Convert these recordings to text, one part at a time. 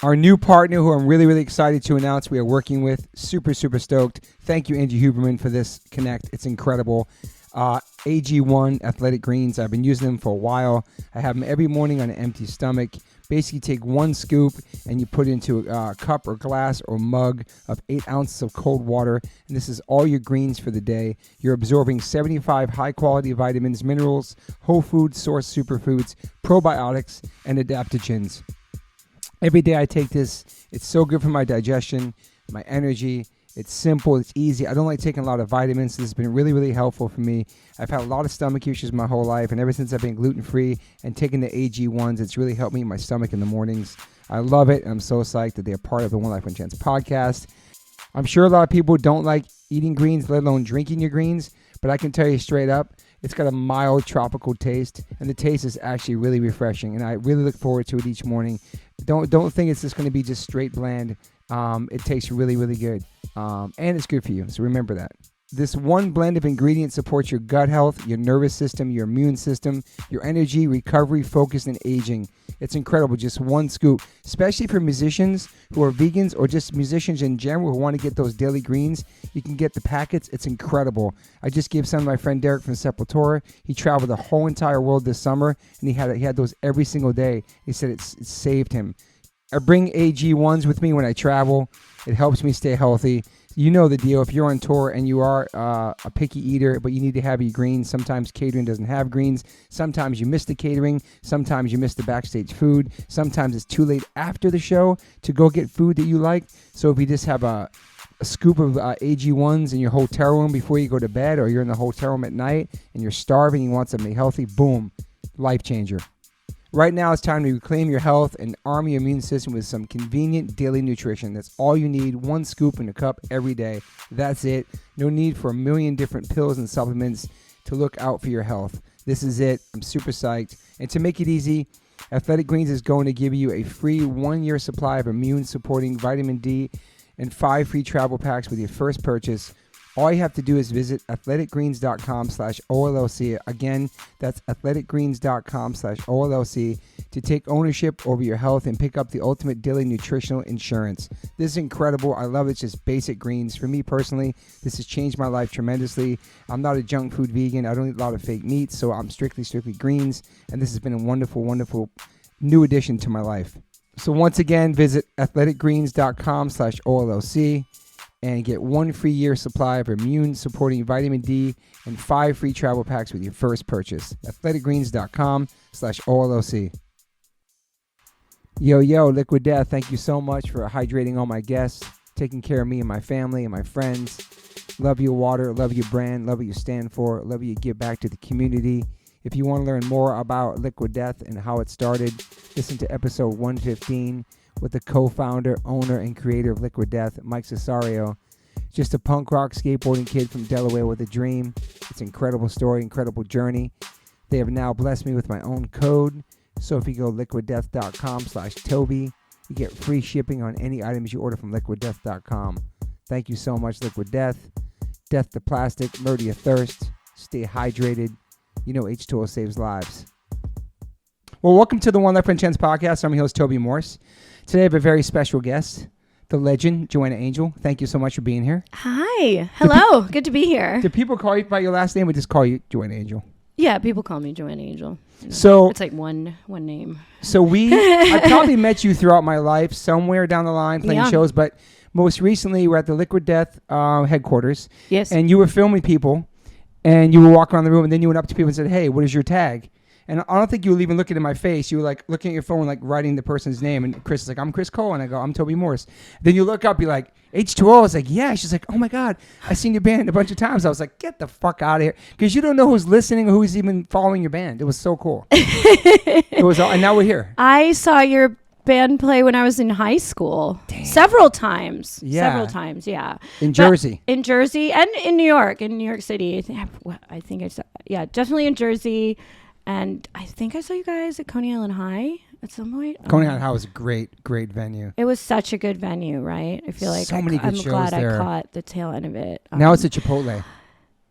Our new partner who I'm really, really excited to announce we are working with. Super, super stoked. Thank you, Angie Huberman, for this connect. It's incredible. AG1 Athletic Greens. I've been using them for a while. I have them every morning on an empty stomach. Basically, take one scoop and you put it into a cup or glass or mug of 8 ounces of cold water. And this is all your greens for the day. You're absorbing 75 high-quality vitamins, minerals, whole food source superfoods, probiotics, and adaptogens. Every day I take this. It's so good for my digestion, my energy. It's simple. It's easy. I don't like taking a lot of vitamins. This has been really, really helpful for me. I've had a lot of stomach issues my whole life, and ever since I've been gluten-free and taking the AG1s, it's really helped me in my stomach in the mornings. I love it. I'm so psyched that they're part of the One Life One Chance podcast. I'm sure a lot of people don't like eating greens, let alone drinking your greens, but I can tell you straight up, it's got a mild tropical taste, and the taste is actually really refreshing, and I really look forward to it each morning. Don't think it's just going to be just straight bland. It tastes really, really good, and it's good for you, so remember that. This one blend of ingredients supports your gut health, your nervous system, your immune system, your energy, recovery, focus, and aging. It's incredible, just one scoop, especially for musicians who are vegans or just musicians in general who want to get those daily greens. You can get the packets. It's incredible. I just gave some to my friend Derek from Sepultura. He traveled the whole entire world this summer, and he had those every single day. He said it saved him. I bring AG1s with me when I travel. It helps me stay healthy. You know the deal. If you're on tour and you are a picky eater, but you need to have your greens, sometimes catering doesn't have greens. Sometimes you miss the catering. Sometimes you miss the backstage food. Sometimes it's too late after the show to go get food that you like. So if you just have a scoop of AG1s in your hotel room before you go to bed, or you're in the hotel room at night and you're starving and you want something healthy, boom, life changer. Right now, it's time to reclaim your health and arm your immune system with some convenient daily nutrition. That's all you need, one scoop in a cup every day. That's it. No need for a million different pills and supplements to look out for your health. This is it. I'm super psyched. And to make it easy, Athletic Greens is going to give you a free 1-year supply of immune-supporting vitamin D and 5 free travel packs with your first purchase. All you have to do is visit athleticgreens.com/OLLC. Again, that's athleticgreens.com/OLLC to take ownership over your health and pick up the ultimate daily nutritional insurance. This is incredible. I love it. It's just basic greens. For me personally, this has changed my life tremendously. I'm not a junk food vegan. I don't eat a lot of fake meats, so I'm strictly greens. And this has been a wonderful, wonderful new addition to my life. So once again, visit athleticgreens.com/OLLC. and get 1 free year supply of immune-supporting vitamin D and 5 free travel packs with your first purchase. athleticgreens.com/OLOC. Yo, Liquid Death, thank you so much for hydrating all my guests, taking care of me and my family and my friends. Love your water, love your brand, love what you stand for, love what you give back to the community. If you want to learn more about Liquid Death and how it started, listen to episode 115 with the co-founder, owner, and creator of Liquid Death, Mike Cesario. Just a punk rock skateboarding kid from Delaware with a dream. It's an incredible story, incredible journey. They have now blessed me with my own code. So if you go liquiddeath.com/Toby, you get free shipping on any items you order from liquiddeath.com. Thank you so much, Liquid Death. Death to plastic, murder your thirst, stay hydrated. You know H2O saves lives. Well, welcome to the One Life One Chance podcast. I'm your host, Toby Morse. Today I have a very special guest, the legend, Joanna Angel. Thank you so much for being here. Hi. Hello. Good to be here. Do people call you by your last name or just call you Joanna Angel? Yeah, people call me Joanna Angel. You know, so it's like one name. So I probably met you throughout my life somewhere down the line playing shows, but most recently we're at the Liquid Death headquarters. Yes. And you were filming people and you were walking around the room and then you went up to people and said, "Hey, what is your tag?" And I don't think you were even looking at my face. You were like looking at your phone, like writing the person's name. And Chris is like, "I'm Chris Cole." And I go, "I'm Toby Morse." Then you look up, you're like, "H2O." I was like, "Yeah." She's like, "Oh my God, I've seen your band a bunch of times." I was like, "Get the fuck out of here." Because you don't know who's listening or who's even following your band. It was so cool. It was, and now we're here. I saw your band play when I was in high school. Damn. Several times. Yeah. In But Jersey. In Jersey and in New York City. I think I saw, definitely in Jersey. And I think I saw you guys at Coney Island High at some point. Coney Island High was a great venue. It was such a good venue, right? I feel like so many good I'm shows glad there. I caught the tail end of it. Now it's a Chipotle.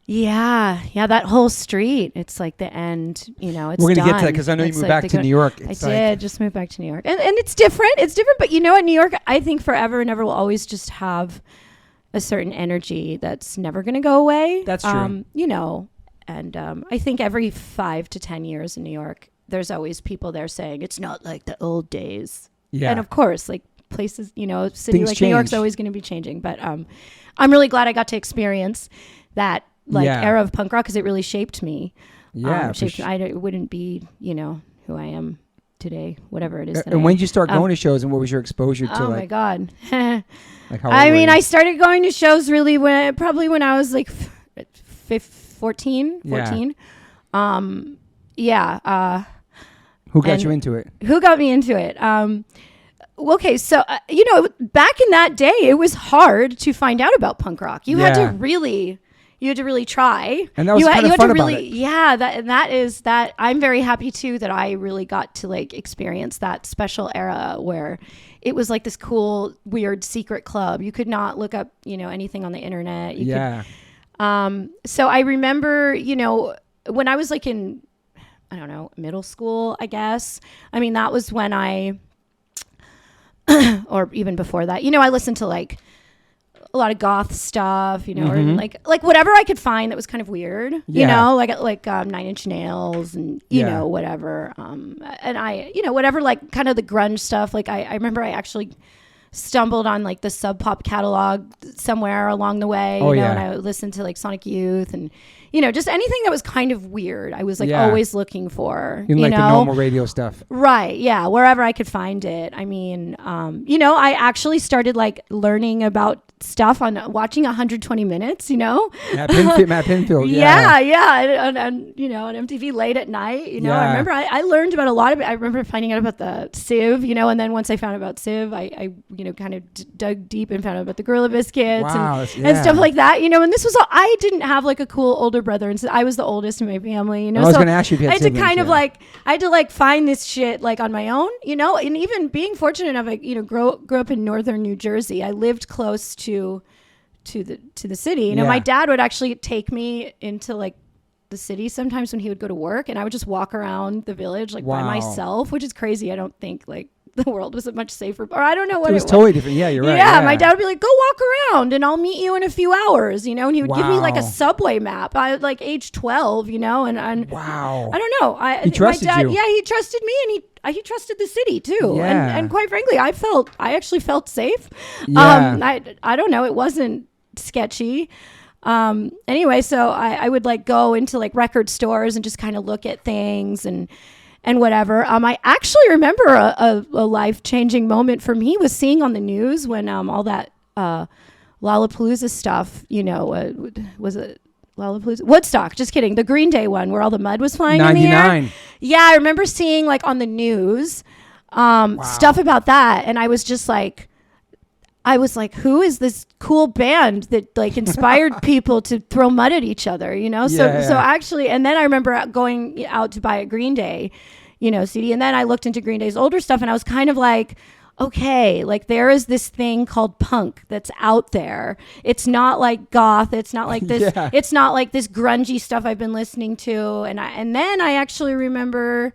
Yeah, that whole street. It's like the end. It's We're gonna done. get to that because I know you moved back to New York. I did just move back to New York, and it's different. It's different, but in New York, I think forever and ever will always just have a certain energy that's never going to go away. That's true. And I think every 5 to 10 years in New York, there's always people there saying it's not like the old days. Yeah, and of course, like places, a city Things like change. New York's always going to be changing. But I'm really glad I got to experience that era of punk rock because it really shaped me. Yeah, I wouldn't be, who I am today, whatever it is. And when did you start going to shows, and what was your exposure to? Oh my God! Like how I started going to shows really when I was like 14. Who got you into it? Who got me into it? Okay, so back in that day, it was hard to find out about punk rock. You had to really try. And that was kind of fun about it. Yeah, that is that. I'm very happy too that I really got to like experience that special era where it was like this cool, weird secret club. You could not look up, anything on the internet. So I remember, when I was like in, I don't know, middle school, I guess. I mean, that was when or even before that, I listened to like a lot of goth stuff, or like whatever I could find that was kind of weird, like 9 Inch Nails and, whatever. And I, whatever, like kind of the grunge stuff. Like I remember I actually stumbled on like the Sub Pop catalog somewhere along the way, and I listened to like Sonic Youth and, just anything that was kind of weird. I was like always looking for, like the normal radio stuff. Right. Yeah. Wherever I could find it. I mean, I actually started like learning about stuff on watching 120 Minutes, Matt Pinfield. Yeah. And on MTV late at night, I remember I learned about a lot of it. I remember finding out about the Civ, and then once I found out about Civ, I kind of dug deep and found out about the Gorilla Biscuits and stuff like that, and this was all, I didn't have like a cool older brother, and so I was the oldest in my family, I was going to ask you if you had siblings, I had to like find this shit like on my own, and even being fortunate enough, grew up in northern New Jersey. I lived close to the city. My dad would actually take me into like the city sometimes when he would go to work, and I would just walk around the village like by myself, which is crazy. I don't think like the world was much safer, or I don't know what it was. Totally different. Yeah, you're right. Yeah, my dad would be like, go walk around and I'll meet you in a few hours, and he would give me like a subway map. I was like age 12, and wow. I don't know. He trusted you. Yeah, he trusted me, and he trusted the city too. Yeah. And quite frankly, I actually felt safe. Yeah. I don't know. It wasn't sketchy. Anyway, so I would like go into like record stores and just kind of look at things and whatever. I actually remember a life-changing moment for me was seeing on the news when all that Lollapalooza stuff, was it Lollapalooza? Woodstock, just kidding. The Green Day one where all the mud was flying in the air. Yeah, I remember seeing like on the news stuff about that, and I was like, who is this cool band that like inspired people to throw mud at each other, So actually, and then I remember going out to buy a Green Day, CD. And then I looked into Green Day's older stuff, and I was kind of like, okay, like there is this thing called punk that's out there. It's not like goth. It's not like this. It's not like this grungy stuff I've been listening to. And then I actually remember,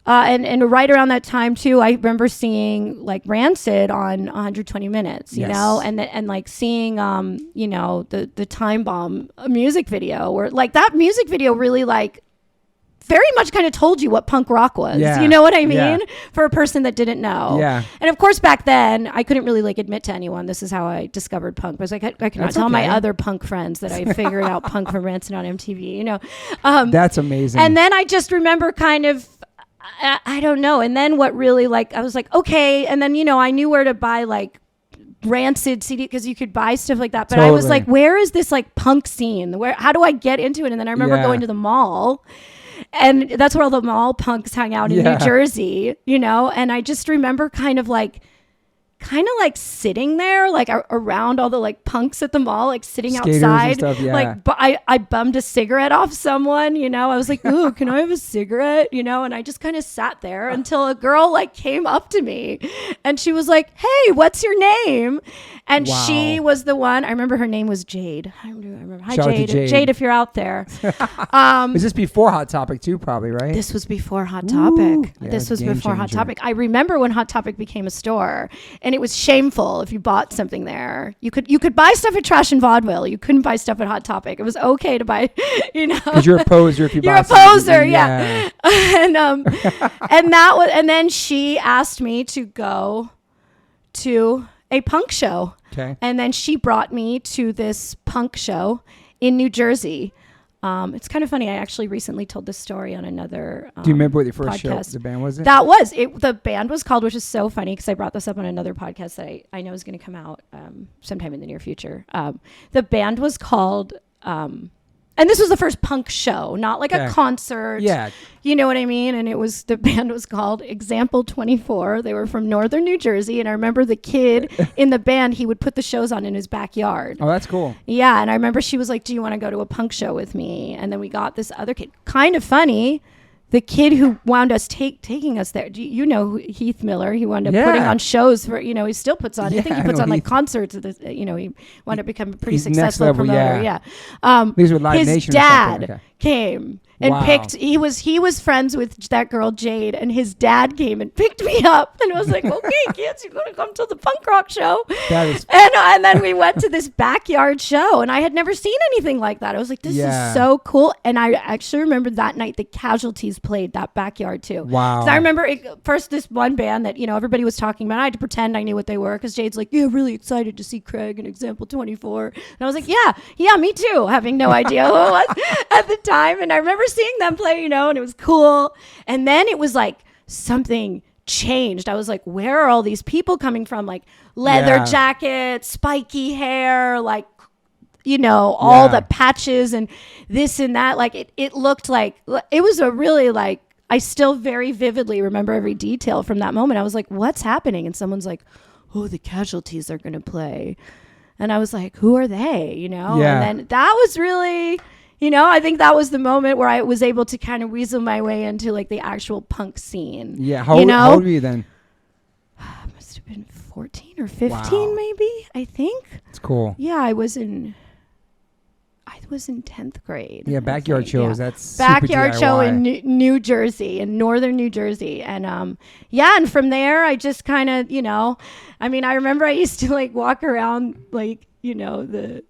and right around that time too, I remember seeing like Rancid on 120 Minutes, you know, and like seeing, the Time Bomb music video, where like that music video really like very much kind of told you what punk rock was. Yeah. You know what I mean? For a person that didn't know. Yeah. And of course, back then, I couldn't really like admit to anyone this is how I discovered punk. Because I could not tell my other punk friends that I figured out punk from Rancid on MTV, That's amazing. And then I just remember kind of, I don't know. And then what really like, I was like, okay. And then, I knew where to buy like Rancid CD because you could buy stuff like that. But I was like, where is this like punk scene? How do I get into it? And then I remember going to the mall. And that's where all the mall punks hang out in New Jersey, and I just remember kind of kind of like sitting there, like around all the like punks at the mall, like sitting Skaters outside. and stuff, yeah. Like, but I bummed a cigarette off someone, you know. I was like, ooh, can I have a cigarette? You know, and I just kind of sat there until a girl like came up to me and she was like, hey, what's your name? And she was the one. I remember her name was Jade. I remember. Hi, Jade. Jade, if you're out there. Was this before Hot Topic too, probably, right? This was before Hot Topic. Yeah, this was game before changer. Hot Topic. I remember when Hot Topic became a store, and it was shameful if you bought something there. You could buy stuff at Trash and Vaudeville. You couldn't buy stuff at Hot Topic. It was okay to buy, you know. Because you're a poser if you buy You're a poser, yeah. And then she asked me to go to a punk show. Okay. And then she brought me to this punk show in New Jersey. It's kind of funny. I actually recently told this story on another Do you remember what your first podcast. show, the band was? The band was called, which is so funny because I brought this up on another podcast that I know is going to come out sometime in the near future. The band was called, and this was the first punk show, not like a concert. Yeah. You know what I mean? And the band was called Example 24. They were from northern New Jersey. And I remember the kid in the band, he would put the shows on in his backyard. Oh, that's cool. Yeah. And I remember she was like, do you want to go to a punk show with me? And then we got this other kid. Kind of funny. The kid who wound us taking us there, you know Heath Miller. He wound up putting on shows for, you know, he still puts on. I think he puts on like concerts. You know, he wound up becoming a pretty successful promoter. Yeah. These were Live Nation. His dad came and picked. He was friends with that girl Jade, and his dad came and picked me up, and I was like, okay, kids, you're gonna come to the punk rock show. And then we went to this backyard show, and I had never seen anything like that. I was like, this is so cool. And I actually remember that night the Casualties played that backyard too. Wow. I remember first this one band that, you know, everybody was talking about. I had to pretend I knew what they were because Jade's like, yeah, really excited to see Craig and Example 24. And I was like, yeah, me too, having no idea who it was at the time. And I remember seeing them play, you know, and it was cool. And then it was like something changed. I was like, where are all these people coming from? Like leather jackets, spiky hair, like, you know, all the patches and this and that. Like it looked like it was a really like, I still very vividly remember every detail from that moment. I was like, what's happening? And someone's like, oh, the Casualties are going to play. And I was like, who are they? You know? Yeah. And then that was really, you know, I think that was the moment where I was able to kind of weasel my way into like the actual punk scene. Yeah. How old were you then? I must have been 14 or 15 maybe, I think. It's cool. Yeah, I was in 10th grade. Yeah, backyard shows. That's backyard super show DIY. in New Jersey, in northern New Jersey. And and from there I just kind of, you know, I mean, I remember I used to like walk around like, you know, the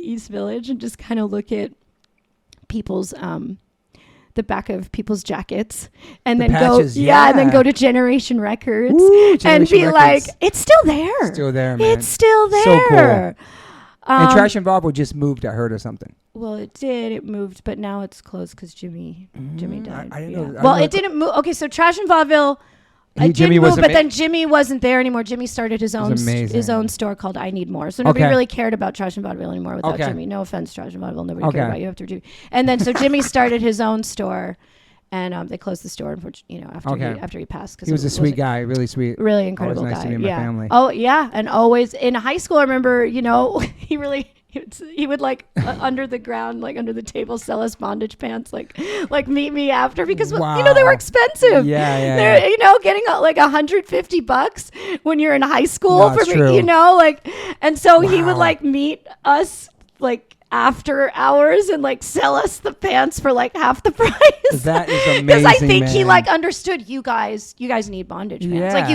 East Village and just kind of look at people's the back of people's jackets and then patches, and then go to Generation Records and be like, it's still there. Still there, man. It's still there. So cool. And Trash and Vaudeville just moved, I heard, or something. Well, it did. It moved, but now it's closed because Jimmy died. I didn't know. Well, it didn't move. Okay, so Trash and Vaudeville did move, but then Jimmy wasn't there anymore. Jimmy started his own store called I Need More. So nobody really cared about Trash and Vaudeville anymore without Jimmy. No offense, Trash and Vaudeville. Nobody cared about you after Jimmy. And then so Jimmy started his own store. And they closed the store, you know, after he passed. Cause he was a sweet guy, really sweet, really incredible always nice guy. to be in my family. Oh yeah, and always in high school, I remember, you know, he would like under the ground, like under the table, sell us bondage pants, like meet me after because you know they were expensive. They're you know getting like $150 when you're in high school you know, like, and so he would like meet us like after hours and like sell us the pants for like half the price. That is amazing. Because I think he like understood you guys need bondage pants. Like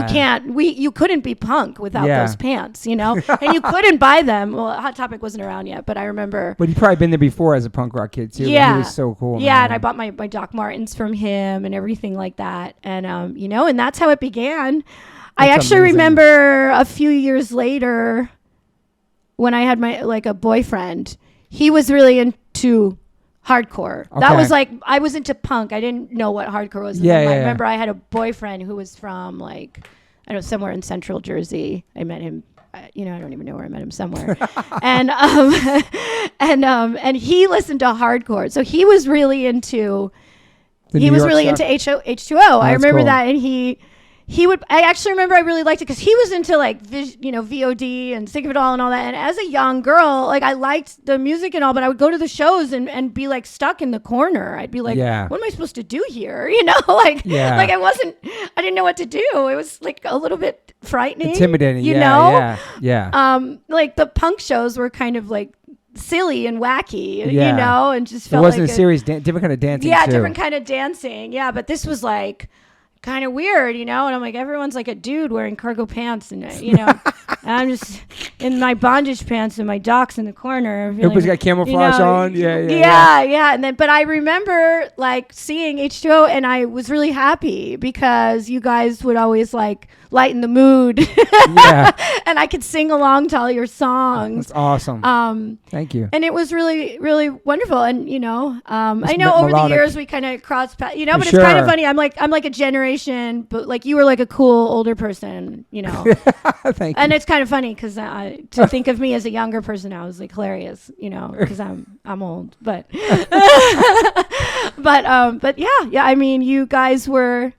you couldn't be punk without those pants, you know? And you couldn't buy them. Well, Hot Topic wasn't around yet, but I remember. But you'd probably been there before as a punk rock kid too. Yeah. He was so cool. Yeah, man. and I bought my Doc Martens from him and everything like that. And you know, and that's how it began. I actually remember a few years later when I had a boyfriend. He was really into hardcore. Okay. That was like, I was into punk. I didn't know what hardcore was. I remember I had a boyfriend who was from like, I don't know, somewhere in central Jersey. I met him, you know, I don't even know where I met him, somewhere. and he listened to hardcore. So he was really into, into H2O. I remember that. And I actually remember I really liked it because he was into like, VOD and Think of It All and all that. And as a young girl, like I liked the music and all, but I would go to the shows and be like stuck in the corner. I'd be like, what am I supposed to do here? Like I didn't know what to do. It was like a little bit frightening. Intimidating. You know? Yeah. Like the punk shows were kind of like silly and wacky, and just felt it wasn't like a serious, different kind of dancing. Yeah, different kind of dancing. Yeah, but this was like kind of weird, and I'm like, everyone's like a dude wearing cargo pants, and I'm just in my bondage pants and my docks in the corner. Everybody's got camouflage on. Yeah. And then, but I remember like seeing H2O, and I was really happy because you guys would always like lighten the mood. And I could sing along to all your songs. That's awesome. Thank you. And it was really, really wonderful. And I know over the years we kind of crossed paths, but it's kind of funny. I'm like a generation, but like you were like a cool older person, Thank you. And it's kind of funny because to think of me as a younger person now is like hilarious, because I'm old, but but yeah. I mean, you guys were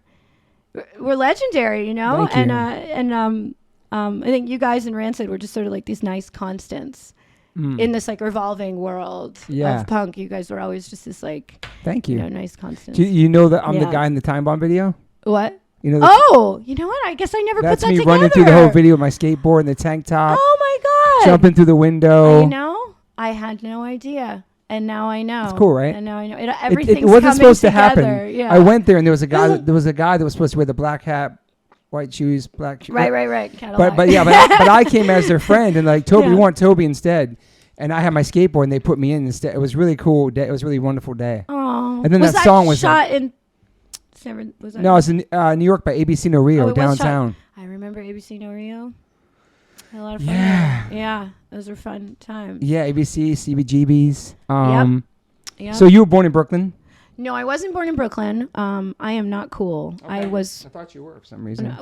legendary, Thank you. and I think you guys in Rancid were just sort of like these nice constants in this like revolving world of punk. You guys were always just this like, thank you, nice constants. Do you know that I'm the guy in the Time Bomb video? What? You know what? I guess I never put that together. That's me running through the whole video with my skateboard and the tank top. Oh my God. Jumping through the window. I had no idea. And now I know. It's cool, right? And now I know. Everything's it wasn't supposed together. To happen. Yeah. I went there and there was a guy that was supposed to wear the black hat, white shoes, black shoes. Right. Cadillac. But I came as their friend and like Toby, we want Toby instead. And I had my skateboard and they put me in instead. It was really cool. It was a really wonderful day. Oh. And then that song was shot in. No, it was in New York by ABC No Rio downtown. I remember ABC No Rio. Had a lot of fun. Yeah, those were fun times. Yeah, ABC, CBGBs. Yep. So you were born in Brooklyn? No, I wasn't born in Brooklyn. I am not cool. Okay. I thought you were for some reason.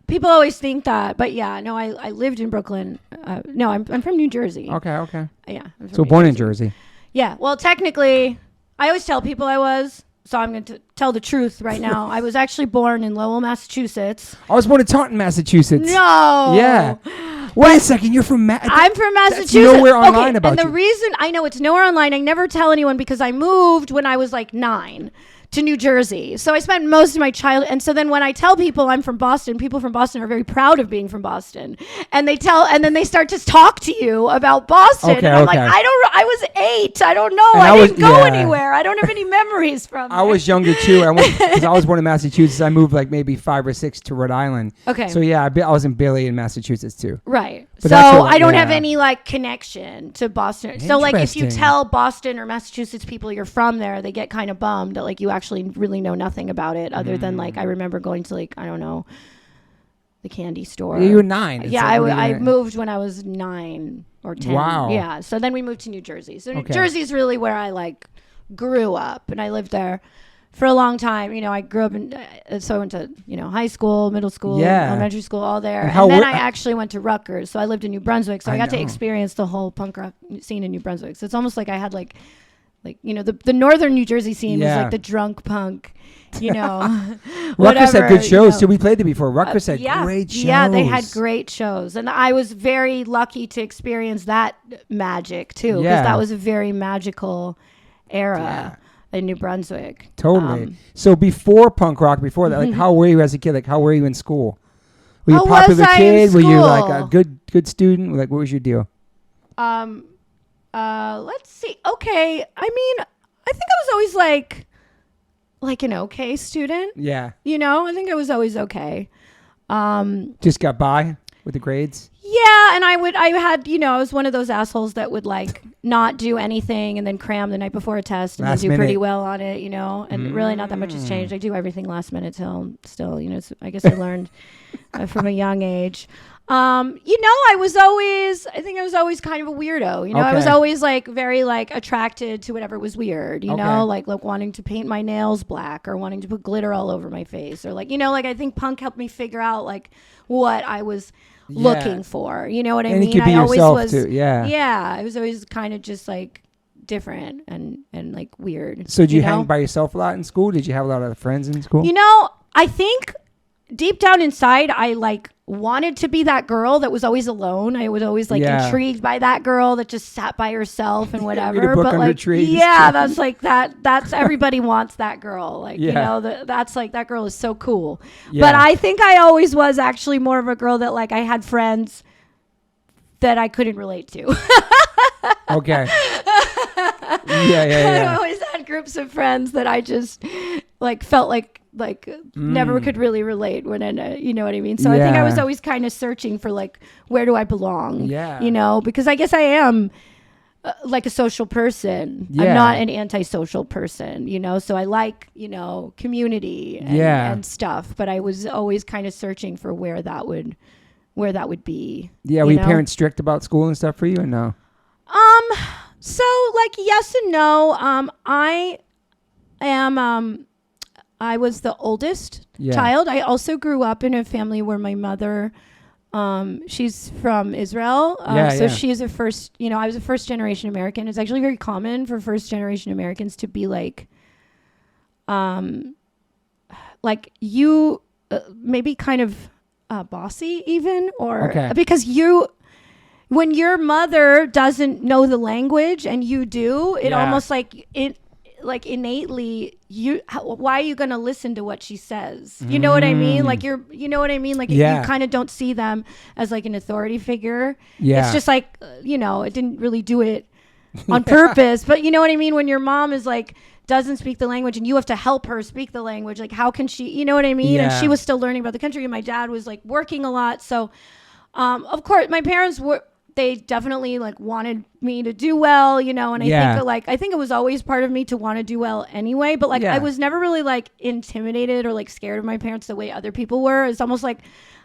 People always think that, but yeah, no, I lived in Brooklyn. No, I'm from New Jersey. Okay. Yeah. So born in Jersey. Yeah. Well, technically, I always tell people I was. So I'm going to tell the truth right now. I was actually born in Lowell, Massachusetts. I was born in Taunton, Massachusetts. No. Yeah. Wait a second. You're from I'm from Massachusetts. That's nowhere online about you. And the reason I know it's nowhere online, I never tell anyone because I moved when I was like 9 to New Jersey. So I spent most of my childhood. And so then when I tell people I'm from Boston, people from Boston are very proud of being from Boston. And then they start to talk to you about Boston. Okay, and I'm like, I was 8. I don't know. I didn't go anywhere. I don't have any memories from I was younger too. Because I was born in Massachusetts. I moved like maybe 5 or 6 to Rhode Island. Okay. So yeah, I was in Billy in Massachusetts too. Right. But so I don't have any like connection to Boston. So like if you tell Boston or Massachusetts people you're from there, they get kind of bummed that like you actually really know nothing about it other than like I remember going to like, I don't know, the candy store. Yeah, you were 9. Yeah, I moved when I was 9 or 10. Wow. Yeah. So then we moved to New Jersey. So New Jersey is really where I like grew up, and I lived there for a long time. I grew up so I went to, high school, middle school, elementary school, all there. And then I actually went to Rutgers. So I lived in New Brunswick. So I got to experience the whole punk rock scene in New Brunswick. So it's almost like I had like the northern New Jersey scene was like the drunk punk, Rutgers had good shows too. We played there before. Rutgers had great shows. Yeah, they had great shows. And I was very lucky to experience that magic too, because that was a very magical era in New Brunswick. Totally. So before punk rock, before that, like how were you as a kid? Like how were you in school? Were you a popular kid? Were you like a good student? Like what was your deal? Let's see. Okay. I mean, I think I was always like an okay student. Yeah. I think I was always okay. Just got by with the grades? Yeah, and I was one of those assholes that would like not do anything and then cram the night before a test and then do pretty well on it, and really not that much has changed. I do everything last minute still, I guess I learned from a young age. I think I was always kind of a weirdo, I was always like very like attracted to whatever was weird, like wanting to paint my nails black or wanting to put glitter all over my face or like, I think punk helped me figure out like what I was looking for, you know what I mean? You could be I always yourself was, too. Yeah. Yeah. I was always kind of just like different and like weird. So did you hang by yourself a lot in school? Did you have a lot of friends in school? I think deep down inside, I like wanted to be that girl that was always alone. I was always like intrigued by that girl that just sat by herself and whatever. Read a book but under like, trees. yeah, that's like that's everybody wants that girl. Like, you know, that's like, that girl is so cool. Yeah. But I think I always was actually more of a girl that like I had friends that I couldn't relate to. Okay. Yeah. I always had groups of friends that I just like felt like never could really relate when you know what I mean? So I think I was always kind of searching for like, where do I belong? Yeah. You know, because I guess I am like a social person. Yeah. I'm not an antisocial person, you know? So I like, you know, community and stuff, but I was always kind of searching for where that would be. Yeah. Were your parents strict about school and stuff for you or no? So like yes and no. I was the oldest child. I also grew up in a family where my mother, she's from Israel. So she is I was a first generation American. It's actually very common for first generation Americans to be like you, maybe kind of bossy even, or because when your mother doesn't know the language and you do, it almost like it, like innately, why are you going to listen to what she says? You know what I mean? Like you know what I mean? Like you kind of don't see them as like an authority figure. Yeah. It's just like, it didn't really do it on purpose, but you know what I mean? When your mom is like, doesn't speak the language and you have to help her speak the language, like how can she, you know what I mean? Yeah. And she was still learning about the country and my dad was like working a lot. So, of course my parents they definitely like wanted me to do well, and I think it was always part of me to want to do well anyway, but like I was never really like intimidated or like scared of my parents the way other people were. It's almost like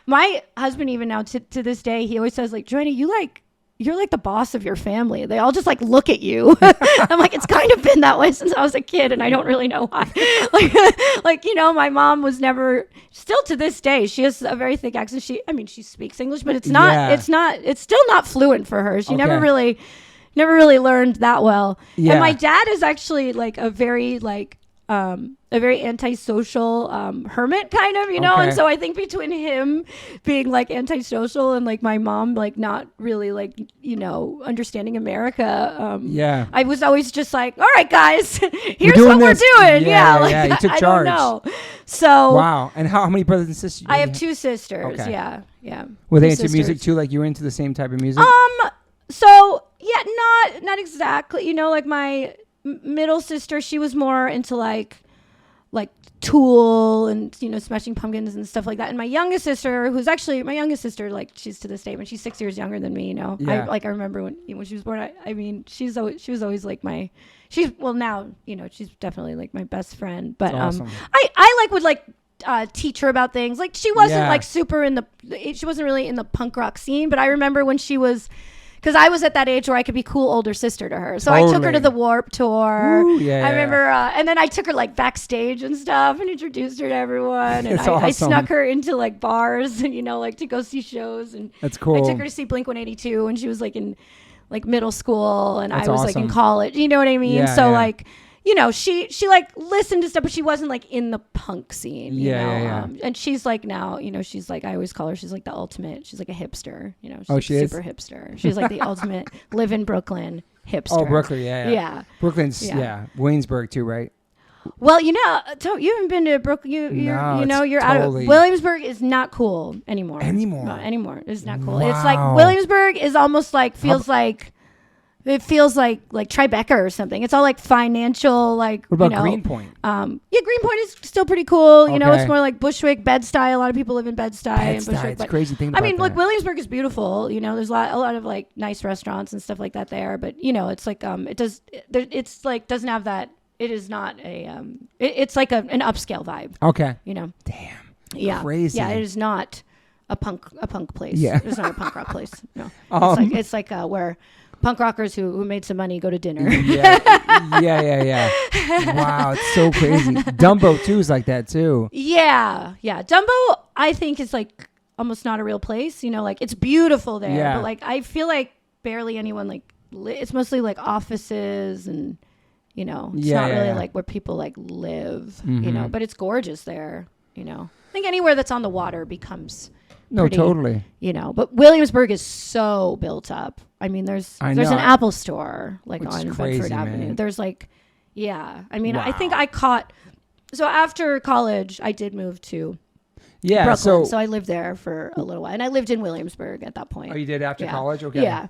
my husband, even now to this day, he always says like, Joanna, you're like the boss of your family. They all just like look at you. I'm like, it's kind of been that way since I was a kid and I don't really know why. My mom was never, still to this day, she has a very thick accent. She speaks English, but it's still not fluent for her. She never really learned that well. Yeah. And my dad is actually like a very antisocial hermit kind of, and so I think between him being like antisocial and like my mom like not really like understanding America, I was always just like, all right guys, here's what we're doing. You took charge. I don't know. So wow. And how many brothers and sisters? I have two sisters. Okay. Yeah. Were they into music too? Like you were into the same type of music? So yeah, not exactly. Like my middle sister, she was more into like Tool and Smashing Pumpkins and stuff like that. And my youngest sister, like she's to this day, when she's 6 years younger than me, I remember when she was born. She was always like she's definitely like my best friend. But awesome. I would teach her about things. Like she wasn't like super she wasn't really in the punk rock scene, but I remember when she was, because I was at that age where I could be cool older sister to her. So I took her to the Warped Tour. Ooh, I remember, and then I took her like backstage and stuff and introduced her to everyone. And I snuck her into like bars and, to go see shows. And that's cool. I took her to see Blink-182 when she was like in like middle school and I was like in college. You know what I mean? Yeah, so like, she like listened to stuff, but she wasn't like in the punk scene, you know? And she's like now, she's like, I always call her, she's like the ultimate, she's like a hipster, she's super hipster. She's like the ultimate live in Brooklyn hipster. Oh, Brooklyn. Yeah. Brooklyn's, Williamsburg too, right? Well, you haven't been to Brooklyn. You're out of Williamsburg is not cool anymore. No, anymore. It's not cool. Wow. It's like Williamsburg is almost like it feels like Tribeca or something. It's all like financial, like, what about Greenpoint? Greenpoint is still pretty cool. It's more like Bushwick, Bed-Stuy. A lot of people live in Bed-Stuy. And Bushwick, it's crazy thing about that. Like Williamsburg is beautiful. There's a lot of like nice restaurants and stuff like that there. But it's like it's like doesn't have that. It is not a it's like an upscale vibe. Okay. Damn. Yeah. Crazy. Yeah. It is not a punk place. Yeah. It's not a punk rock place. No. It's like where punk rockers who made some money go to dinner. Yeah. Wow, it's so crazy. Dumbo too is like that too. Yeah. Dumbo, I think, is like almost not a real place. Like it's beautiful there, but like I feel like barely anyone like it's mostly like offices and it's not really like where people like live. But it's gorgeous there. think anywhere that's on the water becomes No, totally. You know, but Williamsburg is so built up. I mean, there's an Apple store like on Bedford Avenue. There's like, yeah. I mean, I think so after college, I did move to Brooklyn. So I lived there for a little while. And I lived in Williamsburg at that point. Oh, you did after college? Okay. Yeah.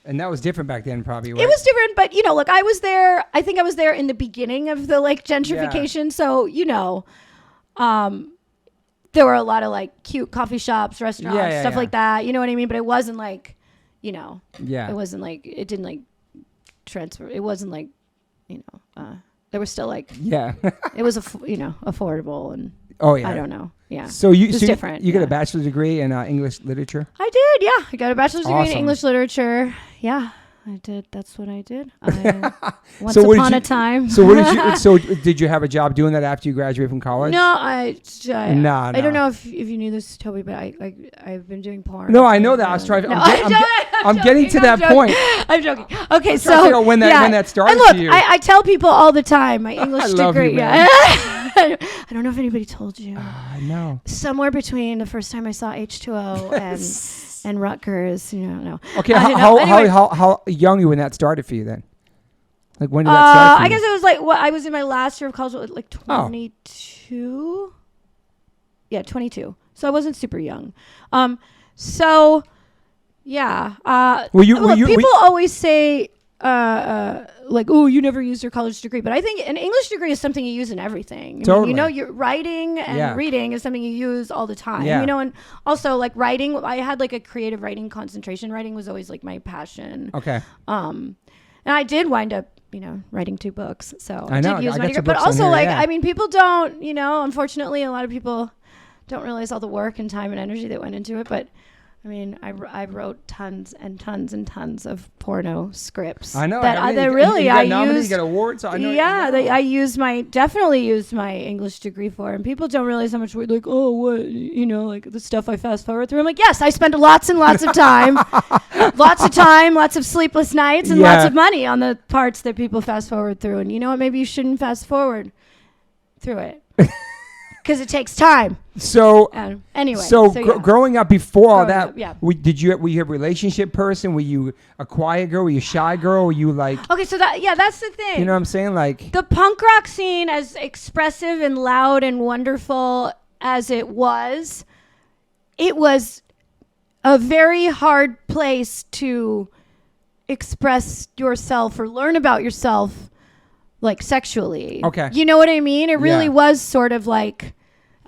And that was different back then, probably, right? It was different, but, you know, look, I think I was there in the beginning of the, like, gentrification. Yeah. So, you know, there were a lot of, like, cute coffee shops, restaurants, stuff like that. You know what I mean? But it wasn't, like, you know. Yeah. It wasn't, like, it didn't, like, transfer. It wasn't, like, you know, there was still, like. Yeah. It was, affordable and. Oh, yeah. I don't know. Yeah. So different. You got a bachelor's degree in English literature? I did, yeah. I got a bachelor's degree in English literature. Yeah, I did. That's what I did. Once upon a time. So did you have a job doing that after you graduated from college? No, I don't know if you knew this, Toby, but I've been doing porn. No, I know that. I was trying. I'm getting to that point. I'm joking. Okay, so when that started. And look, for you. I tell people all the time my English degree. You, I don't know if anybody told you. No. Somewhere between the first time I saw H2O and Rutgers, you know. Okay, how young were you when that started for you then? Like when did that start? I guess it was like I was in my last year of college, like 22. Yeah, 22. So I wasn't super young. So yeah. People always say. Like, oh, you never used your college degree, but I think an English degree is something you use in everything. Totally. I mean, you know, your writing and reading is something you use all the time. You know, and also like writing, I had like a creative writing concentration. Writing was always like my passion. Okay. And I did wind up, you know, writing 2 books. So I did use my degree, but also I mean, people don't, you know, unfortunately, a lot of people don't realize all the work and time and energy that went into it, but. I mean, I wrote tons and tons and tons of porno scripts. I know. You got awards. So I know. Yeah, I definitely used my English degree for, and people don't realize how much we're like, oh, what, you know, like the stuff I fast forward through. I'm like, yes, I spent lots and lots of time, lots of sleepless nights, and lots of money on the parts that people fast forward through. And you know what? Maybe you shouldn't fast forward through it. Because it takes time. So anyway. Growing up before all that, were you a relationship person? Were you a quiet girl? Were you a shy girl? Were you like? Okay, so that's the thing. You know what I'm saying? Like the punk rock scene, as expressive and loud and wonderful as it was a very hard place to express yourself or learn about yourself, like sexually. Okay. You know what I mean? It really was sort of like.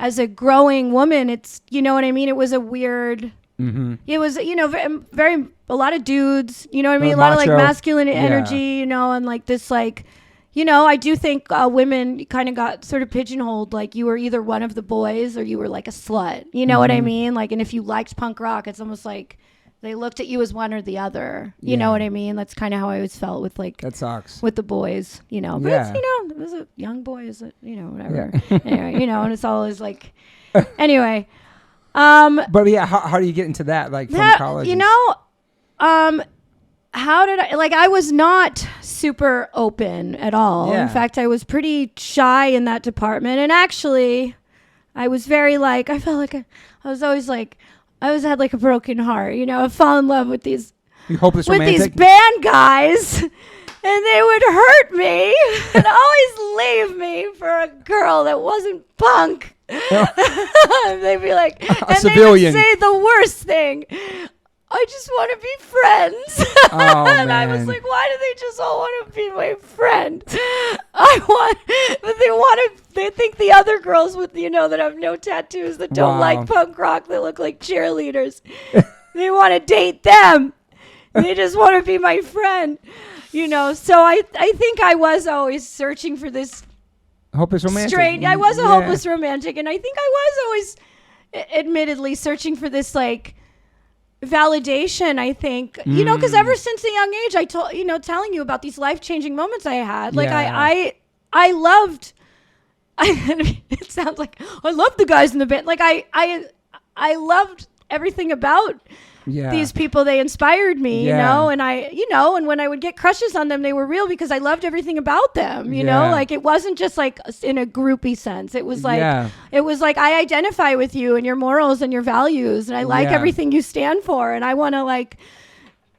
As a growing woman, it's, you know what I mean? It was a weird, it was, you know, very, a lot of dudes, you know what I mean? A lot of like masculine energy, you know, and like this, like, you know, I do think women kind of got sort of pigeonholed. Like you were either one of the boys or you were like a slut. You know what I mean? Like, and if you liked punk rock, it's almost like they looked at you as one or the other. You know what I mean? That's kind of how I always felt with like that sucks with the boys, you know. But it's, you know, it was a young boy, is it, you know, whatever. Anyway, you know, and it's always like anyway. But yeah, how do you get into that? Like from college? You know, how did I was not super open at all. In fact, I was pretty shy in that department. And actually I was very like, I felt like I was always like, I always had like a broken heart, you know. I fall in love with these romantic? band guys, and they would hurt me and always leave me for a girl that wasn't punk. They'd be like, civilian. They would say the worst thing. I just want to be friends. And I was like, why do they just all want to be my friend? They think the other girls with, you know, that have no tattoos, that don't like punk rock, that look like cheerleaders. They want to date them. They just want to be my friend, you know. So I think I was always searching for this hopeless romantic. I was a hopeless romantic, and I think I was always, admittedly, searching for this like validation. I think you know, because ever since a young age, I told you know, telling you about these life-changing moments I had. Like I loved. It sounds like I loved the guys in the band. Like I loved everything about these people. They inspired me, you know, and and when I would get crushes on them, they were real because I loved everything about them, you know, like it wasn't just like in a groupie sense. It was like, I identify with you and your morals and your values, and I like everything you stand for, and I want to like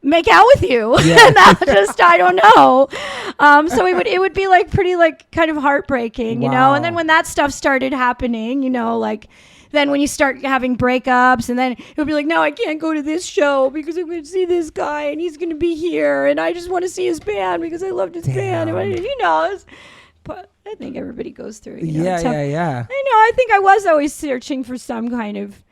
make out with you. And that just, I don't know. So it would be like pretty like kind of heartbreaking, you know, and then when that stuff started happening, you know, like, then when you start having breakups, and then it would be like, no, I can't go to this show because I'm going to see this guy and he's going to be here, and I just want to see his band because I loved his band. And, you know, but I think everybody goes through it. You know, I know. I think I was always searching for some kind of,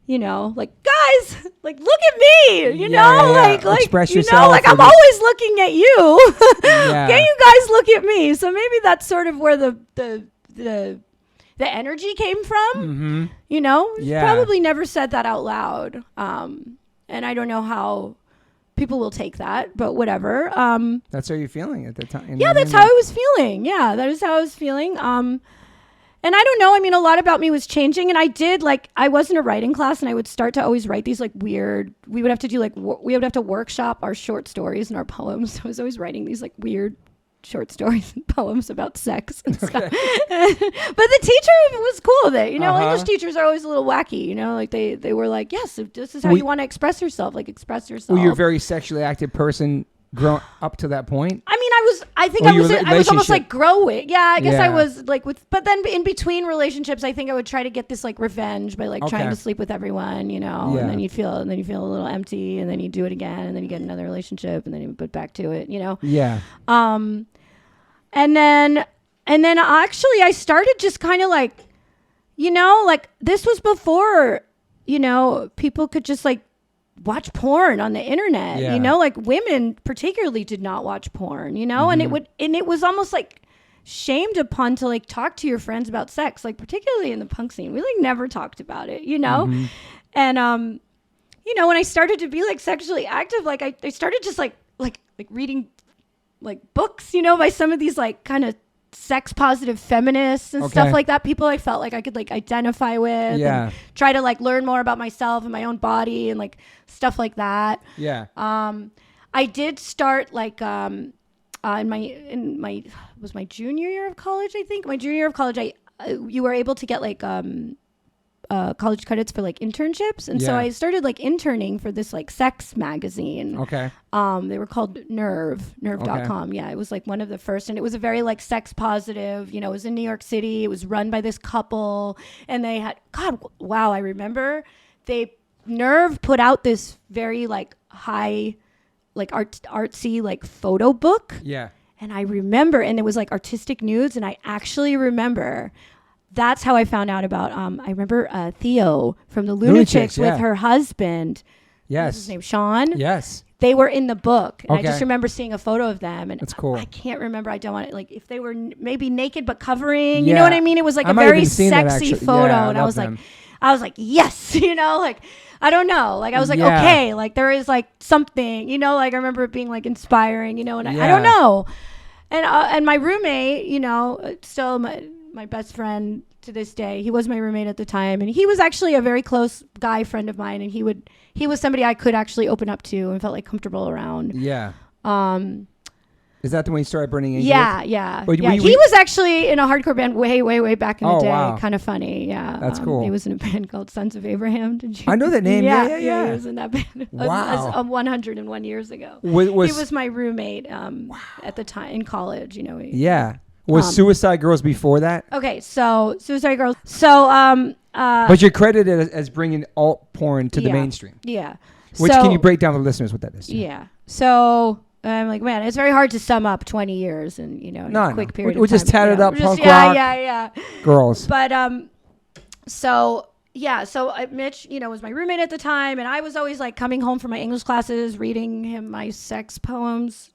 you know, like, guys, like, look at me, you know, like express yourself, you know, like I'm always looking at you. Can you guys look at me? So maybe that's sort of where the energy came from, you know. Probably never said that out loud, and I don't know how people will take that, but whatever. That's how you're feeling at the time. Yeah, that's how I was feeling. Yeah, that is how I was feeling. And I don't know. I mean, a lot about me was changing, and I was in a writing class, and I would start to always write these like weird. We would have to do like we would have to workshop our short stories and our poems. So I was always writing these like weird short stories and poems about sex and stuff. But the teacher was cool with it. You know, English teachers are always a little wacky, you know, like they were like, yes, if this is how you want to express yourself, like express yourself. Were you a very sexually active person grown up to that point? I mean, I was almost like growing. Yeah, I guess I was like but then in between relationships, I think I would try to get this like revenge by like trying to sleep with everyone, you know, and then you feel a little empty, and then you do it again, and then you get another relationship, and then you put back to it, you know? Yeah. And then actually I started just kind of like, you know, like this was before, you know, people could just like watch porn on the internet, you know, like women particularly did not watch porn, you know, and it was almost like shamed upon to like talk to your friends about sex, like particularly in the punk scene. We like never talked about it, you know? And, you know, when I started to be like sexually active, like I started just like reading like books, you know, by some of these like kind of sex positive feminists and stuff like that. People I felt like I could like identify with and try to like learn more about myself and my own body and like stuff like that. Yeah. I did start like in my junior year of college, I think. My junior year of college, you were able to get like college credits for like internships, and so I started like interning for this like sex magazine. They were called nerve.com. It was like one of the first, and it was a very like sex positive, you know, it was in New York City. It was run by this couple, and they had I remember Nerve put out this very like high like artsy like photo book. And I remember, and it was like artistic nudes, and I actually remember that's how I found out about, I remember Theo from the Lunatics with her husband. What's his name? Sean? They were in the book. And I just remember seeing a photo of them. And that's cool. I can't remember. I don't want it. Like if they were maybe naked but covering, you know what I mean? It was like a very sexy photo. And I was like, yes, you know, like, I don't know. Like, I was like, okay, like there is like something, you know, like I remember it being like inspiring, you know, and I don't know. And my roommate, you know, still my best friend to this day, he was my roommate at the time, and he was actually a very close guy friend of mine, and he was somebody I could actually open up to and felt like comfortable around. Is that the when you started burning angels? Yeah. He was actually in a hardcore band way back in the day. Wow. Kind of funny. Yeah. That's cool. He was in a band called Sons of Abraham. Did you? I know that name. Yeah. He was in that band. Wow. 101 years ago. He was my roommate at the time in college, you know. Was Suicide Girls before that? Okay, so Suicide Girls. So but you're credited as bringing alt porn to the mainstream. Yeah. Which can you break down for the listeners what that is? Yeah. So I'm like, man, it's very hard to sum up 20 years in, you know, in a quick period of time. We're just tatted up punk rock girls. But so Mitch, you know, was my roommate at the time, and I was always like coming home from my English classes, reading him my sex poems.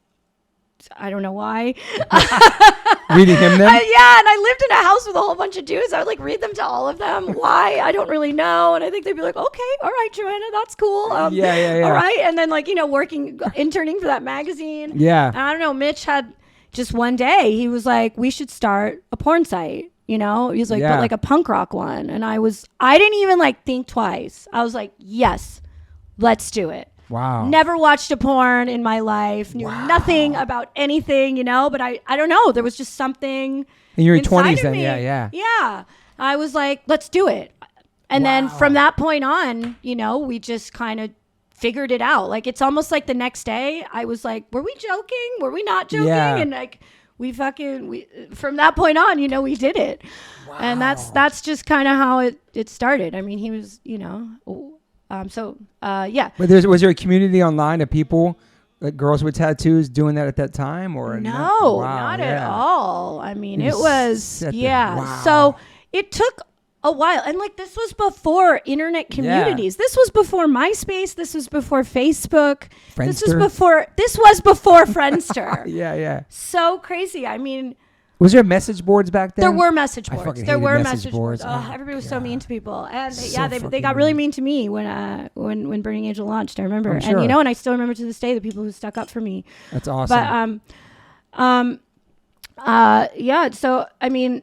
I don't know why. Reading him them? And I lived in a house with a whole bunch of dudes. I would like read them to all of them. Why? I don't really know. And I think they'd be like, okay, all right, Joanna, that's cool. All right. And then like, you know, interning for that magazine. Yeah. And I don't know, Mitch had just one day, he was like, we should start a porn site. you know? He's like, but like a punk rock one. And I didn't even like think twice. I was like, yes, let's do it. Wow. Never watched a porn in my life, knew nothing about anything, you know, but I don't know. There was just something. In your 20s then, me. yeah. Yeah. I was like, let's do it. And then from that point on, you know, we just kind of figured it out. Like, it's almost like the next day I was like, were we joking? Were we not joking? Yeah. And like, we from that point on, you know, we did it. Wow. And that's just kind of how it started. I mean, he was, you know, yeah. But was there a community online of people, like girls with tattoos, doing that at that time, or no? Not at all. I mean, it was Wow. So it took a while, and like this was before internet communities. This was before MySpace. This was before Facebook. Friendster? This was before Friendster. Yeah. So crazy. I mean, was there message boards back then? There were message boards. There were message boards. Oh, everybody was so mean to people, and they got really mean to me when Burning Angel launched. I remember, and you know, and I still remember to this day the people who stuck up for me. That's awesome. But yeah. So I mean,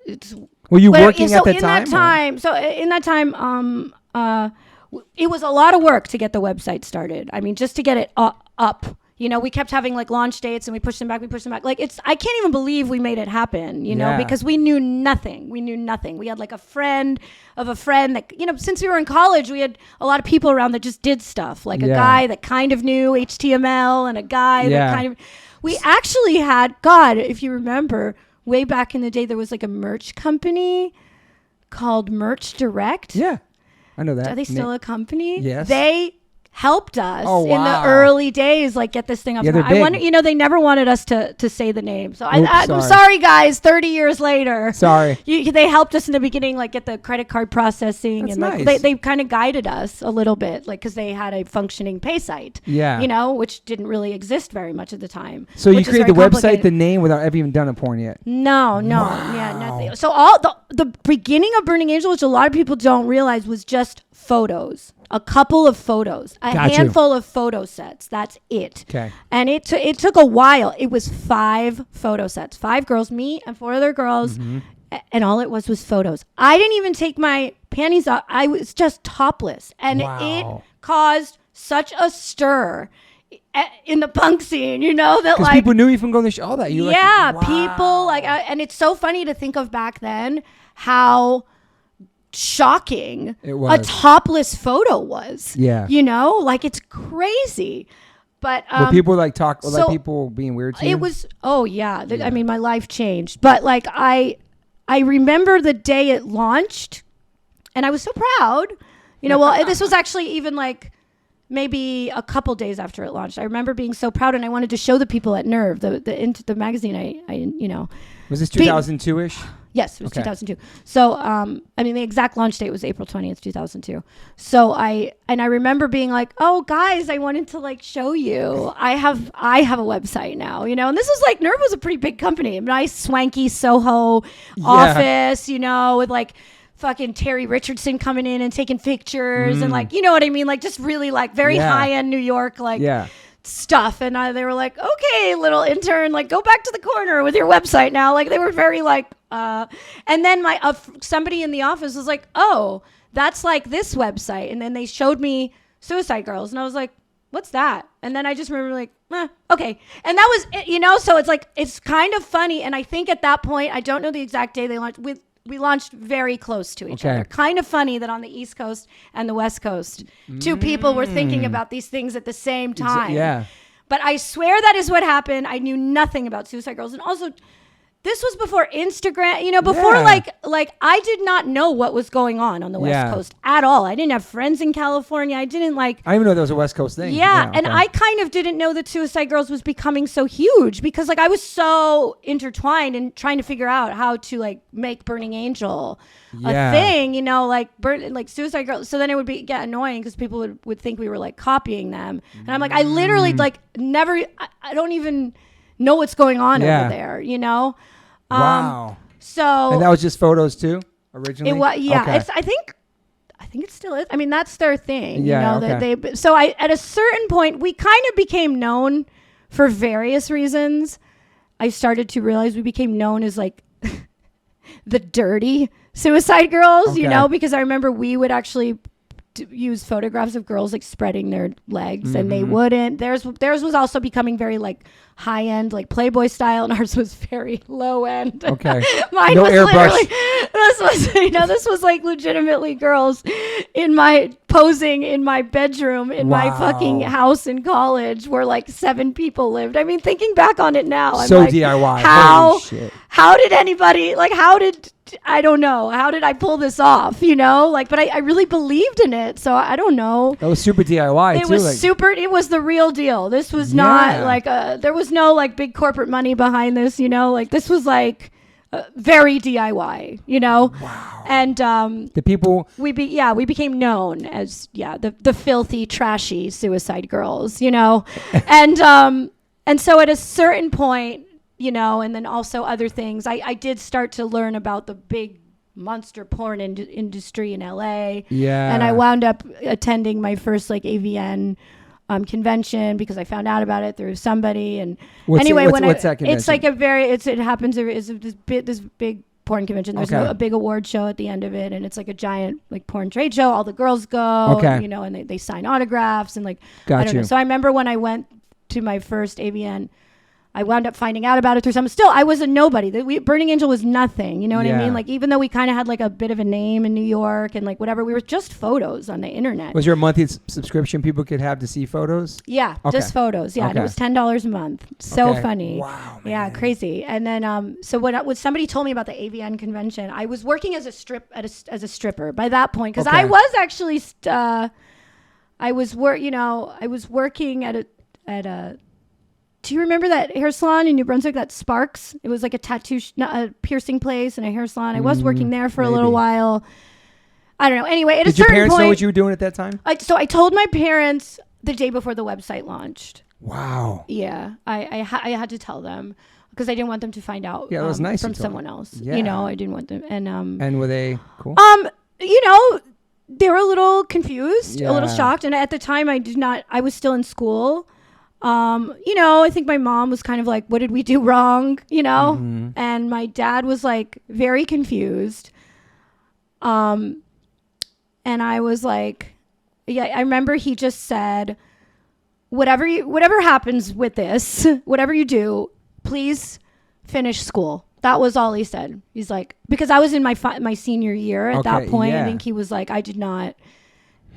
it's. Were you working at that time? In that time, it was a lot of work to get the website started. I mean, just to get it up. You know, we kept having like launch dates and we pushed them back. Like I can't even believe we made it happen, you know, because we knew nothing. We had like a friend of a friend that, you know, since we were in college, we had a lot of people around that just did stuff. Like a guy that kind of knew HTML and a guy that kind of, we actually had, God, if you remember, way back in the day, there was like a merch company called Merch Direct. Yeah, I know that. Are they still a company? Yes. They helped us in the early days, like get this thing up. I wonder, you know, they never wanted us to say the name. So I'm sorry, guys. 30 years later, sorry. They helped us in the beginning, like get the credit card processing. That's and like nice. they kind of guided us a little bit, like because they had a functioning pay site. Yeah, you know, which didn't really exist very much at the time. So you created the website, the name, without ever even done a porn yet? No, nothing. So all the beginning of Burning Angel, which a lot of people don't realize, was just photos. A couple of photos, handful of photo sets. That's it. Okay. And it took a while. It was 5 photo sets, 5 girls, me and 4 other girls, and all it was photos. I didn't even take my panties off. I was just topless, and it caused such a stir in the punk scene, you know, that like people knew you from going to all that. People like, and it's so funny to think of back then how shocking a topless photo was. You know, like it's crazy. But were people like people being weird to you? It was I mean, my life changed. But like I remember the day it launched, and I was so proud. You know, well, this was actually even like maybe a couple days after it launched. I remember being so proud, and I wanted to show the people at Nerve, the magazine. I you know. Was this 2002-ish? Yes, it was 2002. So, I mean, the exact launch date was April 20th, 2002. So I remember being like, oh, guys, I wanted to like show you. I have a website now, you know, and this was like, Nerve was a pretty big company, a nice swanky Soho office, you know, with like fucking Terry Richardson coming in and taking pictures and like, you know what I mean? Like just really like very high end New York, like stuff. And they were like, okay, little intern, like go back to the corner with your website now. Like they were very like, and then my somebody in the office was like, oh, that's like this website. And then they showed me Suicide Girls, and I was like, what's that? And then I just remember like, okay. And that was it, you know, so it's like, it's kind of funny. And I think at that point, I don't know the exact day they launched, we launched very close to each other. Kind of funny that on the East Coast and the West Coast, 2 people were thinking about these things at the same time. But I swear that is what happened. I knew nothing about Suicide Girls. And also, this was before Instagram, you know, before like I did not know what was going on the West Coast at all. I didn't have friends in California. I didn't like. I didn't even know that was a West Coast thing. And I kind of didn't know that Suicide Girls was becoming so huge because like I was so intertwined in trying to figure out how to like make Burning Angel a thing, you know, like Suicide Girls. So then it would get annoying because people would think we were like copying them. And I'm like, I literally like never, I don't even know what's going on over there, you know? Wow. So and that was just photos too originally? It was, It's, I think it still is. I mean, that's their thing, you know, that so at a certain point, we kind of became known for various reasons. I started to realize we became known as like, the dirty Suicide Girls, Okay. you know, because I remember we would actually use photographs of girls like spreading their legs and they wouldn't. Theirs was also becoming very like high end, like Playboy style, and ours was very low end. Okay. Mine No was airbrush. literally, this was like legitimately girls posing in my bedroom in my fucking house in college where like 7 people lived. I mean, thinking back on it now, I'm So like, DIY. Holy shit. how did anybody, like, I don't know. How did I pull this off? You know, like, but I really believed in it. So I don't know. That was super DIY It too. was super. It was the real deal. This was not like there was no like big corporate money behind this, you know, like this was like very DIY, you know? Wow. And the people we became known as the filthy, trashy Suicide Girls, you know? and so at a certain point, you know, and then also other things, I did start to learn about the big monster porn industry in LA. Yeah. And I wound up attending my first like AVN convention because I found out about it through somebody. And what's that convention? It's like this big porn convention. There's a big award show at the end of it, and it's like a giant like porn trade show. All the girls go, you know, and they sign autographs and like I don't know. So I remember when I went to my first AVN, I wound up finding out about it through someone. Still, I was a nobody. Burning Angel was nothing. You know what I mean? Like, even though we kind of had like a bit of a name in New York and like whatever, we were just photos on the internet. Was there a monthly subscription people could have to see photos? Yeah, just photos. Yeah, and it was $10 a month. So funny. Wow, man. Yeah, crazy. And then, so when somebody told me about the AVN convention, I was working as a stripper by that point because I was actually I was working at a. Do you remember that hair salon in New Brunswick, that Sparks? It was like a tattoo, a piercing place and a hair salon. I was working there for a little while. I don't know. Anyway, at a certain point. Did your parents know what you were doing at that time? So I told my parents the day before the website launched. Wow. Yeah. I had to tell them because I didn't want them to find out that was nice from someone else. Yeah. You know, I didn't want them. And were they cool? You know, they were a little confused, a little shocked. And at the time I was still in school. You know, I think my mom was kind of like, what did we do wrong? You know? And my dad was like very confused. And I was like, I remember he just said, whatever happens with this, whatever you do, please finish school. That was all he said. He's like, because I was in my senior year at that point. I think he was like, I did not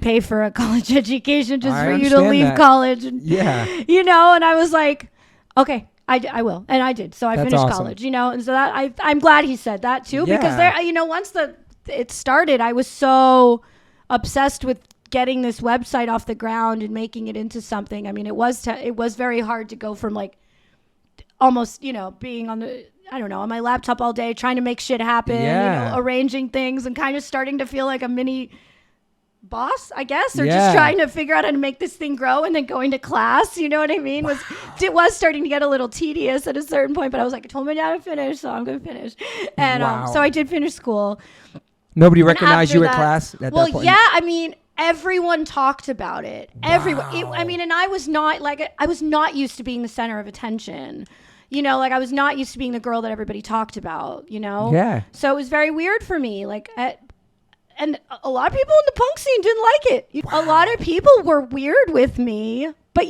pay for a college education just for you to leave college. And, you know, and I was like, okay, I will. And I did. So I finished college, you know, and so that I'm glad he said that too, because there, you know, once it started, I was so obsessed with getting this website off the ground and making it into something. I mean, it was very hard to go from like almost, you know, being on my laptop all day, trying to make shit happen, you know, arranging things and kind of starting to feel like a mini boss, I guess, or just trying to figure out how to make this thing grow, and then going to class, you know what I mean? It was starting to get a little tedious at a certain point, but I was like, I told my dad to finish, so I'm going to finish. And so I did finish school. Nobody recognized you at class at that point? Well, yeah, I mean, everyone talked about it. Wow. Everyone. And I was not used to being the center of attention. You know, like I was not used to being the girl that everybody talked about, you know? Yeah. So it was very weird for me. Like, and a lot of people in the punk scene didn't like it. Wow. A lot of people were weird with me, but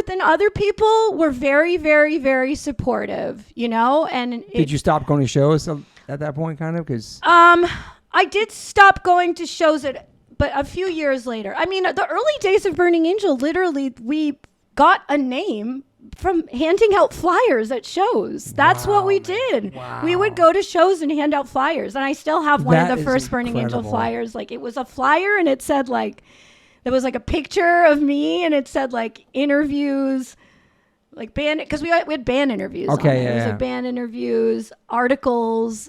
then other people were very, very, very supportive, you know? And did you stop going to shows at that point, kind of? Because I did stop going to shows but a few years later. I mean, the early days of Burning Angel, literally, we got a name from handing out flyers at shows. That's what we did. Wow. We would go to shows and hand out flyers. And I still have one of the first Burning Angel flyers. Like, it was a flyer and it said like, there was like a picture of me and it said like interviews, like band, because we had band interviews. Okay, it was like band interviews, articles,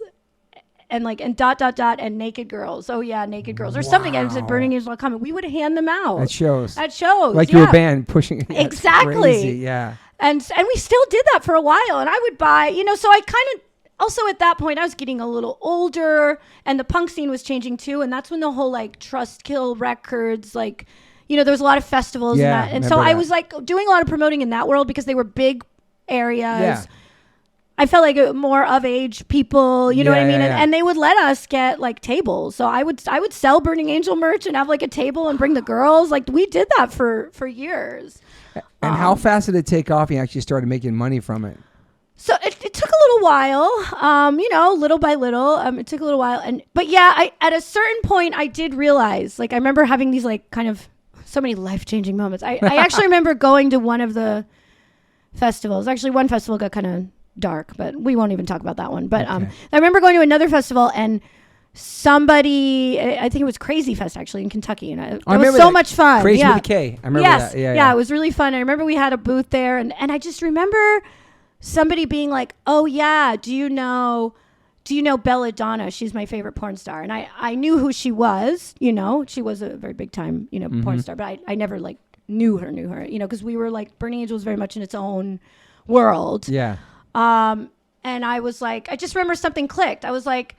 and like, and ... and naked girls. Oh yeah, naked girls or something. And it said Burning Angel comment. We would hand them out at shows. Like you were a band pushing it. Exactly. Crazy. Yeah. And we still did that for a while. And I would buy, you know, so I kind of also at that point I was getting a little older and the punk scene was changing too. And that's when the whole like Trust Kill Records, like, you know, there was a lot of festivals and that. And so I was like doing a lot of promoting in that world because they were big areas. Yeah. I felt like more of age people, you know what I mean? And they would let us get like tables. So I would sell Burning Angel merch and have like a table and bring the girls. Like we did that for years. And how fast did it take off? You actually started making money from it. So it took a little while, little by little. It took a little while. But yeah, at a certain point I did realize, like I remember having these like kind of so many life-changing moments. I actually remember going to one of the festivals. Actually, one festival got kind of dark, but we won't even talk about that one. But I remember going to another festival and somebody, I think it was Crazy Fest actually in Kentucky, and it was so much fun. Crazy with a K. I remember that. Yeah, it was really fun. I remember we had a booth there, and I just remember somebody being like, "Oh yeah, do you know Belladonna? She's my favorite porn star." And I knew who she was. You know, she was a very big time porn star, but I never like knew her. You know, because we were like Burning Angel was very much in its own world. Yeah. And I was like, I just remember something clicked. I was like,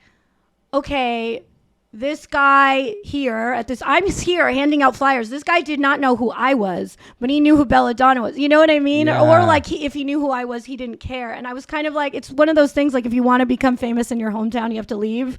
okay, this guy here I'm here handing out flyers. This guy did not know who I was, but he knew who Belladonna was. You know what I mean? Yeah. Or like if he knew who I was, he didn't care. And I was kind of like, it's one of those things, like if you want to become famous in your hometown, you have to leave.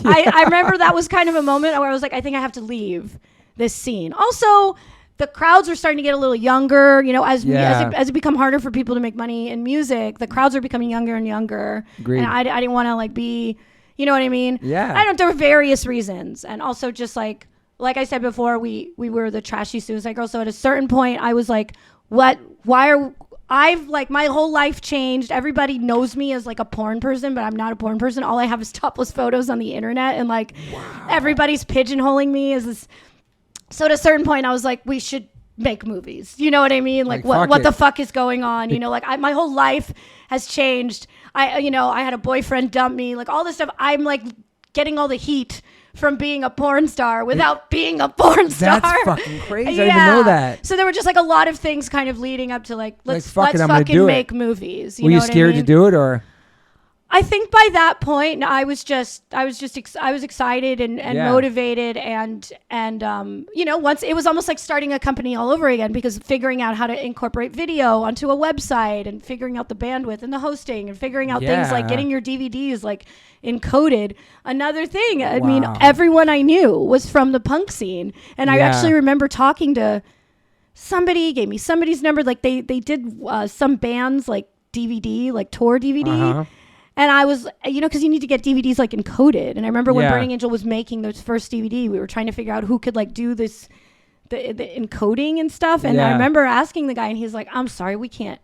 I remember that was kind of a moment where I was like, I think I have to leave this scene. Also, the crowds are starting to get a little younger, you know, as it become harder for people to make money in music, the crowds are becoming younger and younger. Agreed. And I didn't want to like be, you know what I mean? Yeah. There were various reasons. And also just like I said before, we were the trashy Suicide Girls. So at a certain point I was like, I've like my whole life changed. Everybody knows me as like a porn person, but I'm not a porn person. All I have is topless photos on the internet, and like everybody's pigeonholing me as this. So at a certain point, I was like, we should make movies. You know what I mean? Like what the fuck is going on? You know, like my whole life has changed. I had a boyfriend dump me, like all this stuff. I'm like getting all the heat from being a porn star without being a porn star. That's fucking crazy. I didn't even know that. So there were just like a lot of things kind of leading up to like, let's fucking make movies. Were you scared to do it, or? I think by that point I was excited and motivated and once it was almost like starting a company all over again, because figuring out how to incorporate video onto a website and figuring out the bandwidth and the hosting and figuring out things like getting your DVDs like encoded. Another thing, I mean, everyone I knew was from the punk scene, and I actually remember talking to somebody, gave me somebody's number, like they did some bands like DVD, like tour DVD. And I was, because you need to get DVDs like encoded. And I remember when Burning Angel was making those first DVD, we were trying to figure out who could like do this, the encoding and stuff. And I remember asking the guy, and he's like, "I'm sorry, we can't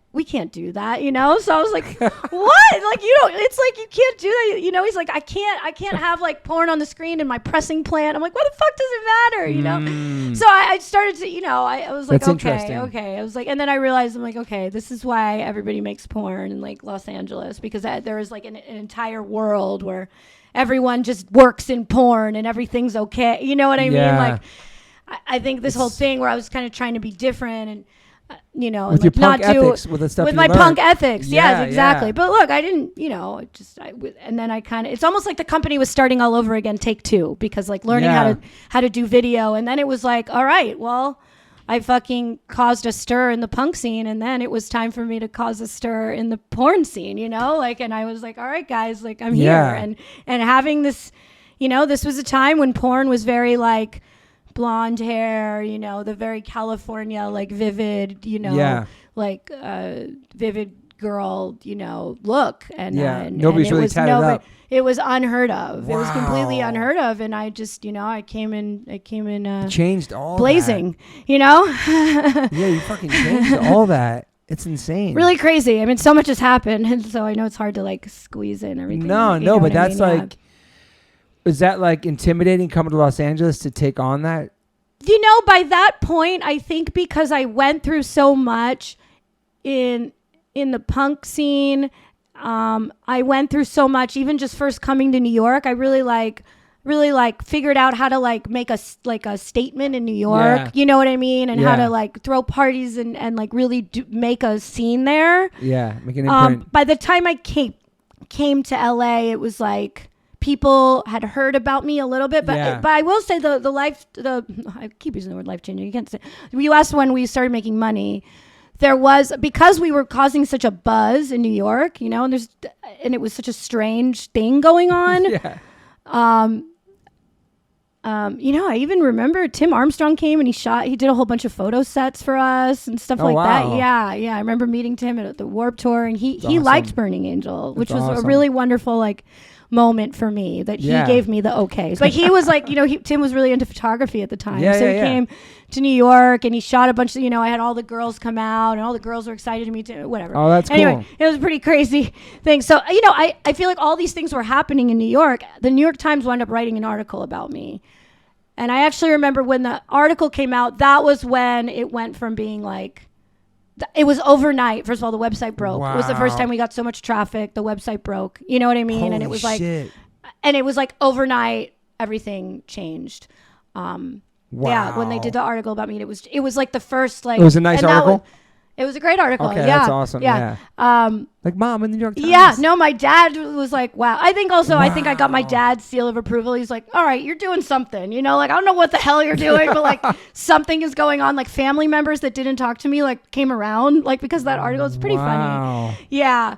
do that," you know? So I was like, what? Like, it's like, you can't do that. You know, he's like, I can't have like porn on the screen in my pressing plant. I'm like, what the fuck does it matter? You know? So I started to, I was like, okay. I was like, and then I realized, I'm like, okay, this is why everybody makes porn in like Los Angeles, because there is like an entire world where everyone just works in porn and everything's okay. You know what I mean? Like, I think this whole thing where I was kind of trying to be different and, with your punk ethics, with the stuff with you my learned. punk ethics. Yes, exactly. But look, I didn't, and then I kind of, it's almost like the company was starting all over again, take two, because like learning how to do video. And then it was like, all right, well, I fucking caused a stir in the punk scene, and then it was time for me to cause a stir in the porn scene, like, and I was like, all right, guys, like I'm here. And having this, this was a time when porn was very like, blonde hair, the very California, like vivid, like vivid girl, look. And nobody's really tatted up. It was unheard of. Wow. It was completely unheard of. And I just, I came in changed all blazing, that. Yeah, you fucking changed all that. It's insane. Really crazy. I mean, so much has happened. And so I know it's hard to like squeeze in everything. No, but that's like, is that like intimidating coming to Los Angeles to take on that? By that point, I think because I went through so much in the punk scene, I went through so much, even just first coming to New York, I really figured out how to like make a statement in New York, you know what I mean? And how to like throw parties and like really make a scene there. Yeah, make an imprint. By the time I came to LA, it was like, people had heard about me a little bit, but I will say I keep using the word life changing. You can't say. You asked when we started making money. there was, because we were causing such a buzz in New York, you know, and it was such a strange thing going on. Yeah. You know, I even remember Tim Armstrong came and he did a whole bunch of photo sets for us and stuff like that. Yeah. I remember meeting Tim at the Warped Tour, and he liked Burning Angel, which was a really wonderful, like, moment for me, that he gave me the okay. But he was like, you know, Tim was really into photography at the time. He came to New York and he shot a bunch of, you know, I had all the girls come out and all the girls were excited to meet him, whatever. Oh, that's anyway, cool. It was a pretty crazy thing. So, you know, I feel like all these things were happening in New York. The New York Times wound up writing an article about me. And I actually remember when the article came out, that was when it went from being like, it was overnight. First of all, the website broke. Wow. It was the first time we got so much traffic. The website broke. You know what I mean? Holy and it was shit. and it was like overnight, everything changed. Wow. Yeah, when they did the article about me, it was like the first, like, it was a nice article. It was a great article. Okay, yeah, that's awesome. Yeah. Like, Mom, in the New York Times. Yeah, no, my dad was like, wow. I think I got my dad's seal of approval. He's like, all right, you're doing something, you know, like, I don't know what the hell you're doing, but like something is going on. Like, family members that didn't talk to me, like, came around, like, because that article is pretty funny. Yeah.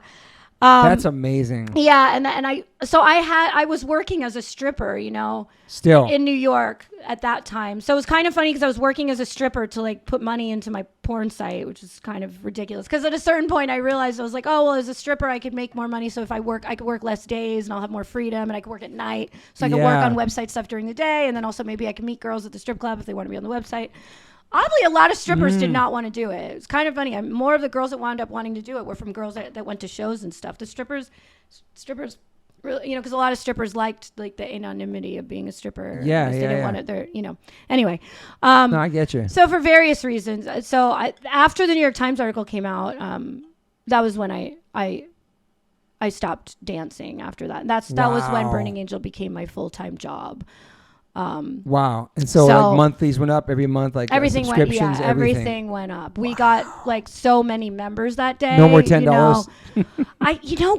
That's amazing. Yeah, and I was working as a stripper, you know, still in New York at that time. So it was kind of funny because I was working as a stripper to, like, put money into my porn site, which is kind of ridiculous. Because at a certain point, I realized, I was like, oh, well, as a stripper, I could make more money. So if I could work less days and I'll have more freedom, and I could work at night. So I could work on website stuff during the day, and then also maybe I can meet girls at the strip club if they want to be on the website. Oddly, a lot of strippers did not want to do it. It's kind of funny. More of the girls that wound up wanting to do it were from girls that went to shows and stuff. The strippers really, you know, because a lot of strippers liked, like, the anonymity of being a stripper. Yeah, they didn't want it there, you know. Anyway. No, I get you. So for various reasons. So after the New York Times article came out, that was when I stopped dancing after that. That was when Burning Angel became my full-time job. Wow. And so like, monthlies went up every month, like everything subscriptions, everything went up. We got like so many members that day. No more $10.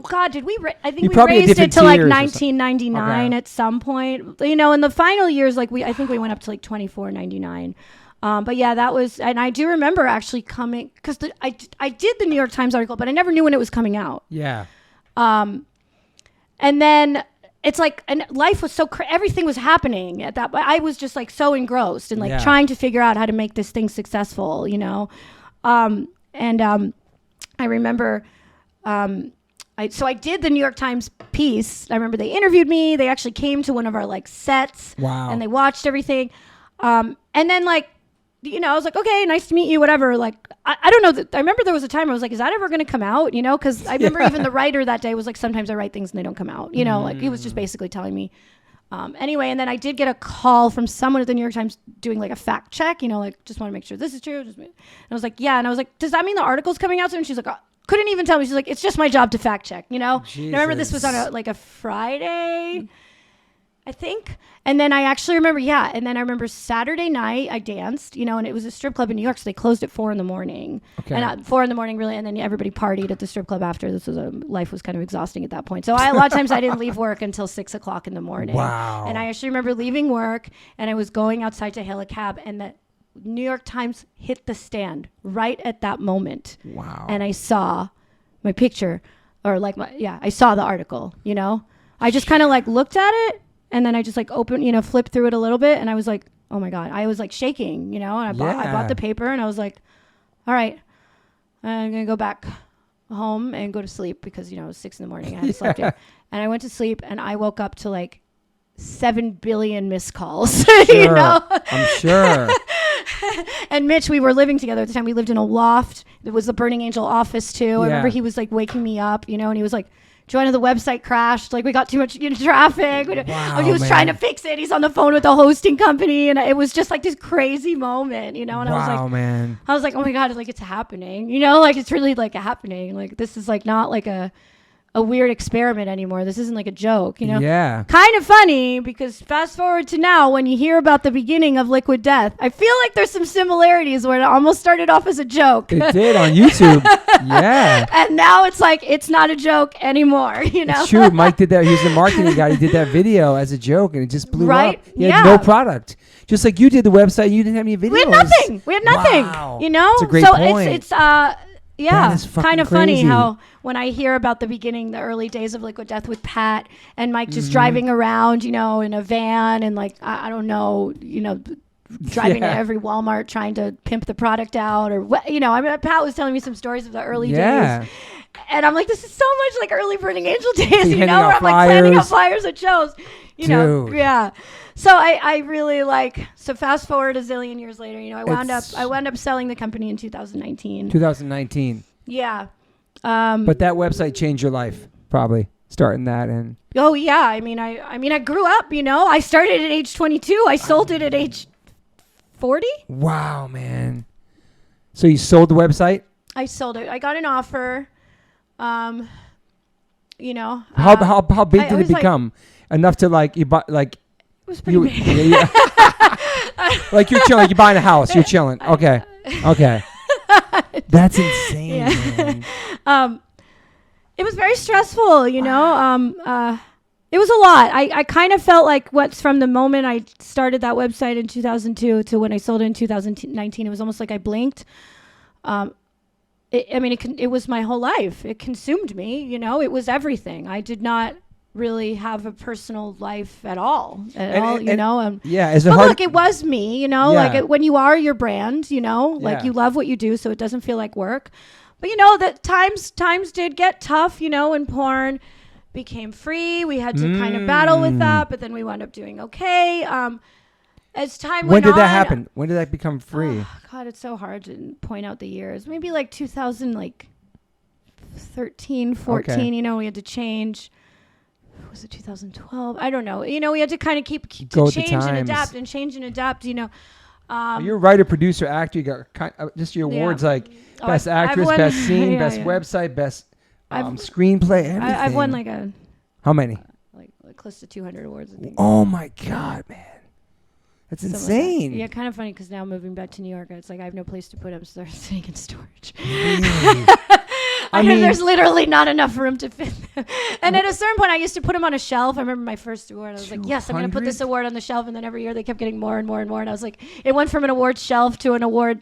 God, did we? I think we raised it to like $19.99 at some point. You know, in the final years, like I think we went up to like $24.99. But yeah, that was, and I do remember actually coming, because I did the New York Times article, but I never knew when it was coming out. Yeah. And then it's like, and life was so everything was happening at that. I was just like so engrossed and like trying to figure out how to make this thing successful, you know. I remember, so I did the New York Times piece. I remember they interviewed me. They actually came to one of our like sets. Wow. And they watched everything. And then like, you know, I was like, okay, nice to meet you, whatever. Like, I don't know. I remember there was a time I was like, is that ever going to come out? You know, because I remember even the writer that day was like, sometimes I write things and they don't come out. You know, like he was just basically telling me. Anyway, and then I did get a call from someone at the New York Times doing like a fact check, you know, like just want to make sure this is true. And I was like, yeah. And I was like, does that mean the article's coming out soon? And she's like, couldn't even tell me. She's like, it's just my job to fact check, you know? And I remember this was on a Friday, I think. And then I actually remember, and then I remember Saturday night I danced, you know, and it was a strip club in New York, so they closed at 4 a.m. Okay. And 4 a.m, really, and then everybody partied at the strip club after. Life was kind of exhausting at that point. So a lot of times I didn't leave work until 6 o'clock in the morning. Wow. And I actually remember leaving work, and I was going outside to hail a cab, and the New York Times hit the stand right at that moment. Wow. And I saw my picture, or like I saw the article, you know. I just kind of like looked at it. And then I just like flipped through it a little bit, and I was like, oh my God, I was like shaking, you know, and I bought the paper, and I was like, all right, I'm going to go back home and go to sleep because, you know, it was 6 a.m. I hadn't slept yet. And I went to sleep, and I woke up to like 7 billion missed calls, you know? I'm sure. And Mitch, we were living together at the time. We lived in a loft. It was the Burning Angel office too. I remember he was like waking me up, you know, and he was like, Joanna, the website crashed. Like, we got too much traffic. Wow, he was trying to fix it. He's on the phone with the hosting company. And it was just like this crazy moment, you know? And I was like, oh my God, like it's happening, you know? Like, it's really like happening. Like, this is like not like a a weird experiment anymore. This isn't like a joke, you know? Yeah. Kind of funny because fast forward to now, when you hear about the beginning of Liquid Death, I feel like there's some similarities where it almost started off as a joke. It did on YouTube. Yeah. And now it's like, it's not a joke anymore, you know? It's true. Mike did that. He was the marketing guy. He did that video as a joke and it just blew up. He had no product. Just like you did the website. You didn't have any videos. We had nothing. Wow. You know? It's a great point. It's yeah, kind of crazy. funny how when I hear about the beginning, the early days of Liquid Death with Pat and Mike just driving around, you know, in a van and like, I don't know, you know, driving to every Walmart trying to pimp the product out or what, you know, I mean, Pat was telling me some stories of the early days. And I'm like, this is so much like early Burning Angel days, you know, where I'm like planning out flyers at shows, you know, So I really like, so fast forward a zillion years later, you know, I wound up selling the company in 2019. 2019. Yeah. But that website changed your life, probably starting that. And oh yeah. I mean, I grew up, you know, I started at age 22. I sold it at age 40. Wow, man. So you sold the website? I sold it. I got an offer. You know, how big did it become? Enough to like, you buy like, it was pretty big. Like you're chilling, you're buying a house, you're chilling. Okay. That's insane. Man. It was very stressful, you know. It was a lot. I kind of felt like what's from the moment I started that website in 2002 to when I sold it in 2019, it was almost like I blinked. It was my whole life. It consumed me, you know. It was everything. I did not really have a personal life at all, you know. Look, it was me, you know. Like when you are your brand, you know, like you love what you do, so it doesn't feel like work. But you know that times did get tough, you know, when porn became free. We had to kind of battle with that, but then we wound up doing okay. As time went on. When did that happen? When did that become free? Oh, God, it's so hard to point out the years. Maybe like 2013, 14, you know, we had to change. Was it 2012? I don't know. You know, we had to kind of keep to change and adapt, you know. You're a writer, producer, actor. You got just your awards like best actress, best scene, best website, best screenplay, everything. I've won how many? Like close to 200 awards, I think. Oh my God, man. That's insane. Yeah, kind of funny because now moving back to New York, it's like I have no place to put them, so they're sitting in storage. Really? I mean, there's literally not enough room to fit them. And at a certain point, I used to put them on a shelf. I remember my first award. I was like, yes, I'm going to put this award on the shelf. And then every year they kept getting more and more and more. And I was like, it went from an award shelf to an award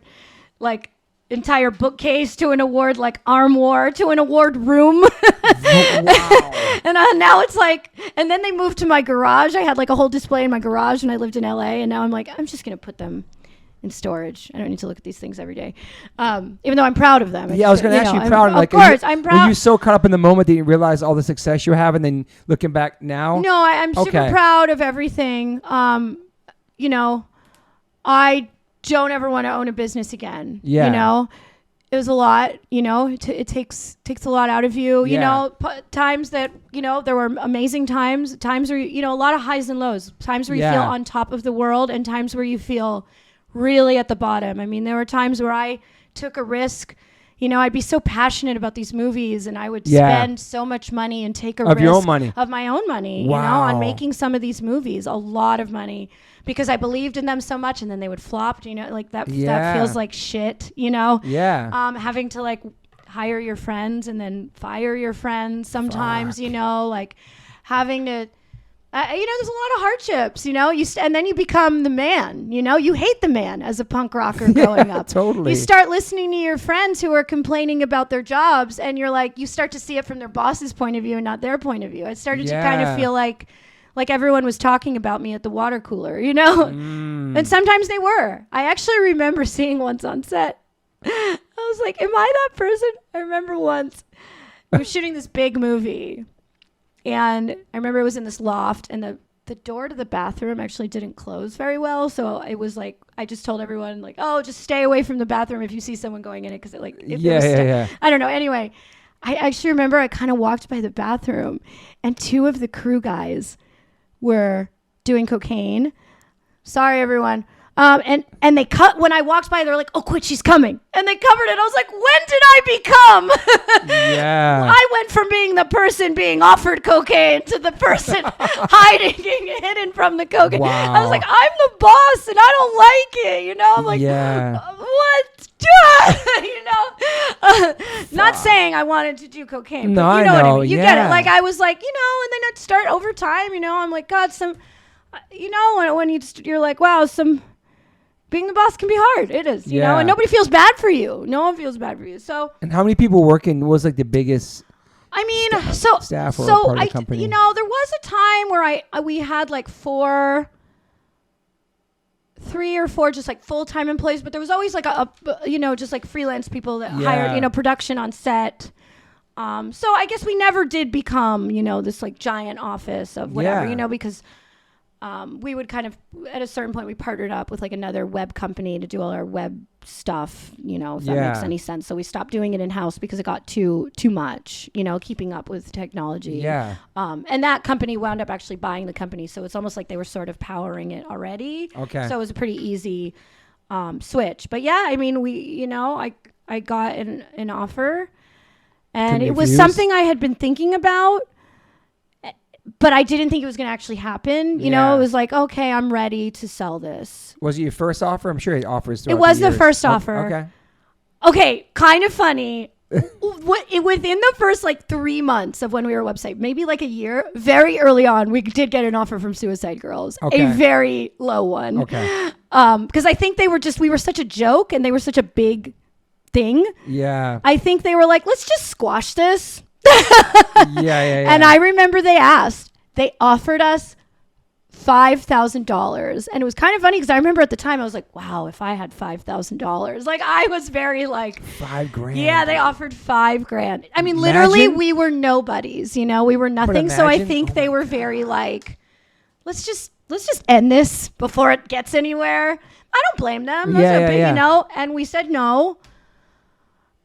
like entire bookcase to an award like armoire to an award room. Wow. And now it's like, and then they moved to my garage. I had like a whole display in my garage when I lived in LA. And now I'm like, I'm just going to put them in storage. I don't need to look at these things every day. Even though I'm proud of them. Yeah, I was going to ask you proud. Of course, I'm proud. Were you so caught up in the moment that you realized all the success you have and then looking back now? No, I'm super proud of everything. You know, I don't ever want to own a business again. Yeah. You know, it was a lot, you know, it takes a lot out of you, you know, times that, you know, there were amazing times where, you know, a lot of highs and lows, times where you feel on top of the world and times where you feel really at the bottom. I mean, there were times where I took a risk. You know, I'd be so passionate about these movies and I would spend so much money and take a risk your own money. Of my own money, you know, on making some of these movies, a lot of money because I believed in them so much and then they would flop, you know, like that feels like shit, you know? Yeah. Having to like hire your friends and then fire your friends sometimes, you know, like having to, you know, there's a lot of hardships, you know, and then you become the man, you know, you hate the man as a punk rocker growing up. Totally. You start listening to your friends who are complaining about their jobs and you're like, you start to see it from their boss's point of view and not their point of view. I started to kind of feel like everyone was talking about me at the water cooler, you know, and sometimes they were. I actually remember seeing once on set. I was like, am I that person? I remember once we were shooting this big movie. And I remember it was in this loft and the door to the bathroom actually didn't close very well. So it was like, I just told everyone like, oh, just stay away from the bathroom if you see someone going in it. Cause it like, I don't know. Anyway, I actually remember I kind of walked by the bathroom and two of the crew guys were doing cocaine. Sorry, everyone. And they cut, when I walked by, they're like, oh, quit, she's coming. And they covered it. I was like, when did I become? Yeah. I went from being the person being offered cocaine to the person hidden from the cocaine. Wow. I was like, I'm the boss and I don't like it. You know, I'm like, what? You know, not saying I wanted to do cocaine, but you know what I mean. You get it. Like, I was like, you know, and then I'd start over time, you know, I'm like, God, you know, when you're like, wow, being the boss can be hard. It is, you know, and nobody feels bad for you. No one feels bad for you. So. And how many people working was like the biggest? I mean, staff or part of the company? You know, there was a time where we had like 3 or 4 just like full-time employees, but there was always like you know, just like freelance people that hired, you know, production on set. So I guess we never did become, you know, this like giant office of whatever, you know, because we would kind of, at a certain point, we partnered up with like another web company to do all our web stuff, you know, if that makes any sense. So we stopped doing it in-house because it got too much, you know, keeping up with technology. Yeah. And that company wound up actually buying the company. So it's almost like they were sort of powering it already. Okay. So it was a pretty easy switch. But yeah, I mean, you know, I got an offer, and it was something I had been thinking about, but I didn't think it was going to actually happen. You know, it was like, okay, I'm ready to sell this. Was it your first offer? I'm sure it offers. It was the first offer. Okay. Kind of funny. Within the first like 3 months of when we were a website, maybe like a year, very early on, we did get an offer from Suicide Girls, a very low one. Okay. Because I think we were such a joke and they were such a big thing. Yeah. I think they were like, let's just squash this. Yeah. And I remember they offered us $5,000, and it was kind of funny because I remember at the time I was like, wow, if I had $5,000, like I was very like $5,000. Yeah, they offered $5,000. I mean, literally, we were nobodies, you know, we were nothing. So I think they were very like, let's just end this before it gets anywhere. I don't blame them. Those are big, you know. And we said no.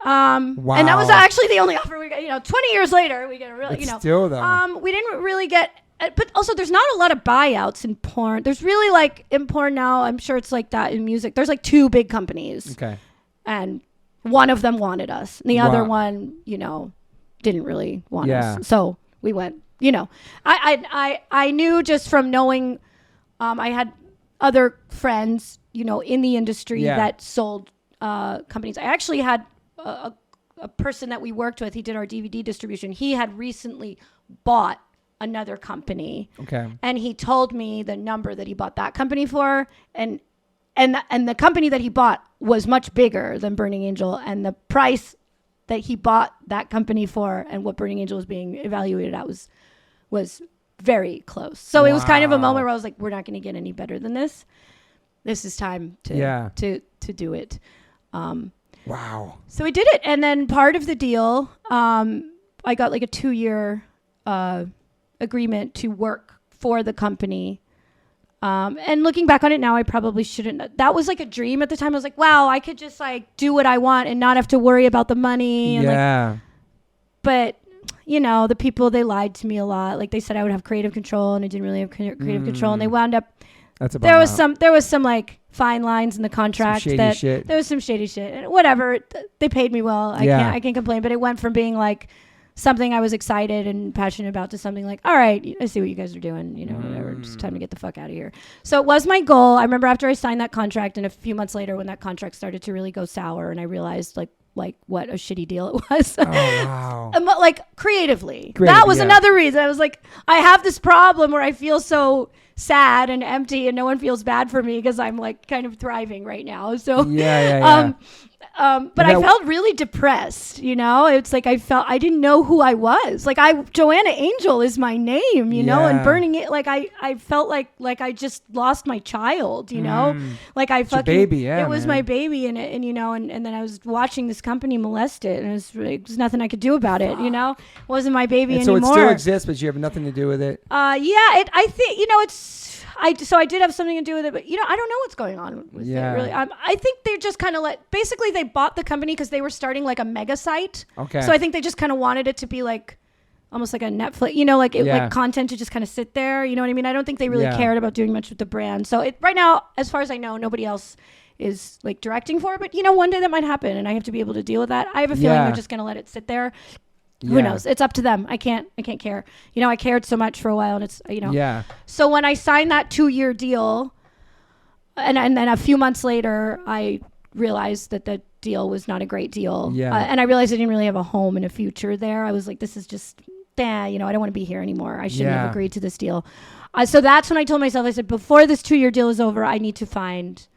Wow. And that was actually the only offer we got. You know, 20 years later, we get a really, you know, still though. We didn't really get. But also, there's not a lot of buyouts in porn. There's really like in porn now. I'm sure it's like that in music. There's like 2 big companies. Okay. And one of them wanted us, and the other one, you know, didn't really want us. So we went. You know, I knew just from knowing, I had other friends, you know, in the industry that sold companies. I actually had a person that we worked with. He did our DVD distribution. He had recently bought another company. Okay. And he told me the number that he bought that company for, and the company that he bought was much bigger than Burning Angel, and the price that he bought that company for and what Burning Angel was being evaluated at was very close. So it was kind of a moment where I was like, we're not going to get any better than this. This is time to do it. Wow. So we did it. And then part of the deal, I got like a 2-year agreement to work for the company. And looking back on it now, I probably shouldn't. That was like a dream at the time. I was like, wow, I could just like do what I want and not have to worry about the money. And but, you know, the people, they lied to me a lot. Like they said I would have creative control, and I didn't really have creative control. And they wound up. There was some like fine lines in the contract that shit. There was some shady shit, and whatever. They paid me well. I can't complain. But it went from being like something I was excited and passionate about to something like, all right, I see what you guys are doing. You know, whatever. It's time to get the fuck out of here. So it was my goal. I remember after I signed that contract, and a few months later, when that contract started to really go sour, and I realized like what a shitty deal it was. Oh, wow. Like creatively. That was another reason. I was like, I have this problem where I feel so sad and empty, and no one feels bad for me because I'm like kind of thriving right now. So but I felt really depressed, you know. It's like I didn't know who I was. Like Joanna Angel is my name, you know, and Burning it, like I felt like I just lost my child, you know. Like I fucking baby, it was my baby, and you know, and then I was watching this company molest it, and there's nothing I could do about it, you know. It wasn't my baby anymore. So it still exists, but you have nothing to do with it. I think, you know, so I did have something to do with it, but you know, I don't know what's going on with it really. I think they just kind of basically they bought the company because they were starting like a mega site. Okay. So I think they just kind of wanted it to be like almost like a Netflix, like content to just kind of sit there. You know what I mean? I don't think they really cared about doing much with the brand. So right now, as far as I know, nobody else is like directing for it. But one day that might happen, and I have to be able to deal with that. I have a feeling they're just going to let it sit there. Who knows? It's up to them. I can't care. I cared so much for a while, and it's So when I signed that 2-year deal, and then a few months later, I realized that the deal was not a great deal. And I realized I didn't really have a home and a future there. I was like, this is just, I don't want to be here anymore. I shouldn't have agreed to this deal. So that's when I told myself, I said, before this 2-year deal is over, I need to find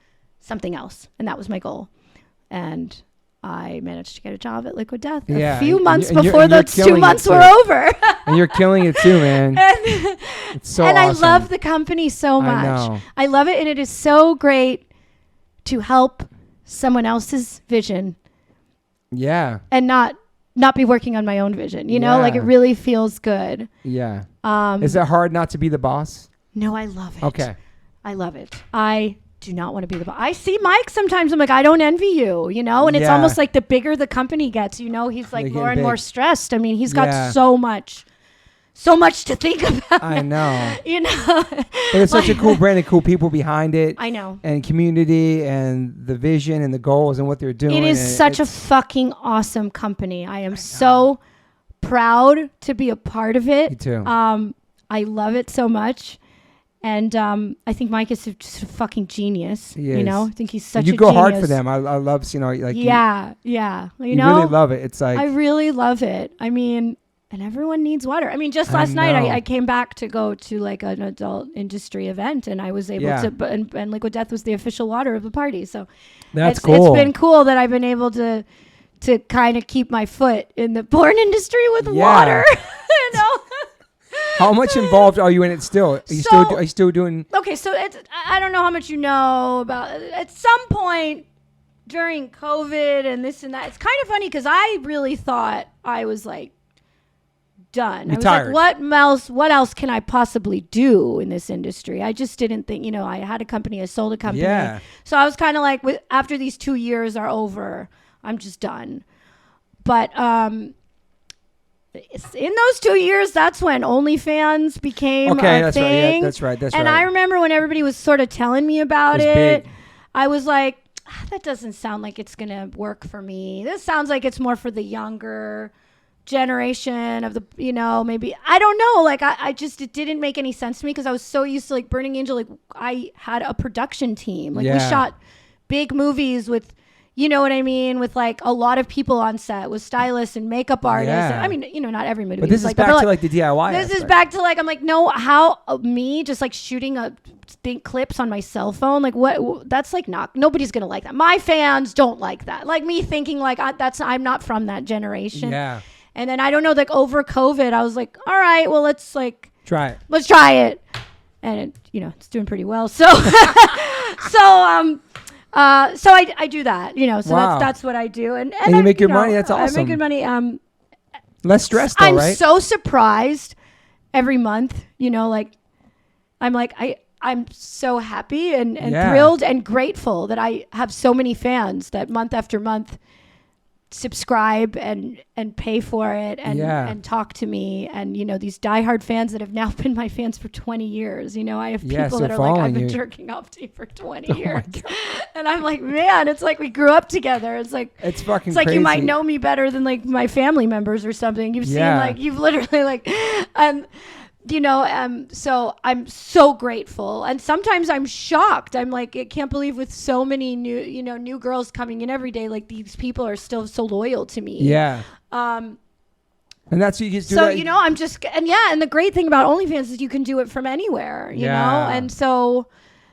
something else. And that was my goal. And I managed to get a job at Liquid Death a few months before those 2 months were over. And you're killing it too, man. It's so awesome. I love the company so much. I love it. And it is so great to help someone else's vision. And not be working on my own vision. Like it really feels good. Is it hard not to be the boss? No, I love it. Okay. I love it. I do not want to be the boss. I see Mike sometimes. I'm like, I don't envy you, and it's almost like the bigger the company gets, he's like more and more stressed. I mean, he's got so much to think about. I know. But it's such a cool brand and cool people behind it. I know. And community and the vision and the goals and what they're doing. It is such a fucking awesome company. I am so proud to be a part of it. Me too. I love it so much. And I think Mike is just a fucking genius. He is. I think he's such a genius. You go hard for them. I love, like. Yeah. You really love it. It's like. I really love it. I mean, and everyone needs water. I mean, just last night I came back to go to like an adult industry event, and I was able to, and Liquid Death was the official water of the party. So that's cool. It's been cool that I've been able to kind of keep my foot in the porn industry with water. How much involved are you in it still? Are you still doing? Okay, so I don't know how much you know about. At some point during COVID and this and that, it's kind of funny because I really thought I was like done. Retired. I was like, what else can I possibly do in this industry? I just didn't think. I had a company. I sold a company. Yeah. So I was kind of like, after these 2 years are over, I'm just done. But in those 2 years, that's when OnlyFans became a thing. Right. Yeah, that's right. And I remember when everybody was sort of telling me about it, I was like, that doesn't sound like it's going to work for me. This sounds like it's more for the younger generation of the, maybe, I don't know. Like, I just, it didn't make any sense to me because I was so used to like Burning Angel. Like, I had a production team. Like, we shot big movies with, you know what I mean? With like a lot of people on set, with stylists and makeup artists. Yeah. And, I mean, not every movie. But this is back to like the DIY. This is back to like, I'm like, no, me just like shooting clips on my cell phone. Like what? That's like nobody's going to like that. My fans don't like that. Like me thinking like I'm not from that generation. Yeah. And then I don't know, like over COVID, I was like, all right, well, let's like. Try it. Let's try it. And it, it's doing pretty well. So, so I do that, so that's what I do. And you make good money. That's awesome. I make good money. Less stress though, right? I'm so surprised every month, like I'm so happy and thrilled and grateful that I have so many fans that month after month subscribe and pay for it and talk to me, and these diehard fans that have now been my fans for 20 years. I have people that are like, I've been jerking off to you for 20 years. And I'm like, man, it's like we grew up together. It's like it's fucking crazy. You might know me better than like my family members or something. You've seen like you've literally like so I'm so grateful. And sometimes I'm shocked. I'm like, I can't believe with so many new girls coming in every day, like these people are still so loyal to me. Yeah. And that's what you just do. So, I'm just, and the great thing about OnlyFans is you can do it from anywhere, you know? And so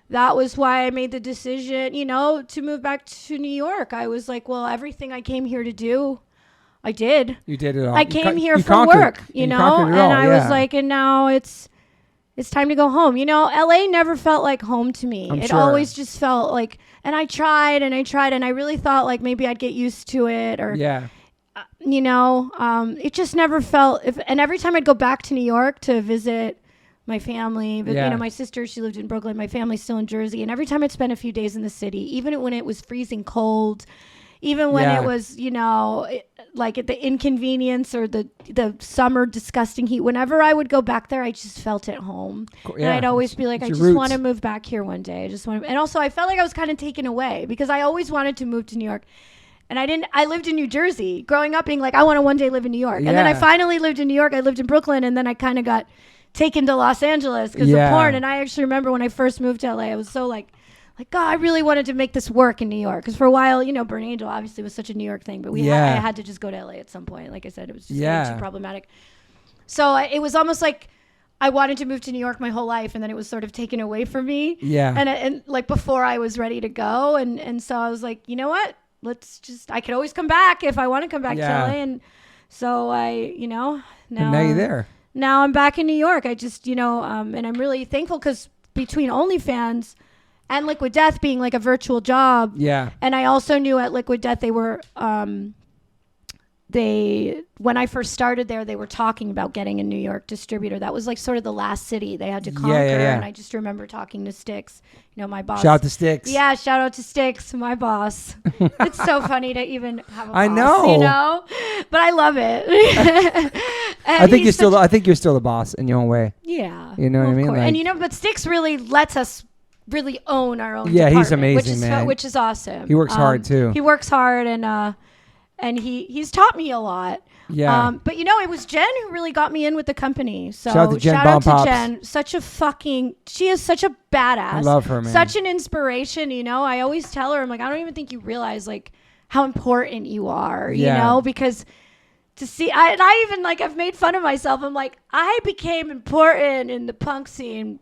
that was why I made the decision, to move back to New York. I was like, well, everything I came here to do, I did. You did it all. I came here for work, and I was like, and now it's time to go home. LA never felt like home to me. It always just felt like, and I tried, and I really thought like maybe I'd get used to it, or it just never felt. And every time I'd go back to New York to visit my family, but my sister, she lived in Brooklyn. My family's still in Jersey, and every time I'd spend a few days in the city, even when it was freezing cold. Even when it was, like at the inconvenience or the summer disgusting heat. Whenever I would go back there, I just felt at home. Yeah, and I'd always be like, I just want to move back here one day. I just want to, and also I felt like I was kind of taken away because I always wanted to move to New York. And I lived in New Jersey growing up being like, I want to one day live in New York. And then I finally lived in New York. I lived in Brooklyn. And then I kind of got taken to Los Angeles because of porn. And I actually remember when I first moved to LA, I was so like, God, I really wanted to make this work in New York. Because for a while, you know, Burning Angel obviously was such a New York thing. But I had to just go to LA at some point. Like I said, it was just too problematic. So it was almost like I wanted to move to New York my whole life. And then it was sort of taken away from me. Yeah. And like before I was ready to go. And so I was like, you know what? I could always come back if I want to come back to LA. And so now you're there. Now I'm back in New York. I just, and I'm really thankful because between OnlyFans and Liquid Death being like a virtual job. Yeah. And I also knew at Liquid Death they were, when I first started there, they were talking about getting a New York distributor. That was like sort of the last city they had to conquer. And I just remember talking to Styx, my boss. Shout out to Styx. Yeah, shout out to Styx, my boss. It's so funny to even have a boss, I know. But I love it. I think you're still the boss in your own way. Yeah. You know what I mean? Like, and but Styx really lets us really own our own department. He's amazing, man. Which is awesome. He works hard too. He works hard and he's taught me a lot. Yeah. But it was Jen who really got me in with the company. So shout out to Jen. She is such a badass. I love her, man. Such an inspiration, I always tell her, I'm like, I don't even think you realize like how important you are, because to see, I even like, I've made fun of myself. I'm like, I became important in the punk scene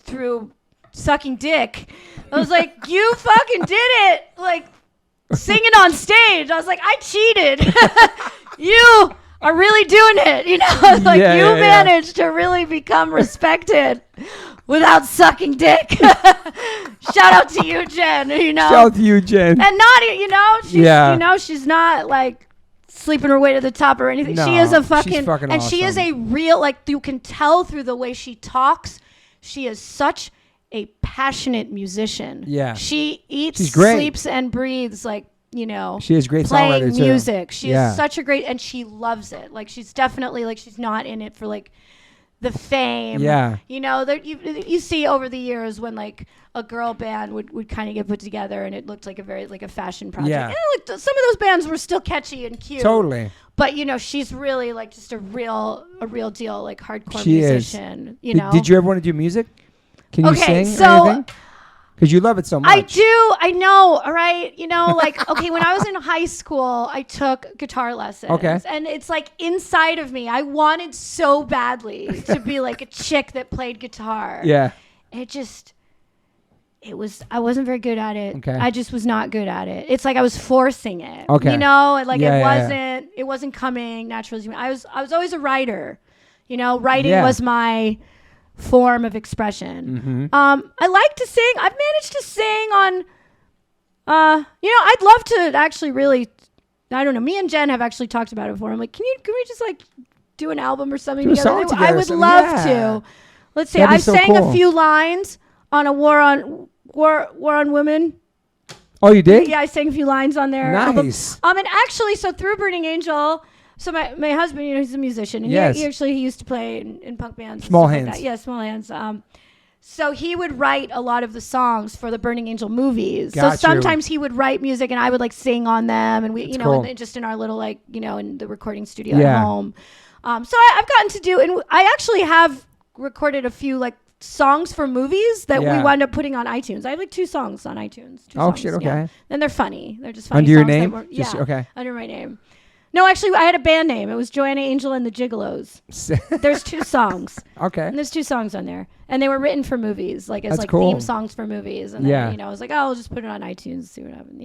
through sucking dick. I was like, you fucking did it. Like, singing on stage. I was like, I cheated. You are really doing it. You managed to really become respected without sucking dick. Shout out to you, Jen. Shout out to you, Jen. And not, she's not like sleeping her way to the top or anything. No, she is a fucking and awesome. She is a real, like, you can tell through the way she talks. She is such a passionate musician. Yeah. She eats, sleeps, and breathes like, she is great playing music. Too. She is such a great, and she loves it. Like, she's definitely like, she's not in it for like the fame. Yeah. You see over the years when like a girl band would kind of get put together and it looked like a fashion project. Yeah. And some of those bands were still catchy and cute. Totally. But she's really like just a real deal, like hardcore musician. Did you ever want to do music? Can you sing or anything? Because you love it so much. I do. I know. All right. Like, okay, when I was in high school, I took guitar lessons. Okay. And it's like inside of me, I wanted so badly to be like a chick that played guitar. Yeah. I wasn't very good at it. Okay. I just was not good at it. It's like I was forcing it. Okay. It wasn't coming naturally to me. I was always a writer. Writing was my form of expression. Mm-hmm. I like to sing. I've managed to sing on I'd love to actually really, I don't know, me and Jen have actually talked about it before. I'm like, can we just like do an album or something together? I would love to. Let's see. I sang a few lines on a War on Women. Oh, you did? Yeah, I sang a few lines on there. Nice. And actually, so through Burning Angel, so my husband, he's a musician, and he used to play in punk bands. Small Hands. Like that. Yeah, Small Hands. So he would write a lot of the songs for the Burning Angel movies. So sometimes he would write music, and I would like sing on them, and we, cool. and just in our little like, in the recording studio at home. So I've gotten to do, and I actually have recorded a few like songs for movies that we wound up putting on iTunes. I have like 2 songs on iTunes. 2 songs, shit, okay. Yeah. And they're funny. They're just funny. Under your name? Okay. Under my name. No, actually, I had a band name. It was Joanna Angel and the Gigolos. There's 2 songs. Okay. And there's 2 songs on there. And they were written for movies, like as cool. theme songs for movies. And then, I was like, I'll just put it on iTunes, see what happens,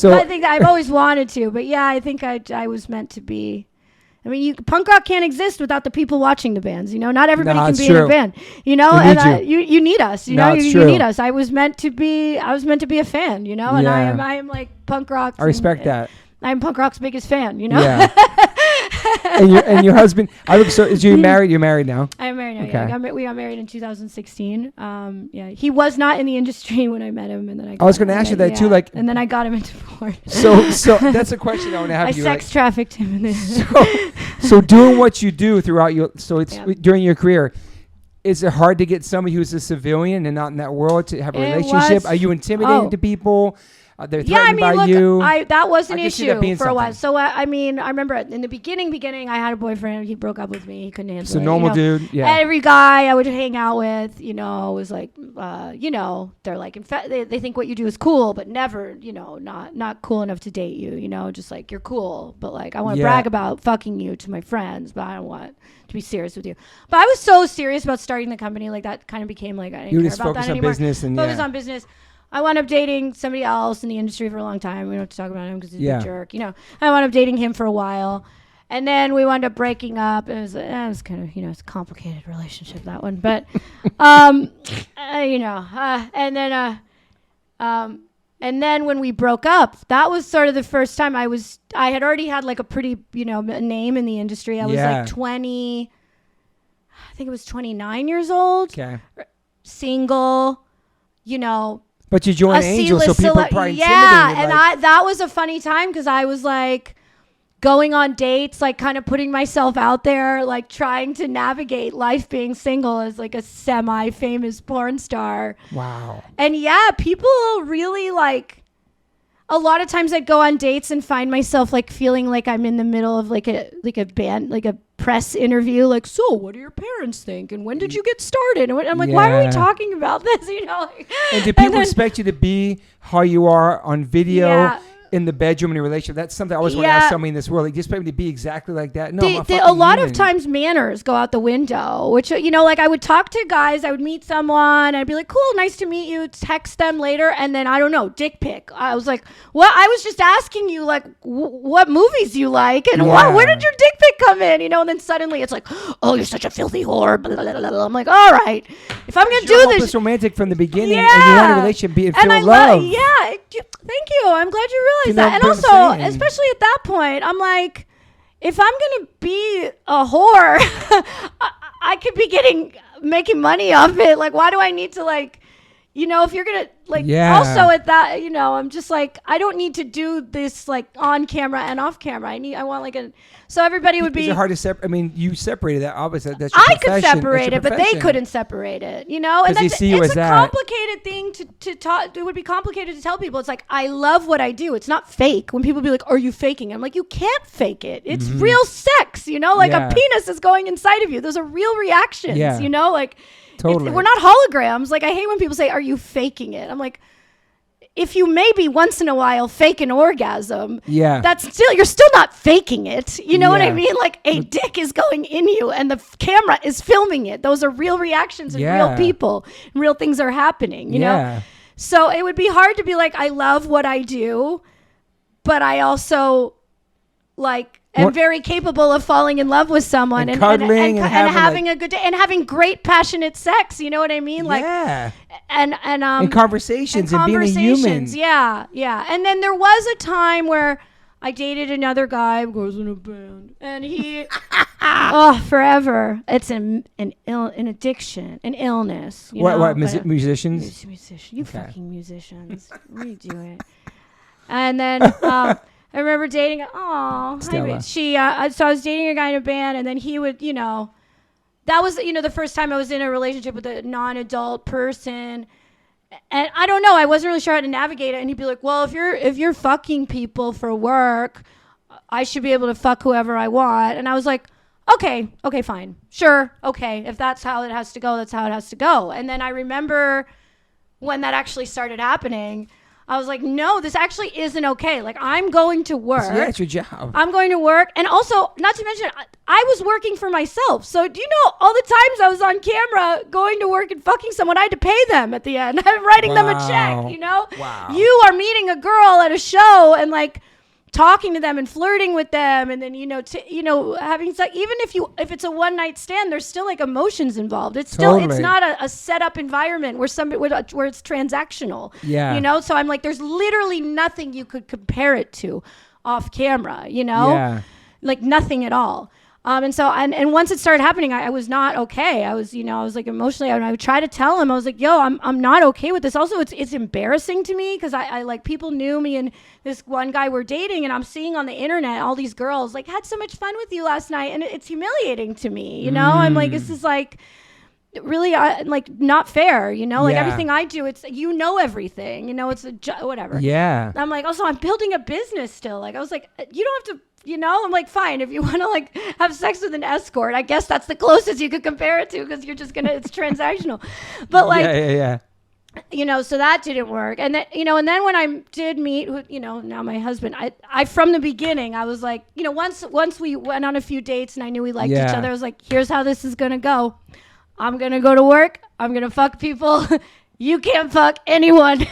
But I think I've always wanted to. But yeah, I think I was meant to be. I mean, punk rock can't exist without the people watching the bands. Not everybody can be in a band. And you need us. You need us. I was meant to be a fan. And I am like punk rock. I respect that. I'm punk rock's biggest fan. Yeah. and your husband. So is you married? You're married now. I'm married know. Okay. Yeah, we got married in 2016. Yeah, he was not in the industry when I met him, and then I was going to ask you that too. Like, and then I got him into porn. So that's a question I want to have I you. sex trafficked him in this. So doing what you do throughout during your career, is it hard to get somebody who's a civilian and not in that world to have a relationship? Are you intimidated to people? They're threatened by you. That was an issue for a while. So I remember in the beginning, I had a boyfriend. He broke up with me. He couldn't handle it. So normal dude. Yeah. Every guy I would hang out with, was like, they're like, they think what you do is cool, but never, not cool enough to date you. Just like you're cool, but like I want to brag about fucking you to my friends, but I don't want to be serious with you. But I was so serious about starting the company, like that kind of became like I didn't care about that anymore. Focus on business. I wound up dating somebody else in the industry for a long time. We don't have to talk about him because he's a jerk. I wound up dating him for a while. And then we wound up breaking up. It was kind of, it's a complicated relationship, that one. But, and then when we broke up, that was sort of the first time I had already had like a pretty, name in the industry. I was like 20, I think it was 29 years old. Okay. Single, But you joined Angel, so people are probably intimidated. Yeah, and that was a funny time because I was like going on dates, like kind of putting myself out there, like trying to navigate life being single as like a semi-famous porn star. Wow. And people really like, a lot of times I'd go on dates and find myself like feeling like I'm in the middle of like a band, like a press interview, like, so what do your parents think and when did you get started? And I'm like, why are we talking about this? And do people expect you to be how you are on video in the bedroom in a relationship? That's something I always want to ask somebody in this world. Like, just expect me to be exactly like that? No, a lot of times manners go out the window, which, like I would talk to guys, I would meet someone, I'd be like, cool, nice to meet you, text them later, and then, I don't know, dick pic. I was like, well, I was just asking you, like, what movies you like, and where did your dick pic come in, and then suddenly it's like, oh, you're such a filthy whore, blah, blah, blah, blah. I'm like, all right, if I'm going to do this. Romantic from the beginning, and you want a relationship, be feel love. Thank you, I'm glad you realized that. And also, especially at that point, I'm like, if I'm gonna be a whore, I could be making money off it. Like, why do I need to if you're gonna also at that, I'm just like, I don't need to do this like on camera and off camera. I want like so everybody would be. Is it hard to separate? I mean, you separated that. Obviously, that's your profession. I could separate it, but they couldn't separate it. And it's a complicated thing to talk. It would be complicated to tell people. It's like, I love what I do. It's not fake. When people be like, "Are you faking?" I'm like, you can't fake it. It's real sex. A penis is going inside of you. Those are real reactions. Yeah. Totally. We're not holograms. Like, I hate when people say, "Are you faking it?" I'm like, if you maybe once in a while fake an orgasm, you're still not faking it. You know what I mean? Like, a dick is going in you and the camera is filming it. Those are real reactions and real people. And real things are happening, you know? So it would be hard to be like, I love what I do, but I also am very capable of falling in love with someone and cuddling and having a good day and having great passionate sex. You know what I mean? Like, and conversations and being a human. Yeah. And then there was a time where I dated another guy who goes in a band, and he forever. It's an addiction, an illness. Musicians? You fucking musicians. Redo it. And then I remember dating. So I was dating a guy in a band, and then he would, that was, the first time I was in a relationship with a non-adult person, and I don't know, I wasn't really sure how to navigate it. And he'd be like, "Well, if you're fucking people for work, I should be able to fuck whoever I want." And I was like, okay, fine, sure, okay, if that's how it has to go, that's how it has to go. And then I remember when that actually started happening, I was like, no, this actually isn't okay. Like, I'm going to work. Yeah, it's your job. I'm going to work. And also, not to mention, I was working for myself. So do you know all the times I was on camera going to work and fucking someone, I had to pay them at the end. I'm writing them a check, Wow. You are meeting a girl at a show and talking to them and flirting with them, and then having sex. Even if it's a one night stand, there's still emotions involved. It's still it's not a set up environment where it's transactional. Yeah. So I'm like, there's literally nothing you could compare it to off camera. Like nothing at all. And so, and once it started happening, I was not okay. I was, I was like emotionally, and I would try to tell him, I was like, yo, I'm not okay with this. Also, it's embarrassing to me because I like people knew me and this one guy we're dating, and I'm seeing on the internet all these girls like had so much fun with you last night, and it's humiliating to me. I'm like, this is like really like not fair. Like everything I do, it's everything. It's whatever. Yeah. I'm like, also, I'm building a business still. Like I was like, you don't have to. I'm like, fine, if you want to like have sex with an escort, I guess that's the closest you could compare it to because you're just it's transactional. But like, so that didn't work. And then, and then when I did meet, now my husband, I from the beginning, I was like, once we went on a few dates and I knew we liked each other, I was like, here's how this is going to go. I'm going to go to work. I'm going to fuck people. You can't fuck anyone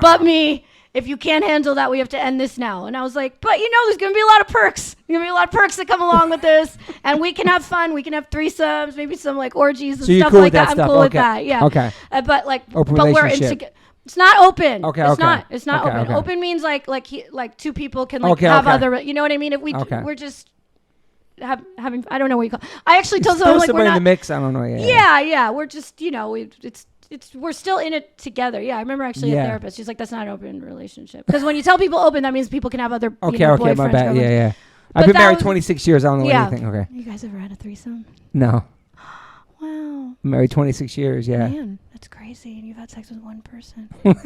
but me. If you can't handle that, we have to end this now. And I was like, but there's going to be a lot of perks. There's going to be a lot of perks that come along with this. And we can have fun. We can have threesomes, maybe some like orgies and stuff cool like that. I'm cool with that. Yeah. Okay. But like, open but relationship. It's not open. Okay. It's not open. Okay. Open means like two people can like have other, you know what I mean? If we're just having, I don't know what you call it. I actually told someone like, we're not in the mix. I don't know. Yeah. We're just, we're still in it together. Yeah, I remember actually a therapist. She's like, that's not an open relationship. Because when you tell people open, that means people can have other boyfriends. My bad. Yeah. I've been married 26 years. I don't know anything. Okay. You guys ever had a threesome? No. Wow. I'm married 26 years. Yeah. Man, that's crazy. And you've had sex with one person. Wow.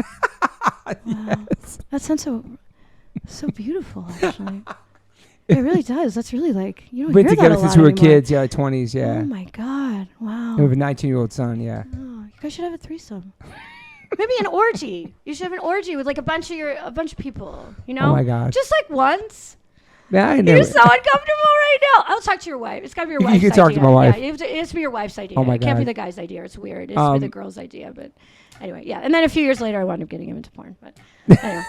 Yes. That sounds so beautiful, actually. It really does. That's really like, you don't We've hear been together that a lot since we were anymore. kids. Yeah, 20s. Yeah. Oh my God. Wow. We have a 19-year-old son. Yeah. Oh, you guys should have a threesome. Maybe an orgy. You should have an orgy with like a bunch of people. Oh my God. Just like once. Yeah, I know. You're so uncomfortable right now. I'll talk to your wife. It's gotta be your wife's idea. You can talk to my wife. Yeah, it has to be your wife's idea. Oh my It can't be God. the guy's idea. It's weird. It has to be the girl's idea. But anyway, yeah. And then a few years later, I wound up getting him into porn. But anyway.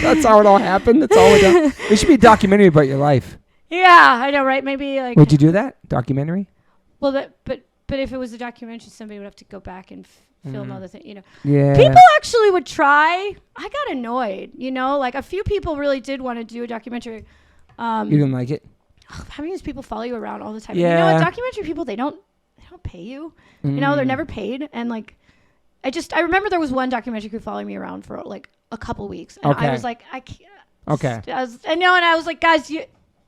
That's how it all happened. That's all it done. There should be a documentary about your life. Yeah, I know, right? Maybe like. Would you do that? Documentary? Well, but if it was a documentary, somebody would have to go back and film other things. Yeah. People actually would try. I got annoyed. Like a few people really did want to do a documentary. You didn't like it? Having these people follow you around all the time. Yeah. Documentary people, they don't pay you. They're never paid. And like, I remember there was one documentary crew following me around for like a couple weeks. And I was like, I can't. Okay. And I was like, guys,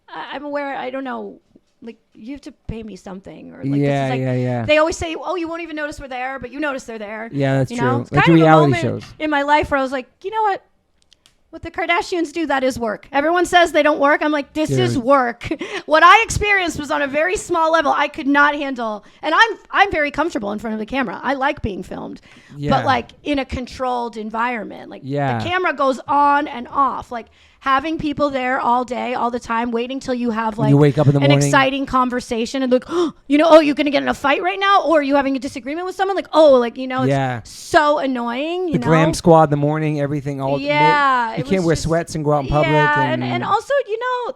I'm aware. I don't know. Like, you have to pay me something. Or like, yeah, this is like, yeah. They always say, oh, you won't even notice we're there, but you notice they're there. Yeah, that's true. It's like kind of reality a moment shows. in my life where I was like, you know what? What the Kardashians do, that is work. Everyone says they don't work. I'm like, this is work. What I experienced was on a very small level. I could not handle, and I'm very comfortable in front of the camera. I like being filmed, but like in a controlled environment. Like the camera goes on and off. Like having people there all day, all the time, waiting till you have like you wake up in the morning, exciting conversation and like, oh, you're going to get in a fight right now, or are you having a disagreement with someone? Like, oh, like, it's so annoying. The glam squad in the morning, everything all you can't wear sweats and go out in public. Yeah, and also,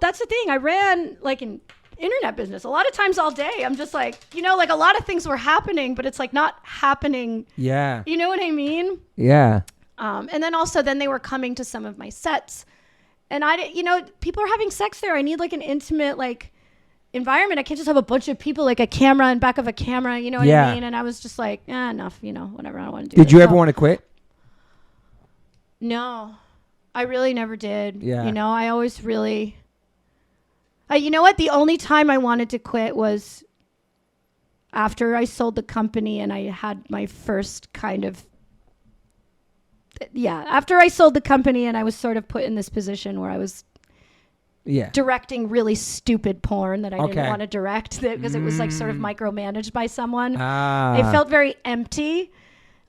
that's the thing. I ran like an internet business. A lot of times all day, I'm just like, like a lot of things were happening, but it's like not happening. Yeah. You know what I mean? Yeah. And then also, they were coming to some of my sets. And people are having sex there. I need like an intimate like environment. I can't just have a bunch of people, like a camera in back of a camera. You know what I mean? And I was just like, enough. Whatever. I don't want to do. Did you ever want to quit? No, I really never did. Yeah. I always really. You know what? The only time I wanted to quit was after I sold the company and I had my first kind of. Yeah, after I sold the company and I was sort of put in this position where I was directing really stupid porn that I didn't want to direct because it was like sort of micromanaged by someone. It felt very empty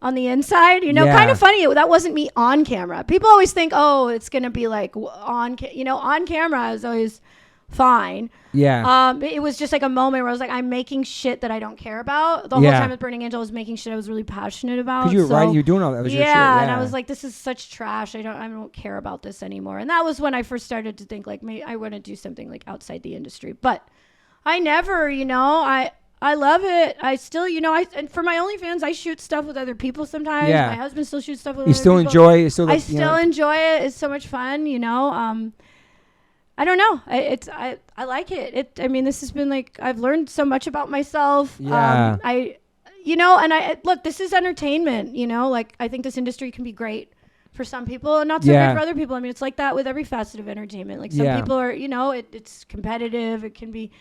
on the inside, kind of funny. That wasn't me on camera. People always think, oh, it's going to be like on camera is always fine. Yeah. It was just like a moment where I was like, I'm making shit that I don't care about. The whole time with Burning Angel, I was making shit I was really passionate about. Because you were right, you were doing all that. That was your shit. And I was like, this is such trash. I don't care about this anymore. And that was when I first started to think like, maybe I want to do something like outside the industry. But I never, I love it. I still, and for my OnlyFans, I shoot stuff with other people sometimes. Yeah. My husband still shoots stuff with other people. You still enjoy it? I still enjoy it. It's so much fun, I don't know. I like it. I mean, this has been like, I've learned so much about myself. Yeah. Look, this is entertainment, like I think this industry can be great for some people and not so great for other people. I mean, it's like that with every facet of entertainment. Like some people are, it's competitive. It can be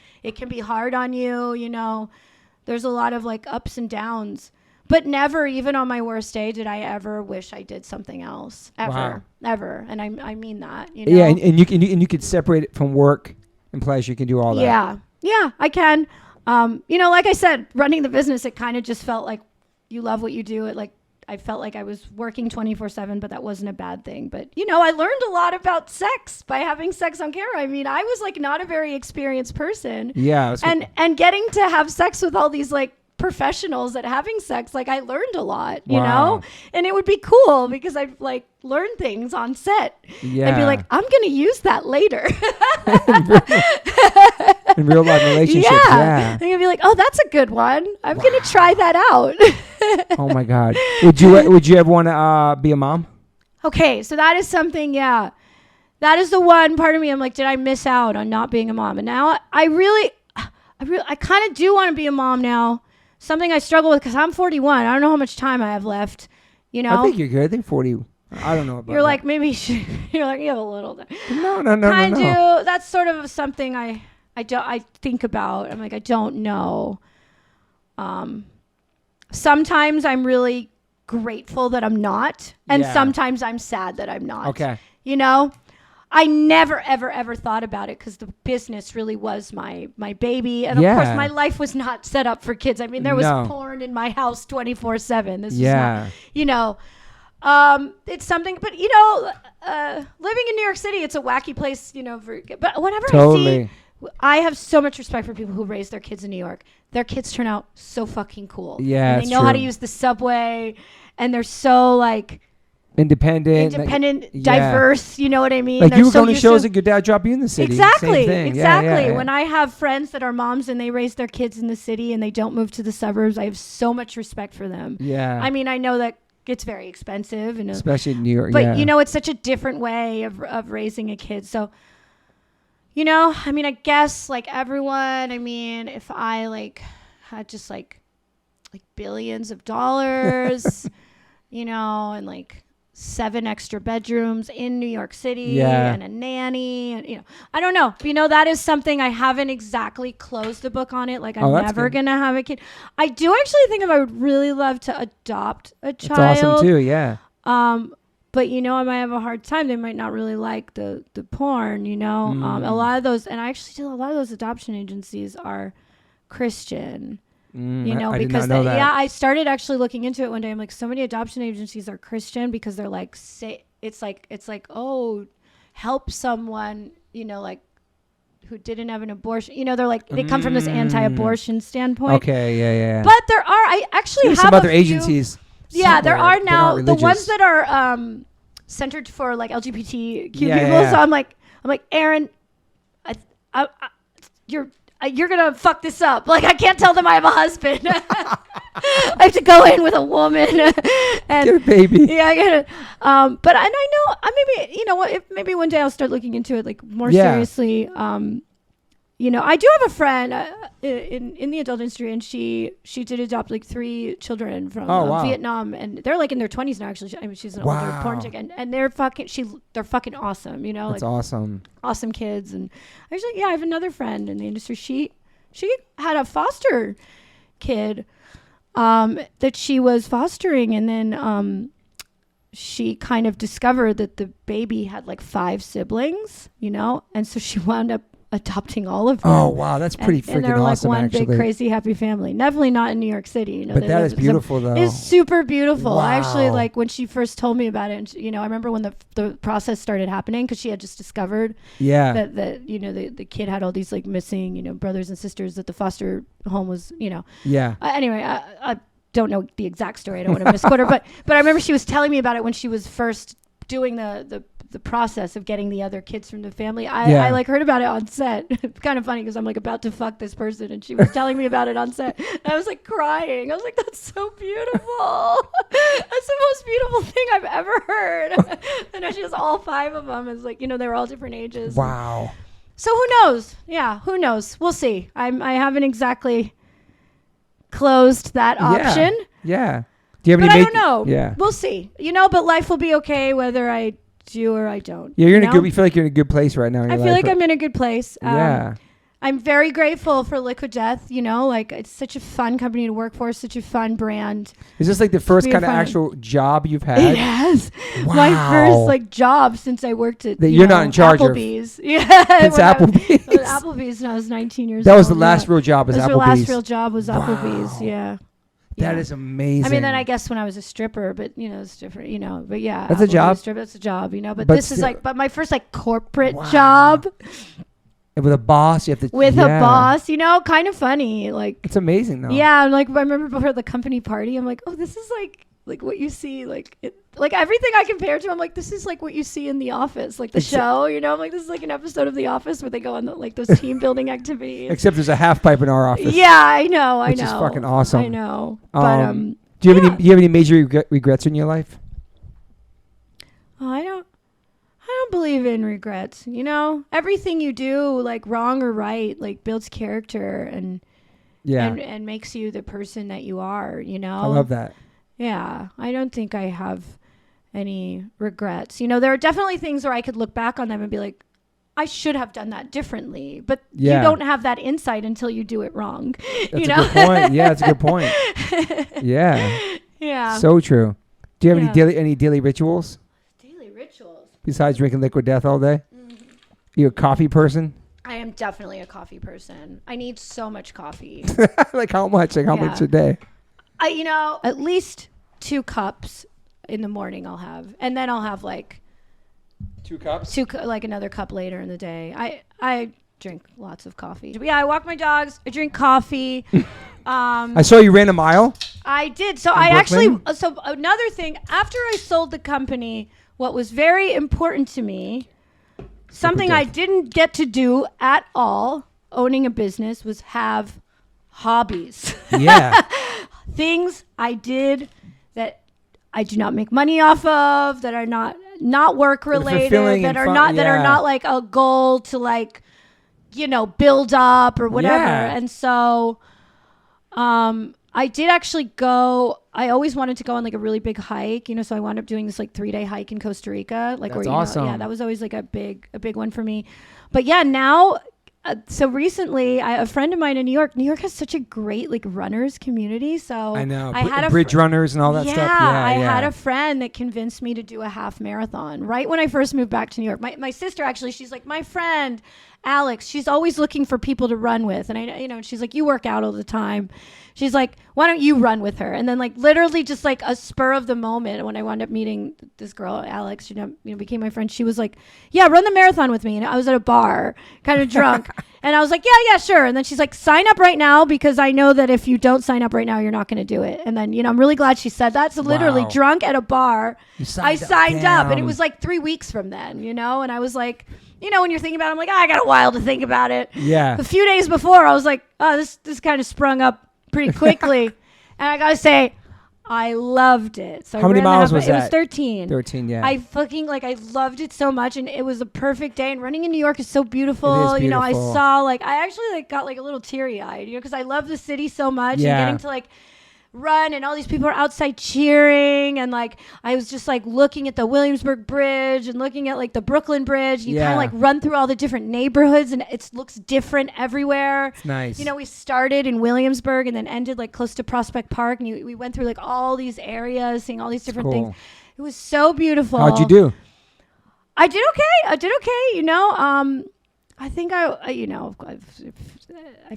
hard on you, there's a lot of like ups and downs, but never, even on my worst day, did I ever wish I did something else ever. And I mean that, Yeah. And you could separate it from work and pleasure. You can do all that. Yeah, I can. Like I said, running the business, it kind of just felt like you love what you do. It like, I felt like I was working 24/7, but that wasn't a bad thing. But, I learned a lot about sex by having sex on camera. I mean, I was like not a very experienced person. Yeah. And getting to have sex with all these like professionals at having sex, like I learned a lot, you know, and it would be cool because I'd like learn things on set. Yeah. I'd be like, I'm going to use that later. In real life relationships. Yeah. I'm going to be like, oh, that's a good one. I'm going to try that out. Oh my God. Would you ever want to be a mom? Okay. So that is something. Yeah. That is the one part of me. I'm like, did I miss out on not being a mom? And now I kind of do want to be a mom now. Something I struggle with because I'm 41. I don't know how much time I have left. I think you're good. I think 40. I don't know about You're that. like, maybe you're like, you have a little. No. That's sort of something I think about. I'm like, I don't know. Sometimes I'm really grateful that I'm not. And sometimes I'm sad that I'm not. Okay. I never, ever, ever thought about it because the business really was my baby. And of course, my life was not set up for kids. I mean, there was porn in my house 24/7. This is not, it's something, but living in New York City, it's a wacky place, but whenever I have so much respect for people who raise their kids in New York. Their kids turn out so fucking cool. Yeah. And they know how to use the subway and they're so like, independent, diverse, you know what I mean? Like you were going to shows like your dad dropped you in the city. Exactly. Same thing. Exactly. Yeah. When I have friends that are moms and they raise their kids in the city and they don't move to the suburbs, I have so much respect for them. Yeah. I mean, I know that it's very expensive, especially in New York. But it's such a different way of raising a kid. So, I mean, I guess like everyone, I mean, if I like had just like billions of dollars, and like 7 extra bedrooms in New York City and a nanny and I don't know. That is something I haven't exactly closed the book on it. Like I'm never going to have a kid. I do actually think I would really love to adopt a child. That's awesome too. Yeah. But I might have a hard time. They might not really like the porn, a lot of those, and I actually do a lot of those adoption agencies are Christian. Because I started actually looking into it one day. I'm like, so many adoption agencies are Christian because they're like, it's like, oh, help someone, like who didn't have an abortion. They're like, they come from this anti-abortion standpoint. Okay. Yeah. But I actually have some other agencies. Yeah, there are now the ones that are centered for like LGBTQ people. Yeah. So I'm like, Aaron, you're going to fuck this up. Like, I can't tell them I have a husband. I have to go in with a woman. And get a baby. Yeah, I get it. But I know, maybe one day I'll start looking into it like more seriously. I do have a friend in the adult industry, and she did adopt like 3 children from Vietnam, and they're like in their 20s now. Actually, I mean, she's an older porn chick, and they're fucking awesome. That's awesome. Awesome kids. And actually, I have another friend in the industry. She had a foster kid that she was fostering, and then she kind of discovered that the baby had like 5 siblings, and so she wound up adopting all of them. Oh wow, that's pretty freaking awesome. And they're like one actually. big crazy happy family. Definitely not in New York City. But that is beautiful though. It's super beautiful. Wow. I actually like when she first told me about it. And I remember when the process started happening because she had just discovered that the kid had all these like missing brothers and sisters, that the foster home was anyway. I don't know the exact story. I don't want to misquote her, but I remember she was telling me about it when she was first doing the the process of getting the other kids from the family. I like heard about it on set. It's kind of funny because I'm like about to fuck this person and she was telling me about it on set. And I was like crying. I was like, that's so beautiful. That's the most beautiful thing I've ever heard. And she has all 5 of them. It's like, you know, they're all different ages. Wow. So who knows? Yeah, who knows? We'll see. I haven't exactly closed that option. Yeah. Do you have but any? I don't know. Yeah. We'll see. You know, but life will be okay whether I do or I don't. Yeah, you're in a good. You feel like you're in a good place right now. In your I feel like I'm in a good place. Yeah. I'm very grateful for Liquid Death. You know, like it's such a fun company to work for, such a fun brand. Is this like the first kind of actual job you've had? Yes. Wow. My first like job since I worked at you're not in charge Applebee's. of. Yeah. It's Applebee's. Applebee's when I was 19 years old. That was the last real job. Was Applebee's. The last real job was Applebee's. Yeah. That is amazing. I mean, then I guess when I was a stripper, but you know, it's different, you know, but yeah. That's a job. That's a job, you know, but this still, is like, but my first like corporate job. With a boss, you have to. With a boss, you know, kind of funny. Like. It's amazing though. Yeah. I'm like, I remember before the company party, I'm like, oh, this is like what you see, like everything I compare to, I'm like, this is like what you see in The Office, like the show, you know, I'm like, this is like an episode of The Office where they go on like those team building activities. Except there's a half pipe in our office. Yeah, I know. Which is fucking awesome. I know. But do you have any major regrets in your life? Oh, I don't believe in regrets. You know, everything you do, like wrong or right, like builds character and makes you the person that you are. You know, I love that. Yeah, I don't think I have any regrets. You know, there are definitely things where I could look back on them and be like, I should have done that differently. But you don't have that insight until you do it wrong. That's a good point. Yeah, that's a good point. Yeah. Yeah. So true. Do you have any daily rituals? Daily rituals? Besides drinking Liquid Death all day? Mm-hmm. You a coffee person? I am definitely a coffee person. I need so much coffee. Like how much? Like how much a day? You know, at least 2 cups in the morning I'll have. And then I'll have like 2 cups? Like another cup later in the day. I drink lots of coffee. But yeah, I walk my dogs. I drink coffee. I saw you ran a mile. I did. So so another thing, after I sold the company, what was very important to me, something I didn't get to do at all, owning a business, was have hobbies. Yeah. Things I did that I do not make money off of, that are not work related, that are not like a goal to like, you know, build up or whatever. Yeah. And so I did actually go. I always wanted to go on like a really big hike, you know, so I wound up doing this like 3-day hike in Costa Rica. Like, that's awesome. That was always like a big one for me. But yeah, now so recently, a friend of mine in New York has such a great like runners community. So I know. I had bridge runners and all that stuff. Yeah, I had a friend that convinced me to do a half marathon right when I first moved back to New York. My sister actually, she's like, my friend Alex, she's always looking for people to run with, and and she's like, you work out all the time. She's like, why don't you run with her? And then like literally just like a spur of the moment, when I wound up meeting this girl, Alex, became my friend. She was like, yeah, run the marathon with me. And I was at a bar, kind of drunk. And I was like, yeah, sure. And then she's like, sign up right now, because I know that if you don't sign up right now, you're not going to do it. And then, I'm really glad she said that. So literally drunk at a bar, I signed up. And it was like 3 weeks from then, and I was like, when you're thinking about it, I'm like, I got a while to think about it. Yeah. A few days before, I was like, oh, this kind of sprung up pretty quickly. And I got to say, I loved it. So how many miles was that? It was 13. 13, yeah. I loved it so much, and it was a perfect day. And running in New York is so beautiful. It is beautiful. I saw I actually got a little teary-eyed, because I love the city so much. Yeah. And getting to run, and all these people are outside cheering, and I was just looking at the Williamsburg Bridge and looking at the Brooklyn Bridge. You kind of run through all the different neighborhoods, and it looks different everywhere. It's nice. We started in Williamsburg and then ended close to Prospect Park, and we went through all these areas, seeing all these different things. It was so beautiful. How'd you do? I did okay. I think I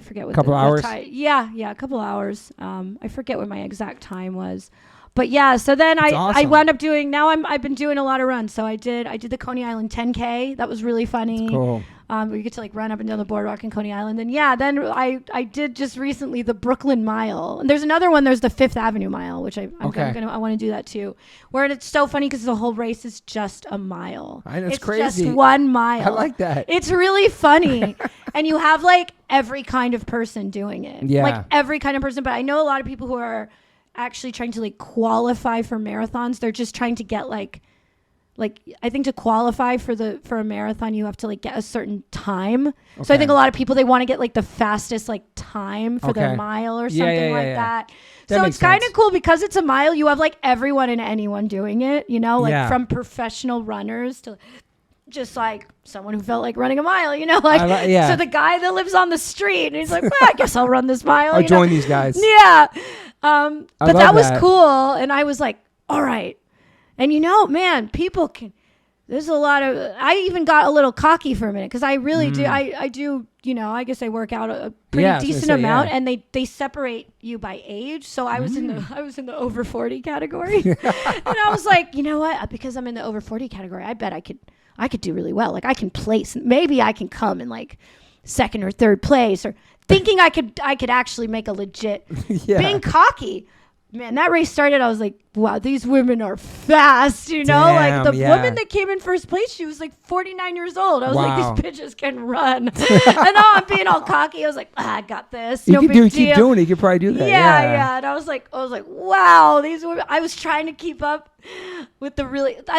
forget what couple hours. Yeah, a couple hours. I forget what my exact time was, but yeah. So then awesome. I wound up doing. Now I've been doing a lot of runs. So I did the Coney Island 10K. That was really funny. That's cool. where you get to like run up and down the boardwalk in Coney Island. And then I did just recently the Brooklyn Mile. And there's another one. There's the Fifth Avenue Mile, which I want to do that too. Where it's so funny because the whole race is just a mile. I know, it's crazy. Just 1 mile. I like that. It's really funny. And you have like every kind of person doing it. Yeah. Like every kind of person. But I know a lot of people who are actually trying to like qualify for marathons. They're just trying to get like I think to qualify for a marathon, you have to like get a certain time. Okay. So I think a lot of people, they want to get like the fastest like time for their mile or something that. So it's kind of cool because it's a mile. You have like everyone and anyone doing it, you know, like from professional runners to just like someone who felt like running a mile, you know, like so the guy that lives on the street and he's like, well, I guess I'll run this mile. I'll join these guys. Yeah. But that was cool. And I was like, all right. And you know, man, people can, there's a lot of, I even got a little cocky for a minute because I really do. I do, you know, I guess I work out a pretty decent amount and they separate you by age. So I was in the over 40 category. And I was like, you know what? Because I'm in the over 40 category, I bet I could do really well. Like I can place, maybe I can come in like second or third place or thinking I could actually make a legit being cocky. Man, that race started, I was like, wow, these women are fast, you know? Like the woman that came in first place, she was like 49 years old. I was like, these bitches can run. And now I'm being all cocky. I was like, I got this. No big deal. Keep doing it. You could probably do that. Yeah. And I was like, wow, these women. I was trying to keep up with the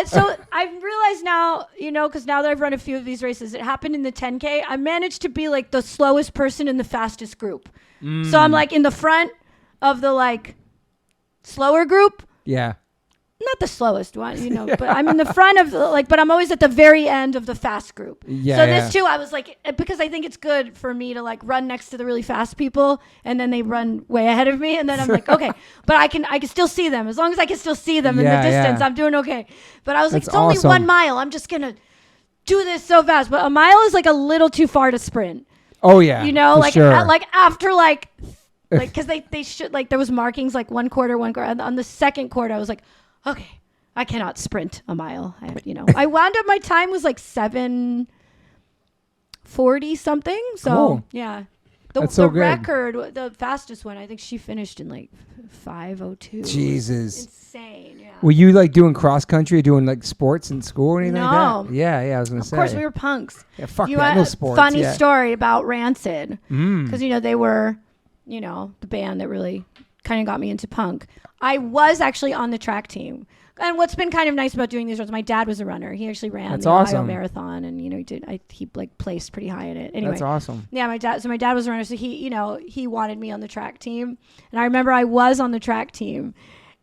so I've realized now, you know, because now that I've run a few of these races, it happened in the 10K. I managed to be like the slowest person in the fastest group. So I'm like in the front of the like slower group. Yeah. Not the slowest one, you know, but I'm in the front of but I'm always at the very end of the fast group. Yeah. So this too, I was like, because I think it's good for me to like run next to the really fast people and then they run way ahead of me. And then I'm like, okay, but I can still see them. As long as I can still see them in the distance, I'm doing okay. But I was like, it's only 1 mile. I'm just going to do this so fast. But a mile is like a little too far to sprint. Oh yeah. You know, like, like after like because they should, like there was markings like one quarter. On the second quarter, I was like, okay, I cannot sprint a mile. I wound up, my time was like 7:40 something. So cool. Yeah. The record, the fastest one, I think she finished in like 5:02. Jesus. Insane. Yeah. Were you like doing cross country or doing like sports in school or anything like that? Yeah, I was going to say. Of course, we were punks. Yeah, fuck that, no sports. Funny story about Rancid. Because, they were, the band that really kind of got me into punk. I was actually on the track team. And what's been kind of nice about doing these runs, my dad was a runner. He actually ran the Ohio Marathon, and he like placed pretty high in it. Anyway, that's awesome. Yeah, my dad was a runner, so he wanted me on the track team. And I remember I was on the track team,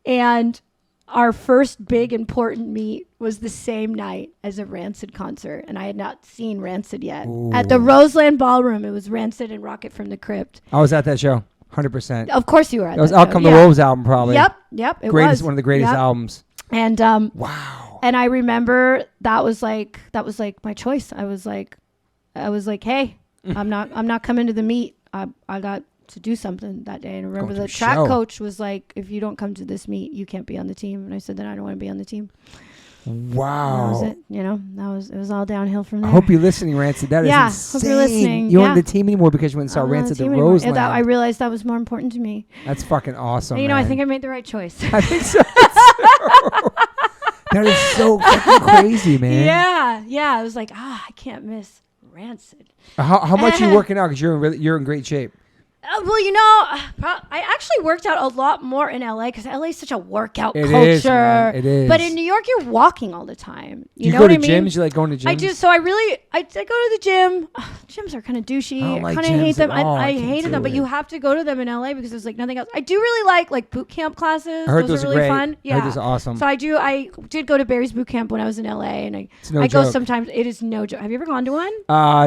and our first big important meet was the same night as a Rancid concert, and I had not seen Rancid yet. Ooh. At the Roseland Ballroom. It was Rancid and Rocket from the Crypt. I was at that show. 100%. Of course you were at that. It was Out Come the Wolves album, probably. Yep. It was one of the greatest albums. And wow. And I remember that was like my choice. I was like, hey, I'm not coming to the meet. I got to do something that day. And I remember the track coach was like, if you don't come to this meet, you can't be on the team. And I said, then I don't want to be on the team. Wow. That was it. It was all downhill from there. I hope you're listening, Rancid. That is insane. Hope you're listening. You weren't on the team anymore because you went and saw Rancid at Roseland. I realized that was more important to me. That's fucking awesome. And, I think I made the right choice. I think so. That is so fucking crazy, man. Yeah. I was like, I can't miss Rancid. How much are you working out? Because you're in great shape. Well, I actually worked out a lot more in LA because LA is such a workout culture. It is. But in New York, you're walking all the time. You know what I mean? Gyms? You like going to gyms? I do. So I go to the gym. Gyms are kind of douchey. I kind of hate them. I hated them, but you have to go to them in LA because there's like nothing else. I do really like boot camp classes. I heard those are really fun. Yeah. I heard those are awesome. So I did go to Barry's boot camp when I was in LA, and I go sometimes. It is no joke. Have you ever gone to one?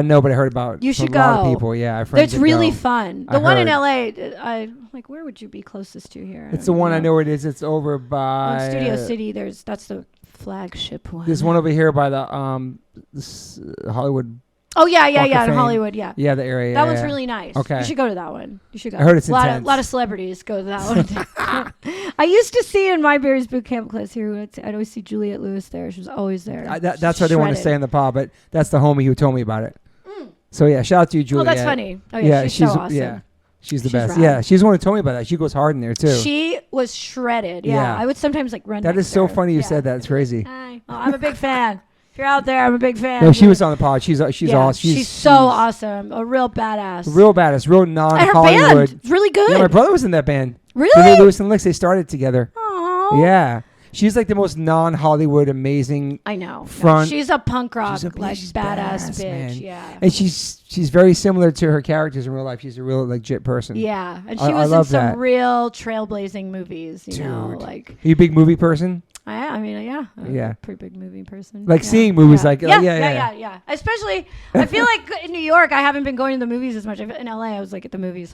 No, but I heard about. You should go. A lot of people. Yeah, it's really fun. The one in LA. Where would you be closest to here? It's the one I know where it is. It's over by Studio City. That's the flagship one. There's one over here by the Hollywood. Oh yeah, in Hollywood, yeah. Yeah, the area. That one's really nice. Okay, you should go to that one. You should go. I heard it's intense. A lot of celebrities go to that one. I used to see in my Barry's boot camp class here. I'd always see Juliette Lewis there. She was always there. That's why I didn't want to stay in the pod, but that's the homie who told me about it. So yeah, shout out to you, Julia. Oh, that's funny. Oh yeah, she's so awesome. Yeah, she's the best. Rad. Yeah, she's the one who told me about that. She goes hard in there too. She was shredded. Yeah, I would sometimes like run. That is so funny you said that. It's crazy. Hi. Oh, I'm a big fan. If you're out there, I'm a big fan. No, she was on the pod. She's awesome. She's so awesome. A real badass. Real badass. Real non-Hollywood. And her band, really good. Yeah, my brother was in that band. Really? Lewis and Licks. They started together. Aww. Yeah. She's like the most non-Hollywood amazing. I know. Front. She's a punk rock, she's badass bitch. Man. Yeah. And she's very similar to her characters in real life. She's a real legit person. Yeah. And she was in some real trailblazing movies. You know, like. Are you a big movie person? I'm a pretty big movie person. Like seeing movies, yeah. Especially, I feel like in New York, I haven't been going to the movies as much. In LA, I was like at the movies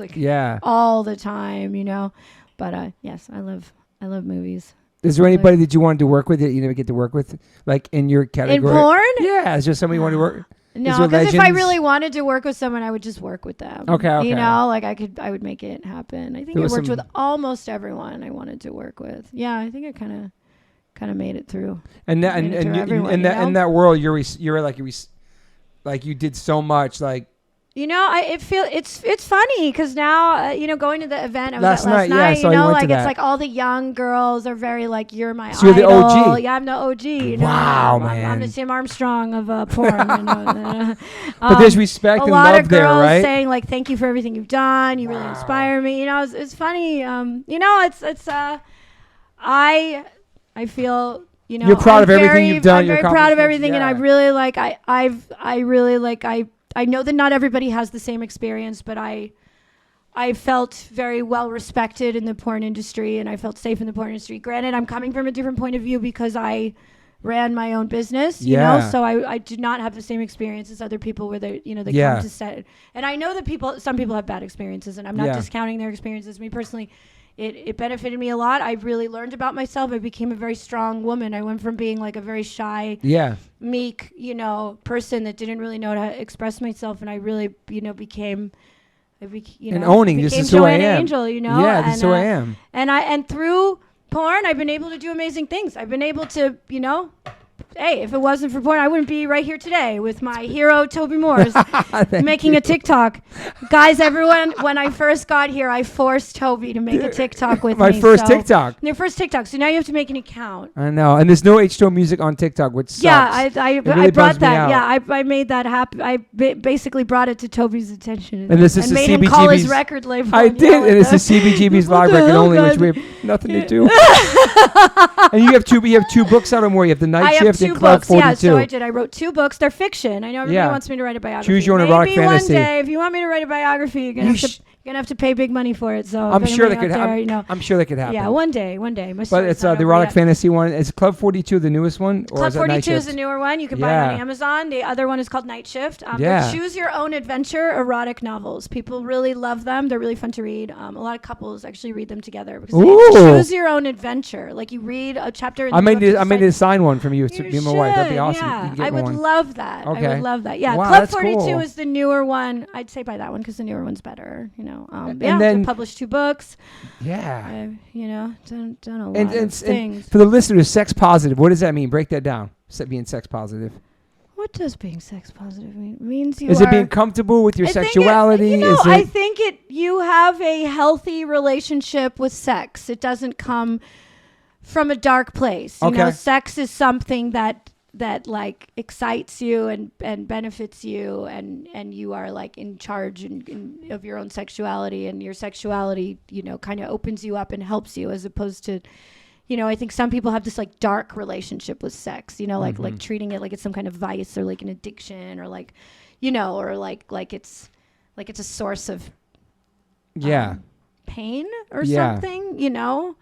all the time, you know. But yes, I love movies. Is there anybody that you wanted to work with that you never get to work with, like in your category? In porn? Yeah, is there somebody you want to work? No, because if I really wanted to work with someone, I would just work with them. Okay. You know, like I would make it happen. I think I worked with almost everyone I wanted to work with. Yeah, I think I kind of made it through. And that in that world, you're like you did so much, like. You know, it's funny because now, going to the event I was last night, you know, like it's like all the young girls are very like, you're my idol. You're the OG. Yeah, I'm the OG. You wow, know? man. I'm the Tim Armstrong of porn. You know? But there's respect and love there, right? A lot of girls saying like, thank you for everything you've done. You really inspire me. You know, it's funny. You know, I feel, you know, you're proud of everything you've done. I'm very proud of everything, and I really like. I know that not everybody has the same experience, but I felt very well respected in the porn industry, and I felt safe in the porn industry. Granted, I'm coming from a different point of view because I ran my own business, you know, so I did not have the same experience as other people where they come to set. And I know that some people have bad experiences, and I'm not discounting their experiences. Me personally, it benefited me a lot. I really learned about myself. I became a very strong woman. I went from being like a very shy, meek, you know, person that didn't really know how to express myself, and I really, you know, became owning this is who I am. Angel, you know, this is who I am. And through porn, I've been able to do amazing things. I've been able to, you know. Hey, if it wasn't for porn, I wouldn't be right here today with my hero, Toby Morse, making a TikTok. Guys, everyone, when I first got here, I forced Toby to make a TikTok with me. My first TikTok. Your first TikTok. So now you have to make an account. I know. And there's no H2O music on TikTok, which sucks. Yeah, I brought that. Yeah, I made that happen. I basically brought it to Toby's attention. And this is made him call his record label. I did. And it's the CBGB's live record only, which we have nothing to do. And you have two books out or more. You have The Night Shift and Club 42. Yeah, so I did. I wrote 2 books. They're fiction. I know everybody wants me to write a biography. Choose your own erotic fantasy. Maybe one day, if you want me to write a biography, you're gonna have to pay big money for it. So I'm sure that could happen. I'm sure that could happen. Yeah, one day. But it's the erotic fantasy one. Is Club 42 the newest one? Or Club is it 42 is the newer one. You can buy it on Amazon. The other one is called Night Shift. Choose your own adventure erotic novels. People really love them. They're really fun to read. A lot of couples actually read them together because they choose your own adventure. Like you read a chapter. I made to sign one from you to be my wife. That'd be awesome. Yeah, I would love that. Okay. I would love that. Yeah, wow, Club 42 is the newer one. I'd say buy that one because the newer one's better. You know. And then published 2 books. Yeah. I've, done a lot of things. And for the listeners, sex positive. What does that mean? Break that down. Being sex positive. What does being sex positive mean? It means is it being comfortable with your sexuality? I think you have a healthy relationship with sex. It doesn't come from a dark place. You know, sex is something that like excites you and benefits you and you are like in charge of your own sexuality, and your sexuality, you know, kind of opens you up and helps you, as opposed to, you know, I think some people have this like dark relationship with sex, you know, like treating it like it's some kind of vice or like an addiction or like, you know, or like it's a source of pain or something, you know.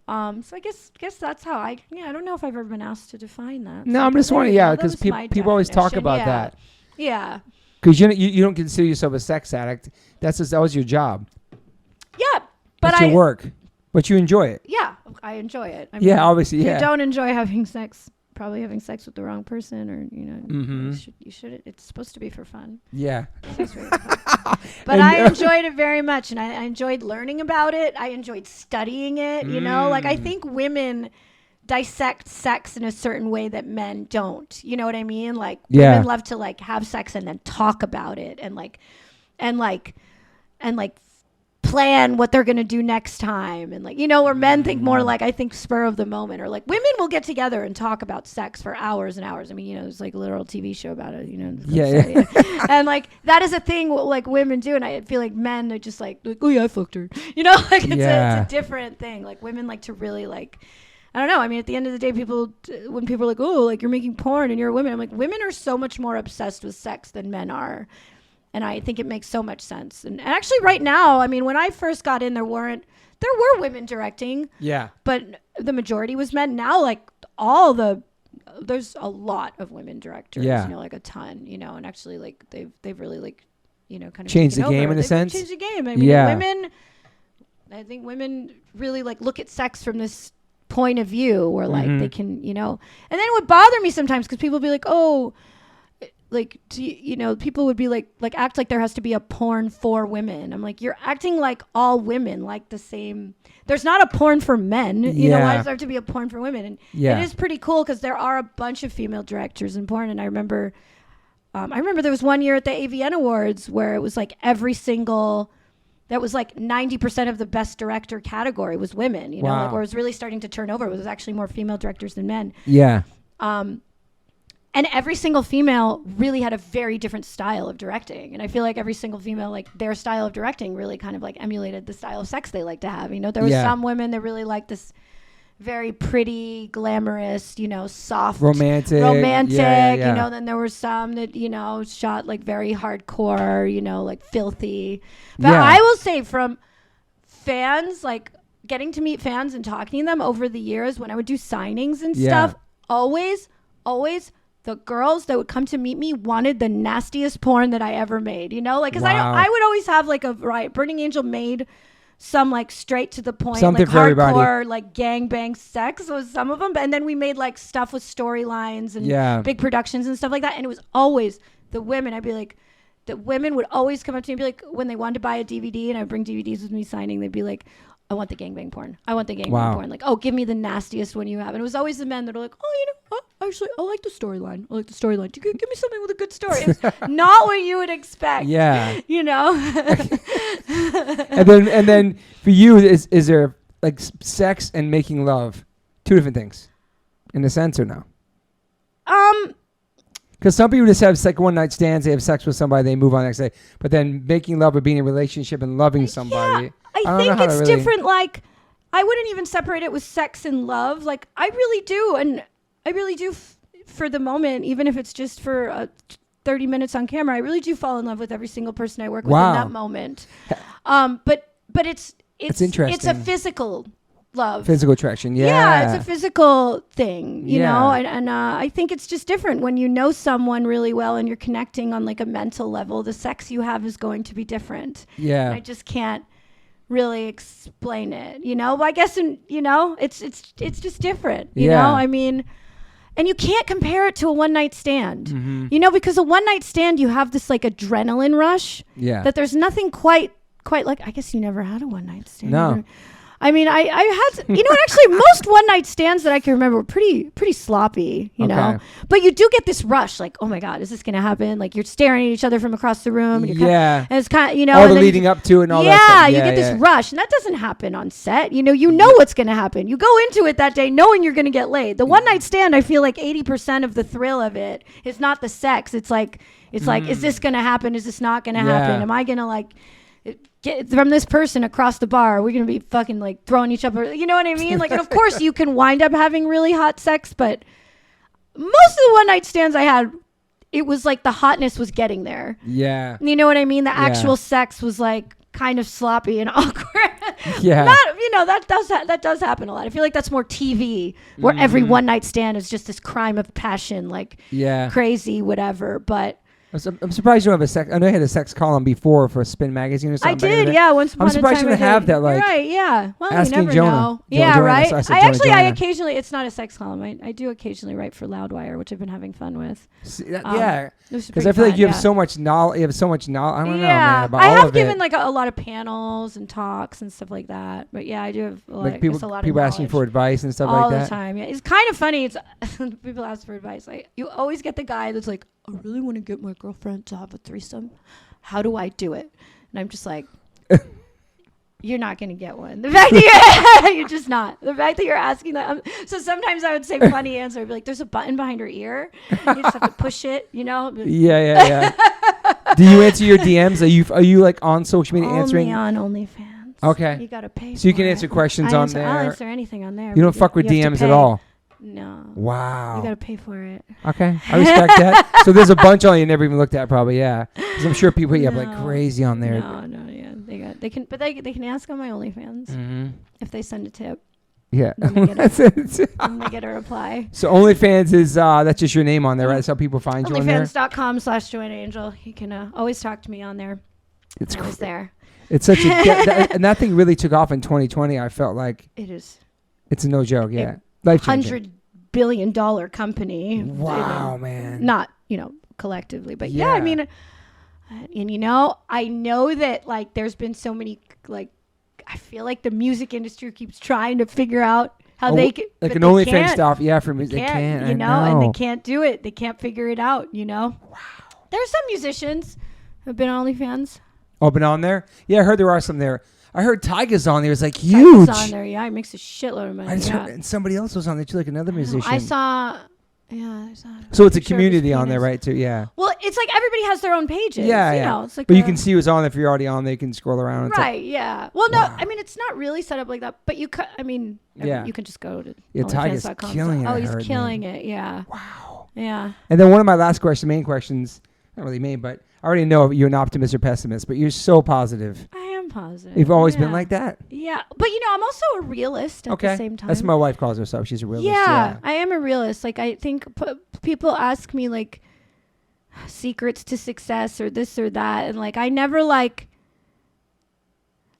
So I guess that's how I don't know if I've ever been asked to define that. No, I'm just wondering, because people always talk about that. Yeah. Because you don't consider yourself a sex addict. That was your job. Yeah, but that's your work. But you enjoy it. Yeah, I enjoy it. I mean, obviously, if you don't enjoy having sex, probably having sex with the wrong person, or you know, you should. It's supposed to be for fun. Yeah. It's really fun. But I enjoyed it very much, and I enjoyed learning about it. I enjoyed studying it. You know, like I think women dissect sex in a certain way that men don't. You know what I mean? Like women love to like have sex and then talk about it and plan what they're going to do next time. And like, you know, where men think more like, I think spur of the moment, or like women will get together and talk about sex for hours and hours. I mean, you know, there's like a literal TV show about it, you know. Yeah. And like, that is a thing like women do. And I feel like men are just like, oh yeah, I fucked her. You know, like it's a different thing. Like women like to really like, I don't know. I mean, at the end of the day, when people are like, oh, like you're making porn and you're a woman. I'm like, women are so much more obsessed with sex than men are. And I think it makes so much sense. And actually right now, I mean, when I first got in, there were women directing. Yeah. But the majority was men. Now, like there's a lot of women directors, you know, like a ton, you know, and actually like they've really like, you know, kind of changed the game in a sense. Changed the game. I mean, I think women really like look at sex from this point of view where like they can, you know, and then it would bother me sometimes because people would be like, oh, like, you know, people would be like act like there has to be a porn for women. I'm like, you're acting like all women like the same. There's not a porn for men. You know, why does there have to be a porn for women? And it is pretty cool because there are a bunch of female directors in porn. And I remember there was one year at the AVN Awards where it was like that was like 90% of the best director category was women, you know, like, or it was really starting to turn over. It was actually more female directors than men. Yeah. And every single female really had a very different style of directing. And I feel like every single female, like their style of directing really kind of like emulated the style of sex they like to have. You know, there were some women that really liked this very pretty, glamorous, you know, soft, romantic, you know, then there were some that, you know, shot like very hardcore, you know, like filthy. But I will say from fans, like getting to meet fans and talking to them over the years when I would do signings and stuff, always the girls that would come to meet me wanted the nastiest porn that I ever made, you know, like, cause I would always have like Burning Angel made some like straight to the point, something like hardcore, like gangbang sex was some of them. And then we made like stuff with storylines and big productions and stuff like that. And it was always the women. I'd be like, the women would always come up to me and be like, when they wanted to buy a DVD and I'd bring DVDs with me signing, they'd be like, I want the gangbang porn. I want the gangbang porn. Like, oh, give me the nastiest one you have. And it was always the men that are like, oh, you know, actually, I like the storyline. Give me something with a good story. It's not what you would expect. Yeah. You know? and then for you, is there like sex and making love two different things in a sense or no? Because some people just have like one night stands, they have sex with somebody, they move on the next day. But then making love or being in a relationship and loving somebody. Yeah, I think it's different. Like, I wouldn't even separate it with sex and love. Like, I really do. And I really do for the moment, even if it's just for 30 minutes on camera, I really do fall in love with every single person I work with in that moment. But it's interesting. It's a physical love. Physical attraction, yeah. It's a physical thing, you know, and I think it's just different when you know someone really well and you're connecting on like a mental level. The sex you have is going to be different. Yeah. And I just can't really explain it, you know, but I guess, you know, it's just different, you know, I mean, and you can't compare it to a one night stand, you know, because a one night stand, you have this like adrenaline rush that there's nothing quite like, I guess you never had a one night stand. No. I mean, I had, you know, actually most one night stands that I can remember were pretty sloppy, you know, but you do get this rush, like, oh my God, is this going to happen? Like you're staring at each other from across the room. And and it's kind of, you know, all the leading up to it and all that stuff. Yeah, you get this rush and that doesn't happen on set. You know what's going to happen. You go into it that day knowing you're going to get laid. The one night stand, I feel like 80% of the thrill of it is not the sex. It's like, is this going to happen? Is this not going to happen? Am I going to like, get from this person across the bar, we're going to be fucking like throwing each other, you know what I mean? Like, and of course you can wind up having really hot sex, but most of the one night stands I had, it was like the hotness was getting there. Yeah. You know what I mean? The actual sex was like kind of sloppy and awkward. Yeah. You know, that does happen a lot. I feel like that's more TV where every one night stand is just this crime of passion, like crazy, whatever. But I'm surprised you don't have a sex. I know you had a sex column before for Spin Magazine or something. I did, yeah. Once upon a time, I'm surprised you didn't have that. Like, you're right, yeah. Well, you never Jonah. know. Yeah, Joanna, right. so I occasionally. It's not a sex column. I do occasionally write for Loudwire, which I've been having fun with. Yeah, because I feel like you have so much knowledge. You have so much knowledge. I don't know, man. About I all have of given it. like a lot of panels and talks and stuff like that. But yeah, I do have a lot, like people of asking for advice and stuff all like that all the time. Yeah, it's kind of funny. It's people ask for advice. Like you always get the guy that's like, I really want to get my girlfriend to have a threesome. How do I do it? And I'm just like, you're not going to get one. The fact that you're just not. The fact that you're asking that. So sometimes I would say funny answer. I'd be like, there's a button behind her ear. You just have to push it, you know? Yeah. Do you answer your DMs? Are you like on social media answering? Only on OnlyFans. Okay. You got to pay. So you can answer questions on there. I'll answer anything on there. You don't fuck with DMs at all. No. Wow. You got to pay for it. Okay. I respect that. So there's a bunch on you never even looked at probably, yeah. Because I'm sure people have like crazy on there. No, yeah. They can ask on my OnlyFans if they send a tip. Yeah. Then they get a reply. So OnlyFans is that's just your name on there, right? That's how people find you on there. OnlyFans.com/Joanna Angel. You can always talk to me on there. It's always there. It's such a and that thing really took off in 2020. I felt like it is. It's no joke. Yeah. $100 billion company. Wow, man. Not, collectively, but yeah, I mean, and I know that like there's been so many like I feel like the music industry keeps trying to figure out how they can like an OnlyFans stuff. Yeah, for music, they can't. And they can't do it. They can't figure it out. Wow. There's some musicians who've been on OnlyFans. Oh, been on there? Yeah, I heard there are some there. I heard Tyga's on there. It was like huge. Tyga's on there, yeah. He makes a shitload of money. And somebody else was on there too, like another musician. I saw. So it's a community on there, right? Too, yeah. Well, it's like everybody has their own pages. Yeah. It's like but you can see who's on there. If you're already on there, you can scroll around. And right. Yeah. Well, no. I mean, it's not really set up like that. But you can just go to. Yeah, Tyga's killing it. Oh, he's killing it. Yeah. Wow. Yeah. And then one of my last main questions, not really main, but I already know if you're an optimist or pessimist, but you're so positive. I am positive. You've always been like that. Yeah. But, I'm also a realist at the same time. That's what my wife calls herself. She's a realist. Yeah. I am a realist. Like, I think people ask me, like, secrets to success or this or that. And, like, I never, like,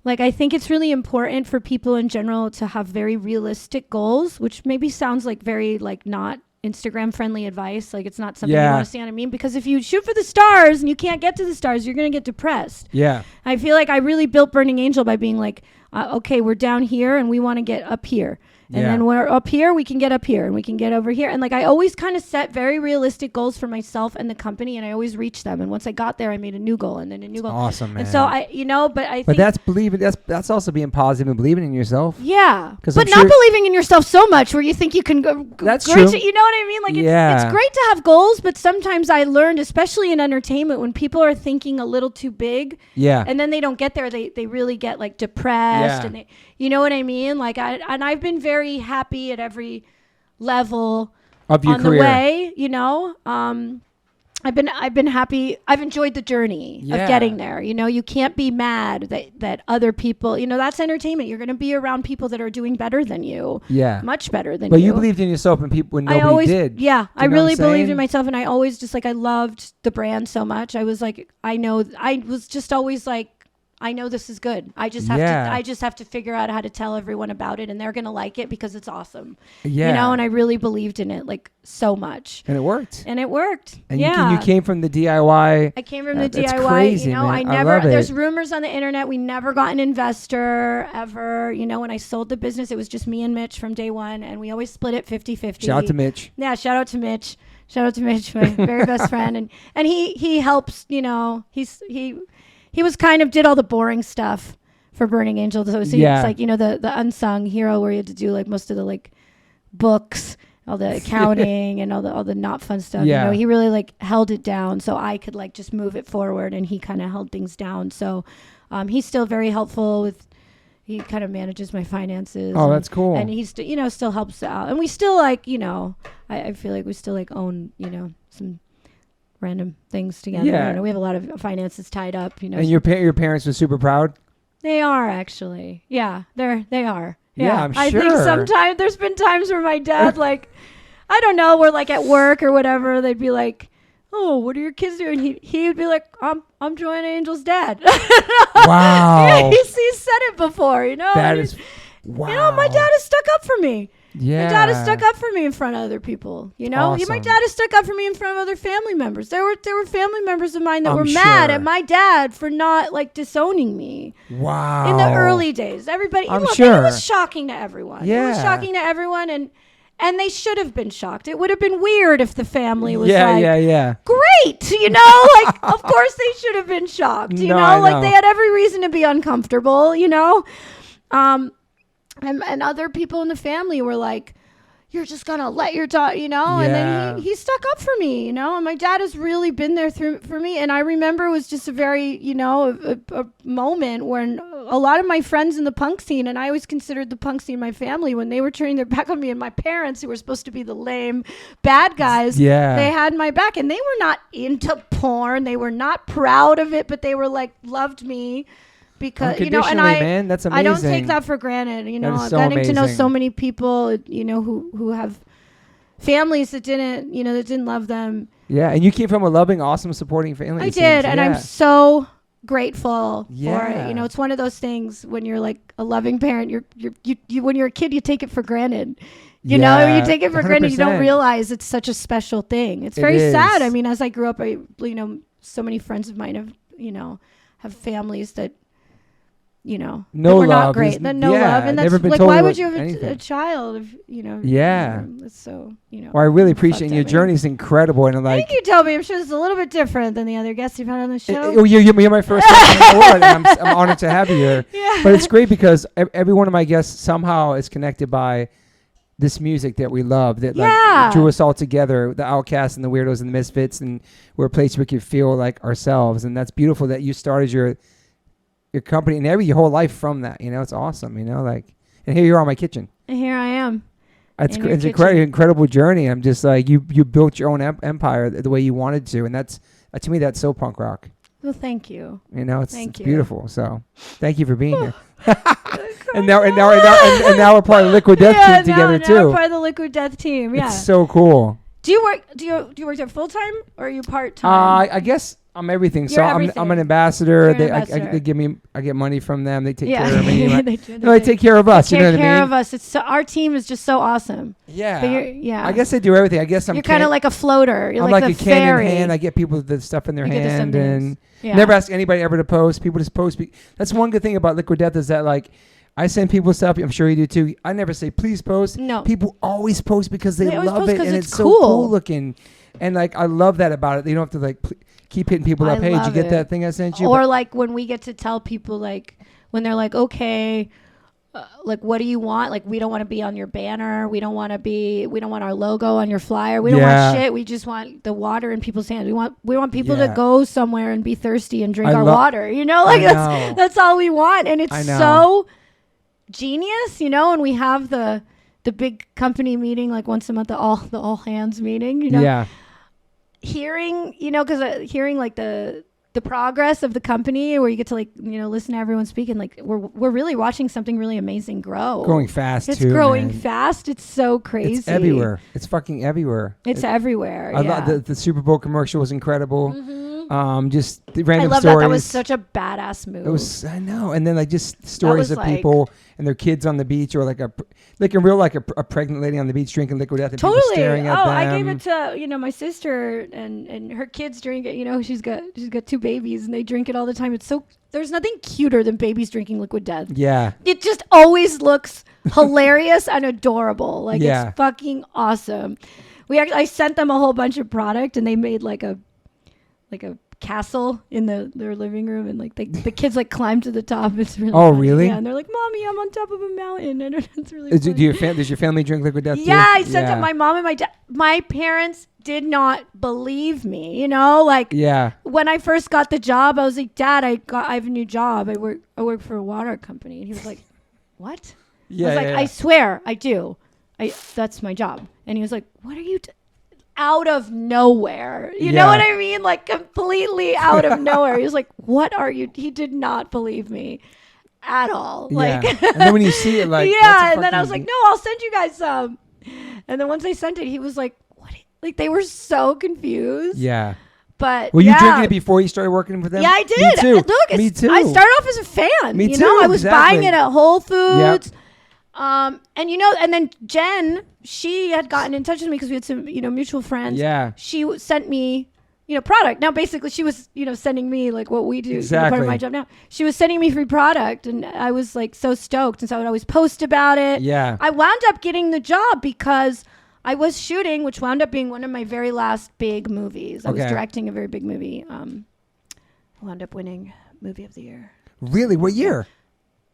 I think it's really important for people in general to have very realistic goals, which maybe sounds like very, like, not Instagram friendly advice. Like it's not something you want to see on a meme, because if you shoot for the stars and you can't get to the stars, you're going to get depressed. Yeah. I feel like I really built Burning Angel by being like, okay, we're down here and we want to get up here. And then we're up here, we can get up here and we can get over here. And like, I always kind of set very realistic goals for myself and the company, and I always reach them. And once I got there, I made a new goal and then a new goal. Awesome, man. And so but that's believing, that's also being positive and believing in yourself. Yeah. But not believing in yourself so much where you think you can go. That's true. You know what I mean? Like it's great to have goals, but sometimes I learned, especially in entertainment, when people are thinking a little too big. Yeah. And then they don't get there, they really get like depressed and you know what I mean? Like I've been very happy at every level of your career. The way, I've been happy. I've enjoyed the journey of getting there. You can't be mad that other people, that's entertainment. You're going to be around people that are doing better than you. Yeah. Much better than you. But you believed in yourself when nobody did. Yeah. I really believed in myself, and I always just I loved the brand so much. I was like, I was just always like, I know this is good. I just have to figure out how to tell everyone about it, and they're going to like it because it's awesome. Yeah. And I really believed in it like so much. And it worked. And you came from the DIY. I came from the DIY. Crazy, man. There's rumors on the internet. We never got an investor ever. When I sold the business, it was just me and Mitch from day one, and we always split it 50-50. Shout out to Mitch. Yeah, shout out to Mitch. Shout out to Mitch, my very best friend. And he helps, he was kind of did all the boring stuff for Burning Angel. So it's like, the unsung hero where you had to do like most of the like books, all the accounting and all the not fun stuff. Yeah. He really like held it down so I could like just move it forward, and he kind of held things down. So he's still very helpful he kind of manages my finances. Oh, that's cool. And he's, still helps out. And we still like, I feel like we still like own, some random things together. Yeah. We have a lot of finances tied up. And your parents were super proud? They are, actually. Yeah, they are. Yeah, I'm sure. I think sometimes there's been times where my dad, like, I don't know, we're like at work or whatever. They'd be like, oh, what are your kids doing? He would be like, I'm Joanna Angel's dad. Wow. Yeah, he's said it before, you know. That is, wow. You know, my dad has stuck up for me. Yeah. My dad has stuck up for me in front of other people. You know, Awesome. My dad has stuck up for me in front of other family members. There were family members of mine that were sure. mad at my dad for not like disowning me. Wow. In the early days, everybody. I'm look, sure. It was shocking to everyone. Yeah. It was shocking to everyone, and they should have been shocked. It would have been weird if the family was yeah, like, yeah. great, you know, like of course they should have been shocked. You know, like they had every reason to be uncomfortable. You know, and other people in the family were like, you're just gonna let your daughter, you know, and then he stuck up for me, you know, and my dad has really been there for me. And I remember it was just a very, you know, a moment when a lot of my friends in the punk scene, and I always considered the punk scene my family, when they were turning their back on me, and my parents, who were supposed to be the lame bad guys, they had my back, and they were not into porn, they were not proud of it, but they were like, loved me. Because, you know, and man, that's amazing. I don't take that for granted. You know, so getting amazing. to know so many people, you know, who have families that didn't love them. Yeah, and you came from a loving, awesome, supporting family. I did, and I'm so grateful for it. You know, it's one of those things when you're like a loving parent. You when you're a kid, you take it for granted. You know, you take it for 100%. Granted. You don't realize it's such a special thing. It's very sad. I mean, as I grew up, so many friends of mine have families that. You know, no we're love not great. Then no love, and that's like, why would you have a child if you know? Yeah, that's so you know. Well, I really appreciate your journey. Is incredible, and like, thank you, Toby. I'm sure it's a little bit different than the other guests you've had on the show. You're my first guest on the board, and I'm honored to have you here. Yeah. But it's great because every one of my guests somehow is connected by this music that we love, that like drew us all together, the outcasts and the weirdos and the misfits, and we're a place we could feel like ourselves, and that's beautiful that you started your company and your whole life from that, you know. It's awesome, you know, like, and here you are in my kitchen. And here I am. It's an incredible journey. I'm just like, you built your own empire the way you wanted to, and that's to me, that's so punk rock. Well, thank you. You know, it's beautiful. So thank you for being here. and now we're part of the Liquid Death team together too. We're part of the Liquid Death team. Yeah, it's so cool. Do you work there full time or are you part time? I guess I'm everything. You're so everything. I'm an ambassador. They give me. I get money from them. They take care of me. They take care of us. You know what I mean? Take care of us. It's our team is just so awesome. Yeah. I guess they do everything. I guess you're kind of like a floater. You're I'm like a can in hand. I get people the stuff in their hand and never ask anybody ever to post. People just post. That's one good thing about Liquid Death is that like. I send people stuff. I'm sure you do too. I never say, please post. No. People always post because they love it and it's so cool looking. And like, I love that about it. You don't have to like keep hitting people up. Hey, did you get that thing I sent you? Or like when we get to tell people like, when they're like, okay, like, what do you want? Like, we don't want to be on your banner. We don't want our logo on your flyer. We don't want shit. We just want the water in people's hands. We want people to go somewhere and be thirsty and drink our water. You know, like that's all we want. And it's so genius, you know, and we have the big company meeting like once a month, the all hands meeting, you know, hearing, you know, because hearing like the progress of the company where you get to like, you know, listen to everyone speak and like we're really watching something really amazing growing fast. It's growing fast. It's so crazy. It's everywhere. It's fucking everywhere. It's everywhere. I love the Super Bowl commercial was incredible. Just the random I love stories. That was such a badass move. It was, I know. And then like just stories of people and their kids on the beach, or like a pregnant lady on the beach drinking Liquid Death and people staring at them. I gave it to, you know, my sister and her kids drink it. You know, she's got 2 babies and they drink it all the time. It's so, there's nothing cuter than babies drinking Liquid Death. Yeah. It just always looks hilarious and adorable. Like it's fucking awesome. I sent them a whole bunch of product and they made like a castle in their living room, and like the kids like climb to the top. It's really funny. Really? Yeah, and they're like, "Mommy, I'm on top of a mountain," and it's really funny. Does your family drink Liquid Death too? Yeah, I sent it. My mom and my dad. My parents did not believe me. You know, like when I first got the job, I was like, "Dad, I have a new job. I work for a water company," and he was like, "What?" I was like, "I swear, I do. That's my job." And he was like, "What are you?" Out of nowhere. You know what I mean? Like completely out of nowhere. He was like, what are you? He did not believe me at all. Like, and then when you see it, like, and then I was like, no, I'll send you guys some. And then once I sent it, he was like, Like, they were so confused. Yeah. But were you drinking it before you started working with them? Yeah, I did. Me too. Look, Me too. I started off as a fan. Me too. I was buying it at Whole Foods. Yep. And then Jen, she had gotten in touch with me because we had some, mutual friends. Yeah. She sent me, product. Now, basically, she was, sending me like what we do. Exactly. Part of my job now. She was sending me free product, and I was like so stoked, and so I would always post about it. Yeah. I wound up getting the job because I was shooting, which wound up being one of my very last big movies. I was directing a very big movie. I wound up winning Movie of the Year. Really? What year?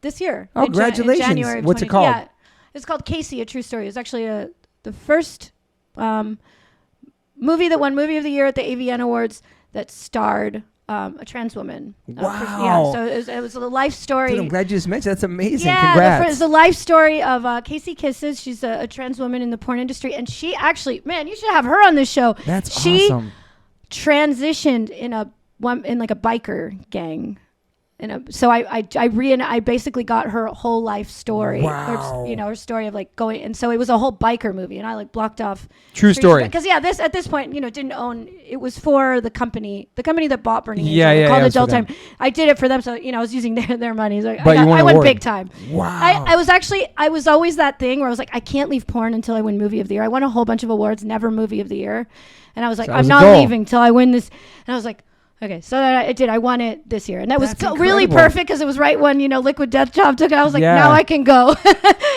This year. Oh, congratulations. In January What's it called? Yeah. It's called Casey, A True Story. It's actually the first movie that won Movie of the Year at the AVN Awards that starred a trans woman. Wow. So it was a life story. Dude, I'm glad you just mentioned. That's amazing. Yeah, Congrats. it's the life story of Casey Kisses. She's a trans woman in the porn industry, and she actually, man, you should have her on this show. That's she awesome. Transitioned in like a biker gang. So I basically got her whole life story. Wow. Her story of like going, and so it was a whole biker movie, and I like blocked off True story. because this at this point didn't own. It was for the company that bought Burning Angel. Yeah, called yeah, Adult Time. I did it for them, so I was using their money. So I went big time. Wow. I was always that thing where I was like, I can't leave porn until I win Movie of the Year. I won a whole bunch of awards, never Movie of the Year, and I was like, I'm not leaving till I win this. And I was like, okay, so I did. I won it this year, and that was really perfect because it was right when Liquid Death Job took it. I was like, now I can go.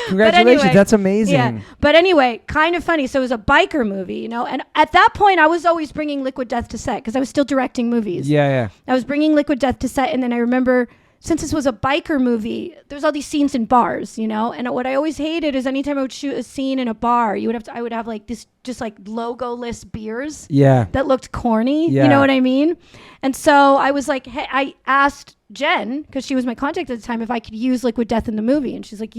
Congratulations, anyway, that's amazing. Yeah, but anyway, kind of funny. So it was a biker movie, and at that point, I was always bringing Liquid Death to set because I was still directing movies. Yeah. I was bringing Liquid Death to set, and then I remember, since this was a biker movie, there's all these scenes in bars, and what I always hated is anytime I would shoot a scene in a bar, I would have like this just like logo-less beers that looked corny, you know what I mean? And so I was like, hey, I asked Jen, because she was my contact at the time, if I could use Liquid Death in the movie, and she's like,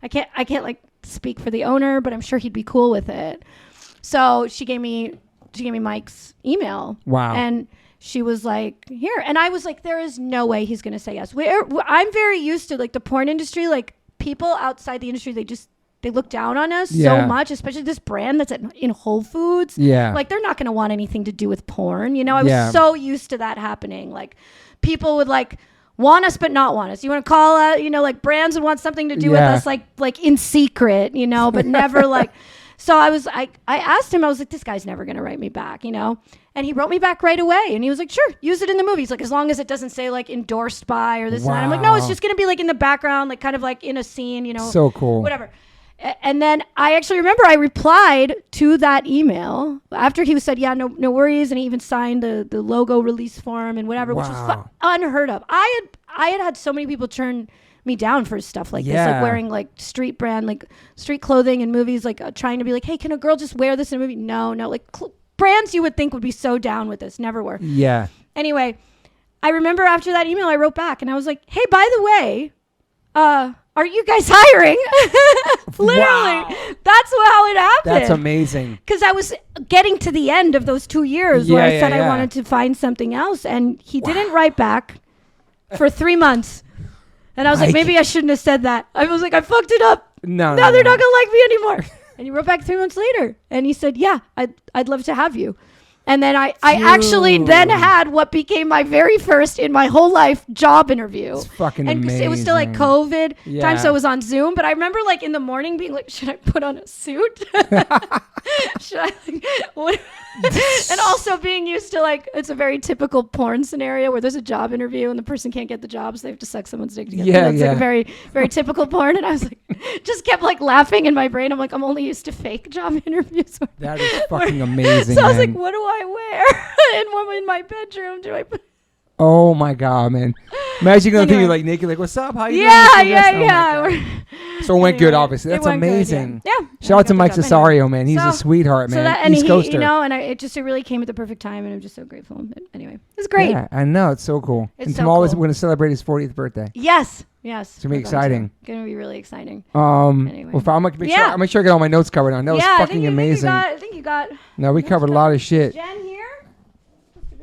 I can't like speak for the owner, but I'm sure he'd be cool with it. So she gave me Mike's email. Wow. And she was like, here. And I was like, there is no way he's going to say yes. I'm very used to like the porn industry, like people outside the industry, they look down on us so much, especially this brand that's in Whole Foods. Yeah. Like they're not going to want anything to do with porn. I was so used to that happening. Like people would like want us, but not want us. You want to call out, like brands would want something to do with us, like in secret, but never like. So I asked him, I was like, this guy's never going to write me back, And he wrote me back right away. And he was like, sure, use it in the movie. He's like, as long as it doesn't say like endorsed by or this and that. I'm like, no, it's just going to be like in the background, like kind of like in a scene, So cool. Whatever. And then I actually remember I replied to that email after he said, yeah, no worries. And he even signed the logo release form and whatever, which was unheard of. I had so many people turn me down for stuff like this, like wearing like street brand, like street clothing in movies, like trying to be like, hey, can a girl just wear this in a movie? No, like brands you would think would be so down with this never were. Yeah. Anyway, I remember after that email, I wrote back and I was like, hey, by the way, are you guys hiring? Literally, that's how it happened. That's amazing. Because I was getting to the end of those 2 years where I said I wanted to find something else, and he didn't write back for 3 months. And I was like, maybe I shouldn't have said that. I was like, I fucked it up. Now they're not gonna like me anymore. And he wrote back 3 months later, and he said, yeah, I'd love to have you. And then I actually then had what became my very first in my whole life job interview. It's fucking amazing. It was still like COVID time, so it was on Zoom. But I remember like in the morning being like, should I put on a suit? Should I like, what? And also being used to like, it's a very typical porn scenario where there's a job interview and the person can't get the job, so they have to suck someone's dick together. That's like a very, very typical porn. And I was like, just kept like laughing in my brain. I'm like, I'm only used to fake job interviews. That is fucking amazing. So I was like, what do I wear in my bedroom? Do I put? Oh my god, man! Imagine going to be like naked, like, "What's up? How you doing?" Yeah. So it went good, obviously. That's amazing. Good, yeah. Shout out to Mike Cesario, man. He's a sweetheart, man. So that, and East Coaster. It really came at the perfect time, and I'm just so grateful. But anyway, it's great. Yeah, I know. It's so cool. It's tomorrow cool. we're going to celebrate his 40th birthday. Yes. It's gonna be exciting. Gonna be really exciting. Anyway. Well, I'm gonna make sure I get all my notes covered on. That was fucking amazing. I think you got. No, we covered a lot of shit. Jen here.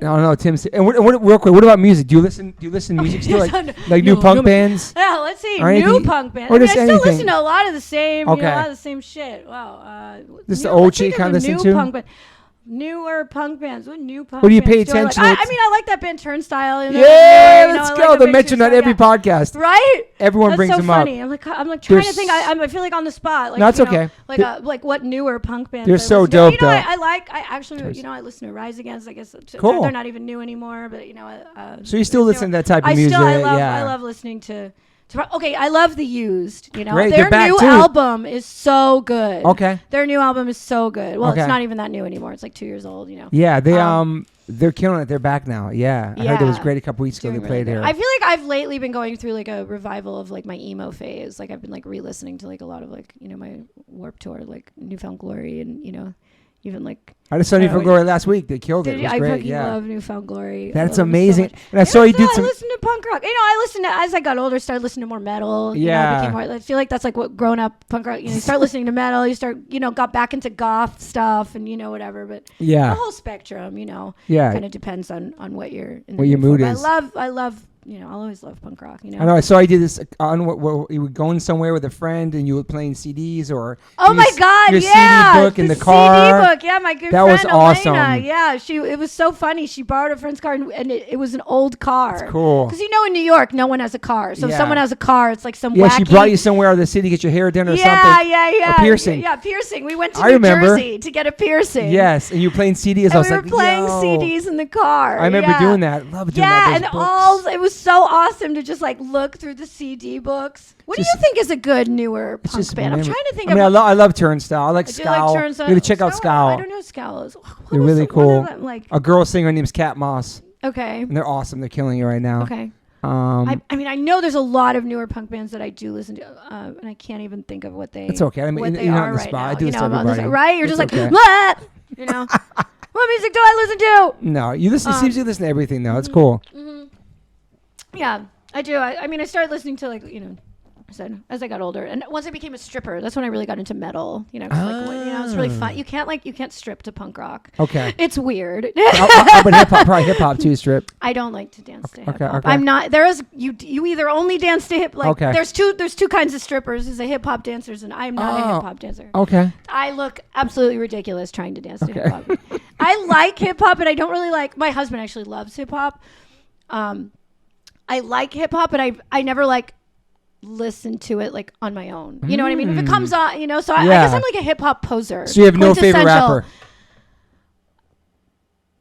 No, Tim. And what, real quick, what about music? Do you listen to music still, like new punk bands? Yeah, let's see. Or New anything? punk bands. Or I mean, just I still anything? listen to a lot of the same. Okay. A lot of the same shit. Wow. This is the old shit you kind of new listen to? punk band. Newer punk bands. What new punk? What do you bands pay do I like? attention? I mean, I like that band Turnstile. You know, Yeah, you know, let's I go. like They band mention on Turnstile, every podcast. Right? Everyone That's brings so them funny. up. I'm like trying They're to think. I feel like on the spot. Like, No, it's you know, okay. Like what newer punk bands? They're I so listen to. dope, You know, though. I actually, you know, I listen to Rise Against. I guess Cool. they're not even new anymore, but you know. So you still listen to that type of music? I Yeah. love listening to. Okay, I love The Used. You know, Great, their they're back new too. album is so good. Okay. Their new album is so good. Well, Okay. it's not even that new anymore. It's like 2 years old. You know. Yeah, they're killing it. They're back now. Yeah, I heard it was great a couple weeks ago. They Doing played really here. good. I feel like I've lately been going through like a revival of like my emo phase. Like I've been like re-listening to like a lot of like, you know, my Warped Tour, like Newfound Glory, and you know, even like. I just saw Newfound Glory last week. They killed it. It was I great. fucking Yeah, love Newfound Glory. that's I love them amazing. So much. And I saw you did I some. listen to punk rock. You know, I listened to as I got older, started listening to more metal. You know, Yeah. I became more. I feel like that's like what grown up punk rock. You know, you start listening to metal. You start, you know, got back into goth stuff and you know whatever. But Yeah. the whole spectrum. You know, Yeah. kind of depends on what you're in. What your mood is. I love. You know, I'll always love punk rock. You know. I know. I saw you did this on what you were going somewhere with a friend and you were playing CDs or. Oh my God! Your Yeah, CD book in the car. CD book. Yeah, my good That friend was awesome. Elena. Yeah, it was so funny. She borrowed a friend's car and it was an old car. That's cool. Because you know, in New York, no one has a car. So if Yeah. someone has a car, it's like some Yeah, wacky. she brought you somewhere out of the city to get your hair done or something. Yeah. A piercing. Yeah, piercing. We went to I New remember. Jersey to get a piercing. Yes, and you were playing CDs. And I was we were like, playing yo. CDs in the car. I remember doing that. Love doing that. Yeah, and it was so awesome to just like look through the CD books. What do you think is a good newer punk band? I'm trying to think. I love Turnstile. I like I do Scowl. like Turnstile. You gotta check out Scowl. I don't know who Scowl is. They're really cool. Like, a girl singer named Kat Moss. okay. And they're awesome. They're killing it right now. Okay. I mean, I know there's a lot of newer punk bands that I do listen to, and I can't even think of what they. It's okay. I mean, what you're they not are on the right spot. now. I do this to I'm on everybody. right? You're It's just okay. like, what? You know, what music do I listen to? No, you listen. It seems you listen to everything though. It's cool. Yeah, I do. I mean, I started listening to like, you know, as I got older, and once I became a stripper, that's when I really got into metal. You know, 'cause, like, you know, it's really fun. You can't strip to punk rock. Okay. It's weird. But hip hop, probably hip hop too. Strip. I don't like to dance to hip hop. Okay. I'm not. There is you either only dance to hip. Like Okay. there's two kinds of strippers. There's a hip hop dancers, and I'm not a hip hop dancer. Okay. I look absolutely ridiculous trying to dance to hip hop. I like hip hop, but I don't really like. My husband actually loves hip hop. I like hip hop, but I never like listen to it like on my own. You know what I mean? If it comes on, you know. So I guess I'm like a hip hop poser. So you have no favorite rapper?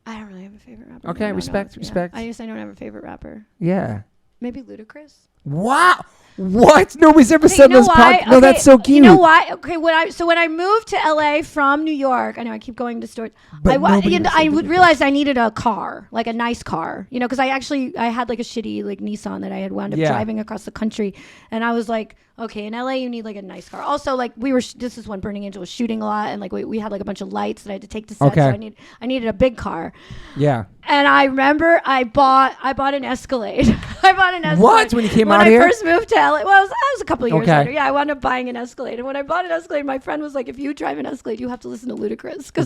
I don't really have a favorite rapper. Okay, respect. I guess I don't have a favorite rapper. Yeah. Maybe Ludacris. Wow. What? Nobody's ever Okay, said you know this why? podcast. No, that's so cute. You know why? Okay, when I moved to LA from New York, I know I keep going to stores. But I would realize I needed a car, like a nice car, you know, because I had like a shitty like Nissan that I had wound up driving across the country, and I was like, okay, in LA you need like a nice car. Also, like this is when Burning Angel was shooting a lot, and like we had like a bunch of lights that I had to take to set, so I needed a big car. Yeah. And I remember I bought an Escalade. I bought an Escalade. What? When you came out here? When I first moved to LA. Well, that was a couple of years Okay. later. Yeah, I wound up buying an Escalade. And when I bought an Escalade, my friend was like, if you drive an Escalade, you have to listen to Ludacris. Because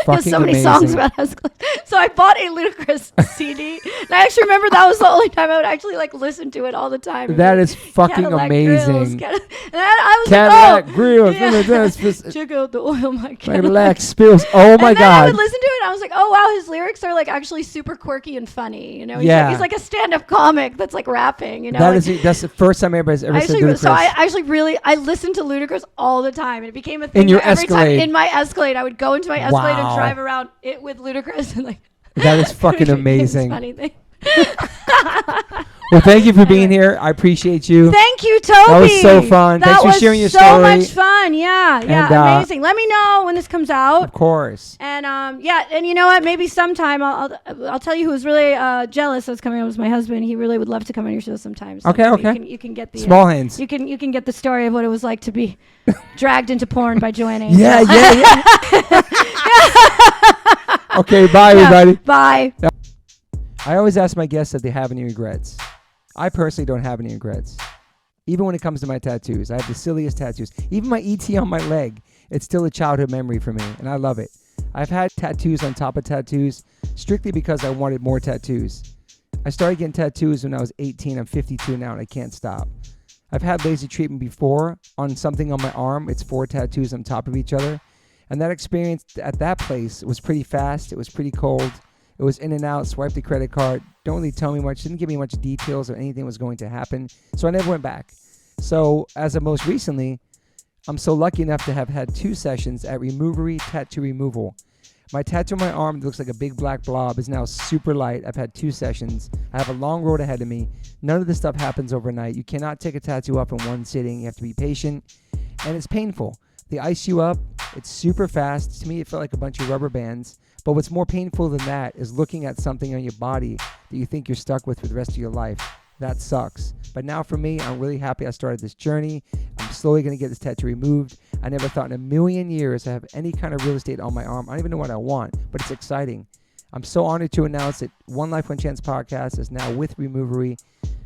there's so many songs about Escalade. So I bought a Ludacris CD. And I actually remember that was the only time I would actually like listen to it all the time. That is fucking Cadillac amazing. Grills, and I was Cadillac like, oh. Grills. Yeah. Check out the oil my Cadillac spills. Oh my and then God. I would listen to it and I was like, oh wow, his lyrics are like actually super quirky and funny. You know, he's like a stand-up comic that's like rapping. You know, that's the first time anybody's ever said Ludacris. So I listened to Ludacris all the time, and it became a thing. In your every Escalade. time in my Escalade, I would go into my Escalade and drive around it with Ludacris and like. That is fucking amazing. Funny thing. Well, thank you for being here. I appreciate you. Thank you, Toby. That was so fun. Thanks for sharing your story. So much fun. Yeah, And, amazing. Let me know when this comes out. Of course. And and you know what? Maybe sometime I'll tell you who was really jealous that's coming on was my husband. He really would love to come on your show sometime. So Okay. You can get the small hands. You can get the story of what it was like to be dragged into porn by Joanna. Yeah. Okay. Bye, everybody. Bye. I always ask my guests if they have any regrets. I personally don't have any regrets. Even when it comes to my tattoos, I have the silliest tattoos. Even my ET on my leg, it's still a childhood memory for me, and I love it. I've had tattoos on top of tattoos strictly because I wanted more tattoos. I started getting tattoos when I was 18. I'm 52 now and I can't stop. I've had laser treatment before on something on my arm. It's 4 tattoos on top of each other. And that experience at that place was pretty fast. It was pretty cold. It was in and out, swipe the credit card. Don't really tell me much. Didn't give me much details or anything was going to happen. So I never went back. So as of most recently, I'm so lucky enough to have had 2 sessions at Removery Tattoo Removal. My tattoo on my arm that looks like a big black blob is now super light. I've had 2 sessions. I have a long road ahead of me. None of this stuff happens overnight. You cannot take a tattoo up in one sitting. You have to be patient. And it's painful. They ice you up. It's super fast. To me, it felt like a bunch of rubber bands. But what's more painful than that is looking at something on your body that you think you're stuck with for the rest of your life. That sucks. But now for me, I'm really happy I started this journey. I'm slowly going to get this tattoo removed. I never thought in a million years I have any kind of real estate on my arm. I don't even know what I want, but it's exciting. I'm so honored to announce that One Life One Chance Podcast is now with Removery.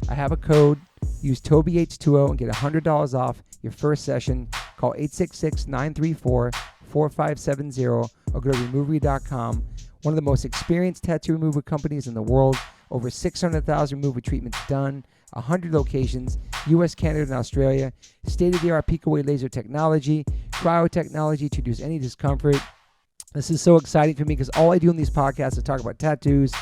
I have a code. Use TobyH20 and get $100 off your first session. Call 866-934-4570 or go to Removery.com. One of the most experienced tattoo removal companies in the world. Over 600,000 removal treatments done, 100 locations, US, Canada, and Australia. State-of-the-art Pico-Way laser technology, cryo-technology to reduce any discomfort. This is so exciting for me because all I do in these podcasts is talk about tattoos.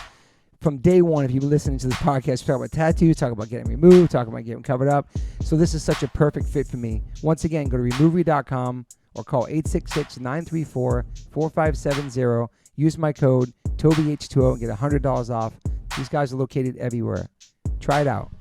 From day one, if you've been listening to this podcast, talk about tattoos, talk about getting removed, talk about getting covered up. So this is such a perfect fit for me. Once again, go to Removery.com or call 866-934-4570. Use my code TobyH20 and get $100 off. These guys are located everywhere. Try it out.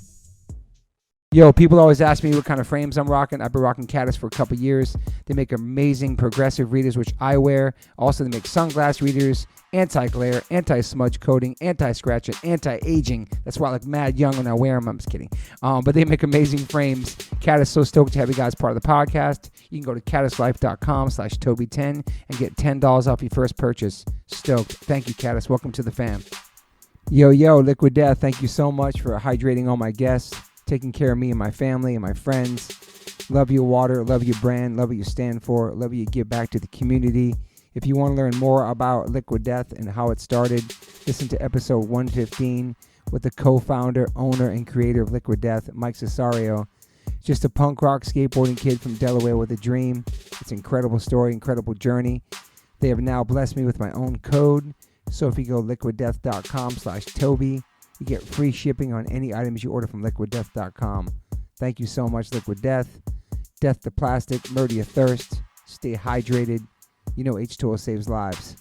Yo, people always ask me what kind of frames I'm rocking. I've been rocking Caddis for a couple years. They make amazing progressive readers, which I wear. Also, they make sunglass readers, anti-glare, anti-smudge coating, anti-scratch, and anti-aging. That's why I look mad young when I wear them. I'm just kidding. But they make amazing frames. Caddis, so stoked to have you guys part of the podcast. You can go to caddislife.com/Toby10 and get $10 off your first purchase. Stoked. Thank you, Caddis. Welcome to the fam. Yo, Liquid Death, thank you so much for hydrating all my guests, taking care of me and my family and my friends. Love your water, love your brand, love what you stand for, love what you give back to the community. If you want to learn more about Liquid Death and how it started, listen to episode 115 with the co-founder, owner, and creator of Liquid Death, Mike Cesario. Just a punk rock skateboarding kid from Delaware with a dream. It's an incredible story, incredible journey. They have now blessed me with my own code. So if you go liquiddeath.com/Toby, you get free shipping on any items you order from liquiddeath.com. Thank you so much, Liquid Death. Death to plastic, murder your thirst. Stay hydrated. You know H2O saves lives.